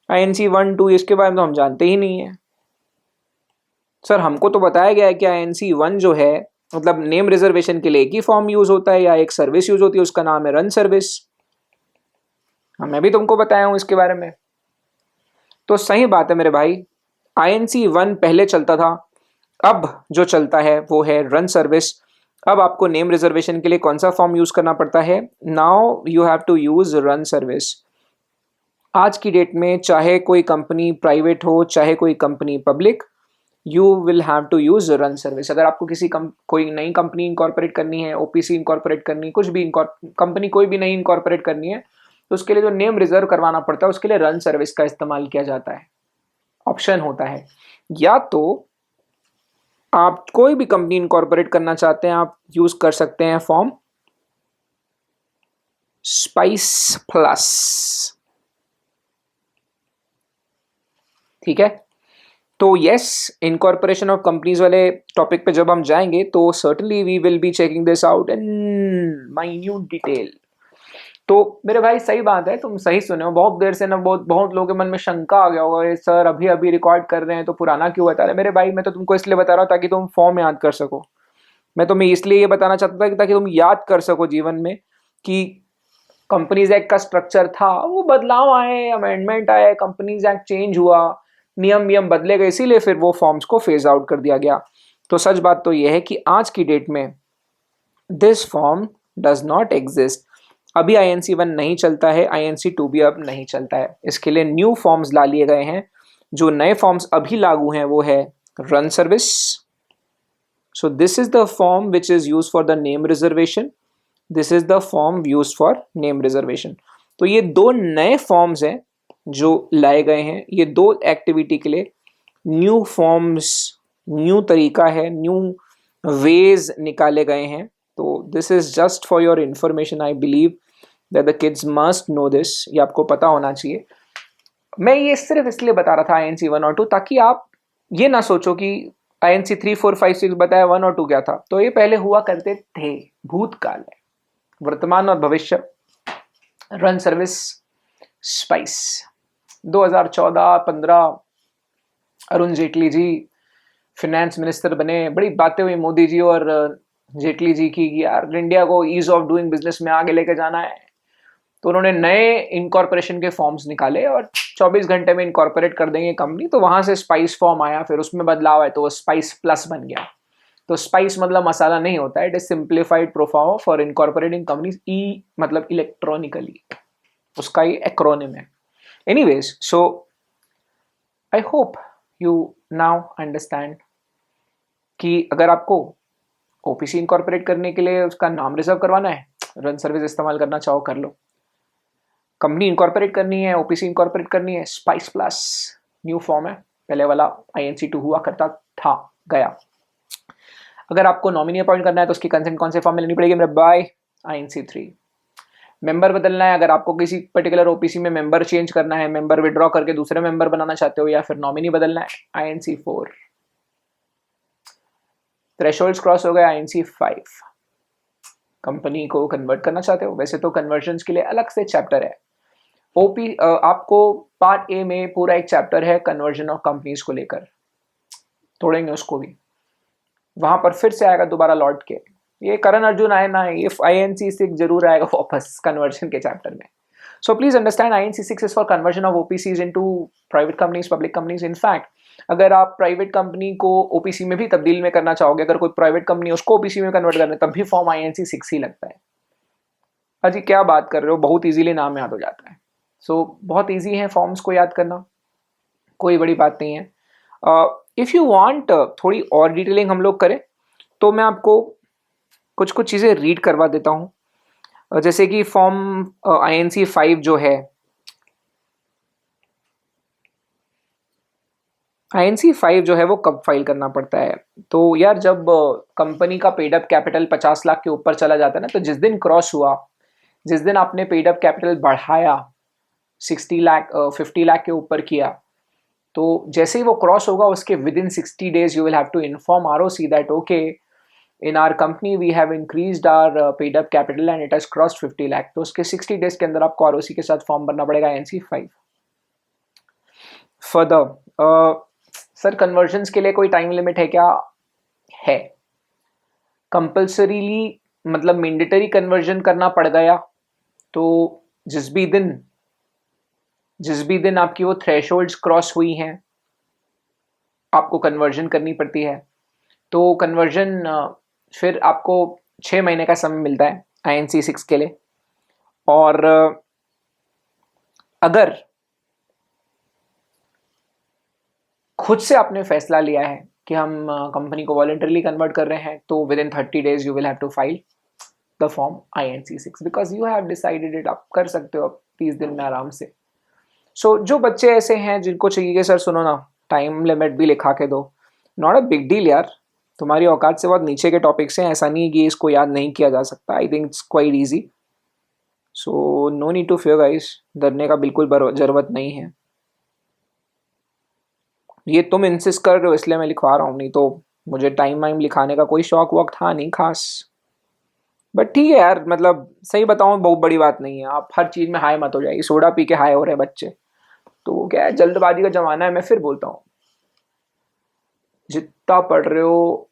INC1 2 इसके बारे में तो हम जानते ही नहीं है। सर हमको तो बताया गया है कि INC1 जो है मतलब नेम रिजर्वेशन के लिए एक ही फॉर्म यूज होता है या एक सर्विस यूज होती है, उसका नाम है रन सर्विस। मैं भी तुमको बताया हूं इसके बारे में। तो सही बात है मेरे भाई, INC1 पहले चलता था, अब जो चलता है वो है रन सर्विस। अब आपको नेम रिजर्वेशन के लिए कौन सा फॉर्म यूज करना पड़ता है? Now you have to use run service. आज की डेट में चाहे कोई कंपनी प्राइवेट हो चाहे कोई company public, you will have to use run service. अगर आपको कोई नई कंपनी इंकॉर्पोरेट करनी है, OPC इंकॉर्पोरेट करनी है, कुछ भी कंपनी कोई भी नई इंकॉर्पोरेट करनी है, तो उसके लिए जो नेम रिजर्व करवाना पड़ता है उसके लिए रन सर्विस का इस्तेमाल किया जाता है। ऑप्शन होता है, या तो आप कोई भी कंपनी इंकॉर्पोरेट करना चाहते हैं, आप यूज कर सकते हैं फॉर्म स्पाइस प्लस। ठीक है, तो यस, इनकॉर्पोरेशन ऑफ कंपनीज वाले टॉपिक पे जब हम जाएंगे तो certainly we will be checking this out in minute detail. तो मेरे भाई सही बात है, तुम सही सुने हो। बहुत देर से ना बहुत लोगों के मन में शंका आ गया होगा, सर अभी अभी रिकॉर्ड कर रहे हैं तो पुराना क्यों बता रहे? मेरे भाई मैं तो तुमको इसलिए बता रहा हूँ ताकि तुम फॉर्म याद कर सको। मैं तुम्हें इसलिए ये बताना चाहता था ताकि तुम याद कर सको जीवन में कि कंपनीज एक्ट का स्ट्रक्चर था, वो बदलाव आए, अमेंडमेंट आए, कंपनीज एक्ट चेंज हुआ, नियम बदले गए, इसीलिए फिर वो फॉर्म्स को फेज आउट कर दिया गया। तो सच बात तो यह है कि आज की डेट में this form does not exist. अभी INC1 नहीं चलता है, INC2 भी अब नहीं चलता है। इसके लिए न्यू फॉर्म्स ला लिए गए हैं। जो नए फॉर्म्स अभी लागू हैं वो है run service. So this is the form which is use for the name reservation, this is the form use for name reservation. तो ये दो नए फॉर्म्स हैं जो लाए गए हैं। ये दो एक्टिविटी के लिए न्यू फॉर्म्स, न्यू तरीका है, न्यू वेज निकाले गए हैं। तो this is just for your information, I believe that the kids must know this, ये आपको पता होना चाहिए। मैं ये सिर्फ इसलिए बता रहा था INC 1 और 2, ताकि आप ये ना सोचो कि INC 3 4 5 6 बताया, 1 और 2 क्या था। तो ये पहले हुआ करते थे, भूतकाल है, वर्तमान और भविष्य। RUN service SPICe 2014-15 Arun Jaitley ji finance minister बने, बड़ी बातें हुई मोदी जी और जेटली जी की कि यार इंडिया को ईज ऑफ डूइंग बिजनेस में आगे लेके जाना है। तो उन्होंने नए इनकॉर्पोरेशन के फॉर्म्स निकाले और 24 घंटे में इनकॉर्पोरेट कर देंगे कंपनी। तो वहां से स्पाइस फॉर्म आया, फिर उसमें बदलाव है तो वो स्पाइस प्लस बन गया। तो स्पाइस मतलब मसाला नहीं होता है, it is simplified proforma for incorporating companies, E मतलब इलेक्ट्रॉनिकली, उसका ही एक्रोनिम है। Anyways, so I hope you now understand कि अगर आपको ओपीसी इनकॉर्पोरेट करने के लिए उसका नाम रिजर्व करवाना है, रन सर्विस इस्तेमाल करना चाहो कर लो। कंपनी इनकॉर्पोरेट करनी है, ओपीसी इनकॉर्पोरेट करनी है, स्पाइस प्लस न्यू फॉर्म है, पहले वाला INC 2 हुआ करता था, गया। अगर आपको नॉमिनी अपॉइंट करना है तो उसकी कंसेंट कौन से फॉर्म में लेनी पड़ेगी मेरे बाय, INC 3। मेंबर बदलना है, अगर आपको किसी पर्टिकुलर ओपीसी में मेंबर चेंज करना है, मेंबर विड्रॉ करके दूसरे मेंबर बनाना चाहते हो, या फिर नॉमिनी बदलना है, INC 4। थ्रेशोल्ड्स क्रॉस हो गया, INC 5। कंपनी को कन्वर्ट करना चाहते हो, वैसे तो कन्वर्जन्स के लिए अलग से चैप्टर है। आपको पार्ट ए में पूरा एक चैप्टर है कन्वर्जन ऑफ कंपनीज को लेकर, तोड़ेंगे उसको भी, वहां पर फिर से आएगा दोबारा लौट के। ये करण अर्जुन आए ना, ये INC 6 जरूर आएगा वापस कन्वर्जन के चैप्टर में। So please understand, INC 6 is for conversion of OPCs into private companies, public companies. In fact अगर आप प्राइवेट कंपनी को OPC में भी तब्दील में करना चाहोगे, अगर कोई प्राइवेट कंपनी उसको OPC में कन्वर्ट करना है, तब भी फॉर्म INC 6 ही लगता है। अजी क्या बात कर रहे हो, बहुत इजीली नाम याद हो जाता है। सो बहुत इजी है फॉर्म्स को याद करना, कोई बड़ी बात नहीं है। इफ़ यू वांट थोड़ी और डिटेलिंग हम लोग करें तो मैं आपको कुछ कुछ चीज़ें रीड करवा देता हूँ। जैसे कि फॉर्म INC 5 जो है, INC 5 जो है वो कब फाइल करना पड़ता है। तो यार जब कंपनी का पेड अप कैपिटल 50 लाख के ऊपर चला जाता है ना, तो जिस दिन क्रॉस हुआ, जिस दिन आपने पेड अप कैपिटल बढ़ाया 60 लाख 50 लाख के ऊपर किया, तो जैसे ही वो क्रॉस होगा उसके within 60 days you will have to inform ROC that okay in our company we have increased our paid up capital and it has crossed 50 lakh. तो उसके 60 डेज के अंदर आपको ROC के साथ फॉर्म भरना पड़ेगा INC 5। फर्दर सर कन्वर्जन्स के लिए कोई टाइम लिमिट है क्या? है, कंपल्सरीली मतलब मैंडेटरी कन्वर्जन करना पड़ गया तो जिस भी दिन आपकी वो थ्रेशोल्ड्स क्रॉस हुई हैं आपको कन्वर्जन करनी पड़ती है। तो कन्वर्जन फिर आपको 6 महीने का समय मिलता है INC 6 के लिए। और अगर खुद से आपने फैसला लिया है कि हम कंपनी को वॉलंटरली कन्वर्ट कर रहे हैं, तो within 30 days you will have to file the form INC 6 because you have decided it. आप कर सकते हो 30 दिन में आराम से। सो जो बच्चे ऐसे हैं जिनको चाहिए कि सर सुनो ना टाइम लिमिट भी लिखा के दो, नॉट अ बिग डील यार, तुम्हारी औकात से बहुत नीचे के टॉपिक्स हैं, ऐसा नहीं है कि इसको याद नहीं किया जा सकता। I think it's quite easy, so no need to fear guys, डरने का बिल्कुल जरूरत नहीं है। ये तुम इंसिस्ट कर रहे हो इसलिए मैं लिखवा रहा हूँ, नहीं तो मुझे टाइम वाइम लिखाने का कोई शौक वक्त था नहीं खास। बट ठीक है यार, मतलब सही बताऊँ बहुत बड़ी बात नहीं है, आप हर चीज़ में हाई मत हो जाएगी। सोडा पी के हाई हो रहे हैं बच्चे, तो क्या है जल्दबाजी का जमाना है। मैं फिर बोलता हूँ जितना पढ़ रहे हो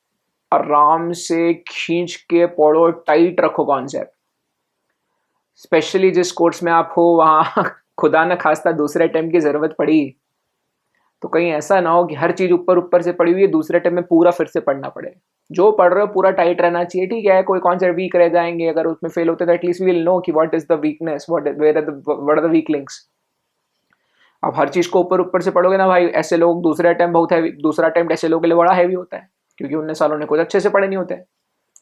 आराम से खींच के पढ़ो, टाइट रखो कॉन्सेप्ट। स्पेशली जिस कोर्स में आप हो वहाँ खुदा न खास्ता दूसरे अटेम्प्ट की ज़रूरत पड़ी तो कहीं ऐसा ना हो कि हर चीज़ ऊपर ऊपर से पड़ी हुई है, दूसरे अटेम्प्ट में पूरा फिर से पढ़ना पड़े। जो पढ़ रहे हो पूरा टाइट रहना चाहिए। ठीक है कोई कॉन्सेप्ट वीक रह जाएंगे, अगर उसमें फेल होते तो एटलीस्ट वी विल नो कि what is the weakness, what are the weak links. अब हर चीज़ को ऊपर ऊपर से पढ़ोगे ना भाई, ऐसे लोग दूसरे अटेम्प्ट बहुत हैवी, दूसरा अटेम्प्ट ऐसे लोगों के लिए बड़ा हैवी होता है क्योंकि उन्हें सालों ने कुछ अच्छे से पढ़े नहीं होते।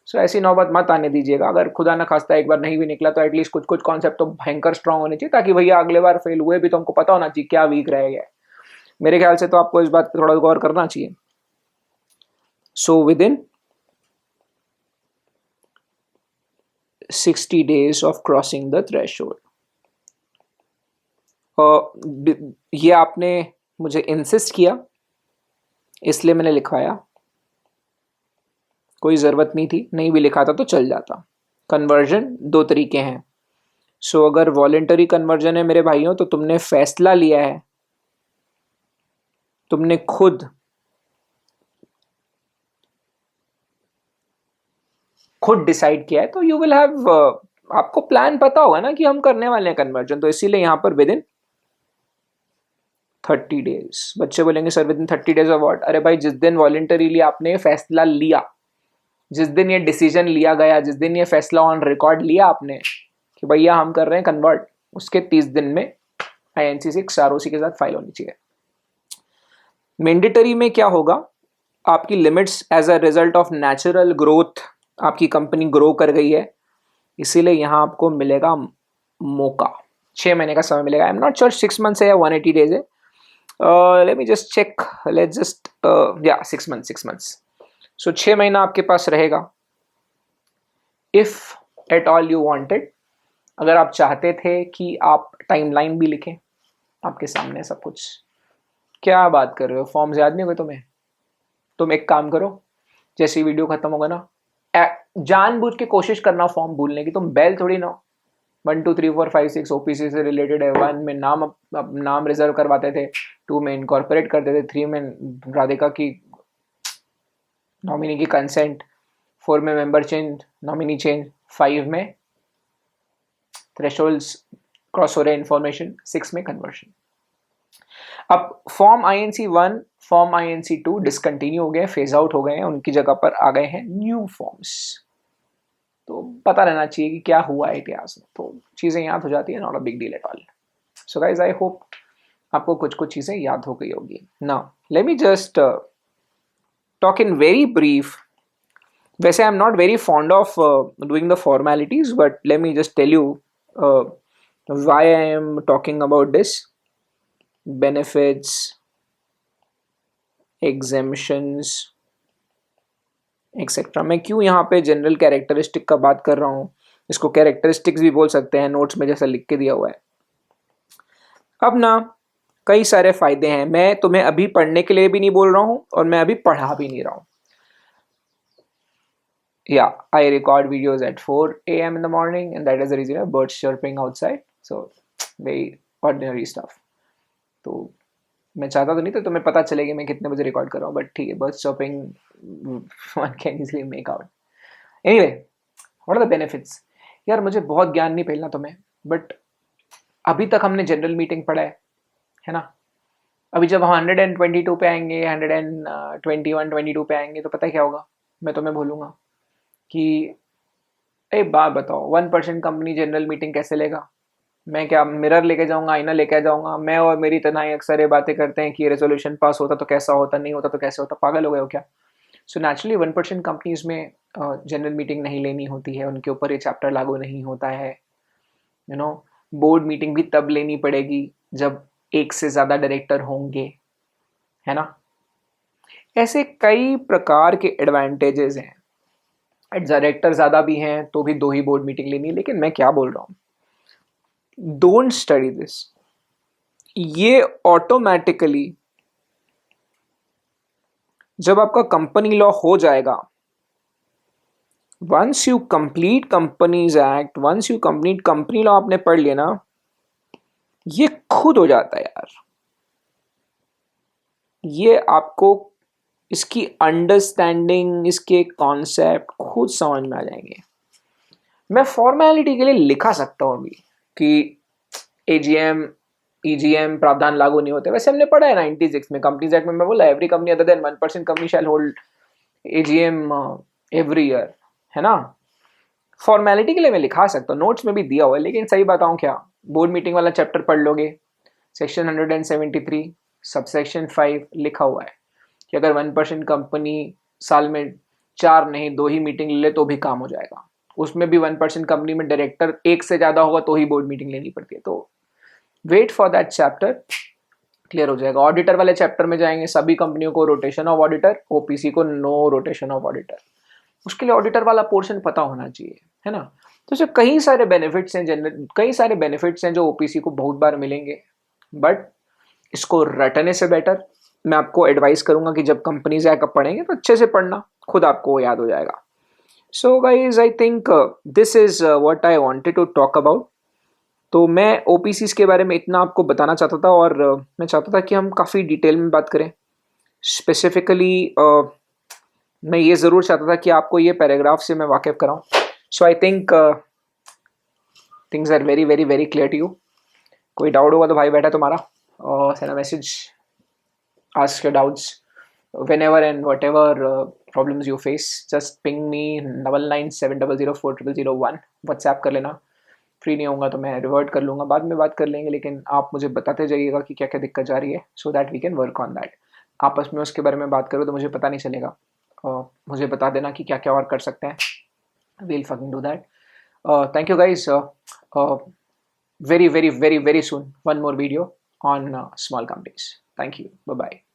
सो ऐसी नौबत मत आने दीजिएगा। अगर खुदा ना खास्ता एक बार नहीं भी निकला तो एटलीस्ट कुछ कुछ कॉन्सेप्ट तो भयंकर स्ट्रांग होने चाहिए, ताकि भैया अगले बार फेल हुए भी तो हमको पता होना चाहिए क्या वीक रह गया। मेरे ख्याल से तो आपको इस बात पर थोड़ा गौर करना चाहिए। So with in 60 days of crossing the threshold. ये आपने मुझे इंसिस्ट किया इसलिए मैंने लिखवाया, कोई ज़रूरत नहीं थी, नहीं भी लिखा था तो चल जाता। कन्वर्जन दो तरीके हैं। सो अगर वॉलेंटरी कन्वर्जन है मेरे भाइयों तो तुमने फैसला लिया है, तुमने खुद डिसाइड किया है, तो यू विल हैव, आपको प्लान पता होगा ना कि हम करने वाले हैं कन्वर्जन, तो इसीलिए यहां पर विद इन 30 डेज। बच्चे बोलेंगे sir with in 30 days of what? अरे भाई जिस दिन वॉलेंटरीली आपने फैसला लिया, जिस दिन ये डिसीजन लिया गया, जिस दिन ये फैसला ऑन रिकॉर्ड लिया आपने कि भैया हम कर रहे हैं कन्वर्ट, उसके 30 दिन में INC 6 ROC के साथ फाइल होनी चाहिए। मैंडेटरी में क्या होगा, आपकी limits as a result of natural growth, आपकी कंपनी ग्रो कर गई है, इसीलिए यहाँ आपको मिलेगा मौका, 6 महीने का समय मिलेगा। I am not sure 6 months है या 180 डेज है, let me just check, let's just या 6 मंथ्स। सो 6 महीना आपके पास रहेगा if at all you wanted. अगर आप चाहते थे कि आप टाइमलाइन भी लिखें, आपके सामने सब कुछ। क्या बात कर रहे हो, फॉर्म्स याद नहीं हुए तुम्हें? तुम एक काम करो, जैसे वीडियो खत्म होगा ना, जानबूझ के कोशिश करना फॉर्म भूलने की। तुम बैल थोड़ी ना 1 2 3 4 5 6 OPC से रिलेटेड है। 1 में नाम रिजर्व करवाते थे, 2 में इनकॉर्पोरेट करते थे, 3 में राधिका की नॉमिनी की कंसेंट, 4 में मेंबर चेंज, नॉमिनी चेंज, 5 में थ्रेशोल्ड्स क्रॉस हो रहे इंफॉर्मेशन, 6 में कन्वर्शन। अब form INC 1, form INC 2 discontinue हो गए, फेज आउट हो गए हैं, उनकी जगह पर आ गए हैं न्यू फॉर्म्स। तो पता रहना चाहिए कि क्या हुआ है इतिहास में, तो चीज़ें याद हो जाती है, not a big deal at all. So guys I hope आपको कुछ चीज़ें याद हो गई होगी। Now let me just talk in very brief. वैसे I am not very fond of doing the formalities, but let me just tell you why I am talking about this. Benefits, exemptions etcetera. मैं क्यों यहाँ पे general characteristic का बात कर रहा हूँ, इसको कैरेक्टरिस्टिक्स भी बोल सकते हैं, नोट्स में जैसा लिख के दिया हुआ है। अब ना कई सारे फायदे हैं, मैं तुम्हें अभी पढ़ने के लिए भी नहीं बोल रहा हूँ और मैं अभी पढ़ा भी नहीं रहा हूँ। Yeah, I record videos at 4 AM in the morning, and that is the reason birds chirping outside. So very ordinary stuff. तो मैं चाहता तो नहीं तो तुम्हें पता चलेगा मैं कितने बजे रिकॉर्ड कर रहा हूँ, बट ठीक है, birds chopping one can easily make out. Anyway, what are the benefits? यार मुझे बहुत ज्ञान नहीं फैलना तुम्हें, बट अभी तक हमने जनरल मीटिंग पढ़ा है ना। अभी जब हम 122 पे आएंगे, 121 22 पे आएंगे, तो पता है क्या होगा? मैं तुम्हें बोलूँगा कि एक बात बताओ, 1% कंपनी जनरल मीटिंग कैसे लेगा? मैं क्या मिरर लेके जाऊंगा, आईना लेके जाऊंगा? मैं और मेरी तनाई अक्सर ये बातें करते हैं कि रेजोल्यूशन पास होता तो कैसा होता, नहीं होता तो कैसे होता। पागल हो गए हो क्या? सो नेचुरली 1% कंपनीज में जनरल मीटिंग नहीं लेनी होती है, उनके ऊपर ये चैप्टर लागू नहीं होता है। यू नो, बोर्ड मीटिंग भी तब लेनी पड़ेगी जब एक से ज़्यादा डायरेक्टर होंगे, है ना। ऐसे कई प्रकार के एडवांटेजेस हैं। डायरेक्टर ज़्यादा भी हैं तो भी 2 ही बोर्ड मीटिंग लेनी है। लेकिन मैं क्या बोल रहा हूँ, डोंट स्टडी दिस। ये ऑटोमेटिकली जब आपका कंपनी लॉ हो जाएगा, once you complete companies act, once you complete company law आपने पढ़ लिया ना, ये खुद हो जाता है यार। ये आपको इसकी अंडरस्टैंडिंग, इसके कॉन्सेप्ट खुद समझ में आ जाएंगे। मैं फॉर्मेलिटी के लिए लिखा सकता हूँ अभी कि AGM EGM प्रावधान लागू नहीं होते। वैसे हमने पढ़ा है 96 में कंपनीज एक्ट में, मैं बोला every company other than 1% company shall hold AGM every year, है ना। फॉर्मेलिटी के लिए मैं लिखा सकता हूँ, नोट्स में भी दिया हुआ है। लेकिन सही बताऊँ क्या, बोर्ड मीटिंग वाला चैप्टर पढ़ लोगे, सेक्शन 173 सबसेक्शन 5 लिखा हुआ है कि अगर 1% कंपनी साल में 4 नहीं 2 ही मीटिंग ले तो भी काम हो जाएगा। उसमें भी 1% कंपनी में डायरेक्टर एक से ज़्यादा होगा तो ही बोर्ड मीटिंग लेनी पड़ती है। तो wait for that chapter, clear हो जाएगा। ऑडिटर वाले चैप्टर में जाएंगे, सभी कंपनियों को रोटेशन ऑफ ऑडिटर, OPC को नो रोटेशन ऑफ ऑडिटर। उसके लिए ऑडिटर वाला पोर्शन पता होना चाहिए, है ना। तो इससे कई सारे बेनिफिट्स हैं, कई सारे बेनिफिट्स हैं जो ओपीसी को बहुत बार मिलेंगे, बट इसको रटने से बेटर मैं आपको एडवाइस करूंगा कि जब कंपनीज एक्ट पढ़ेंगे तो अच्छे से पढ़ना, खुद आपको याद हो जाएगा। So guys I think this is what I wanted to talk about. तो मैं ओपीसीज के बारे में इतना आपको बताना चाहता था, और मैं चाहता था कि हम काफ़ी डिटेल में बात करें। स्पेसिफिकली मैं ये ज़रूर चाहता था कि आपको ये पैराग्राफ से मैं वाकिफ़ कराऊँ। So I think things are very very very clear to you. कोई डाउट होगा तो भाई बैठा तुम्हारा, और send a message, ask your doubts whenever and whatever problems you face. Just ping me 9970040001, WhatsApp कर लेना। फ्री नहीं होऊंगा तो मैं रिवर्ट कर लूँगा, बाद में बात कर लेंगे, लेकिन आप मुझे बताते जाइएगा कि क्या क्या दिक्कत जा रही है, so that we can work on that. आपस में उसके बारे में बात करो तो मुझे पता नहीं चलेगा, मुझे बता देना कि क्या क्या और कर सकते हैं। we'll fucking do that. Thank you guys. Very very very very soon one more video on small companies. Thank you. Bye bye.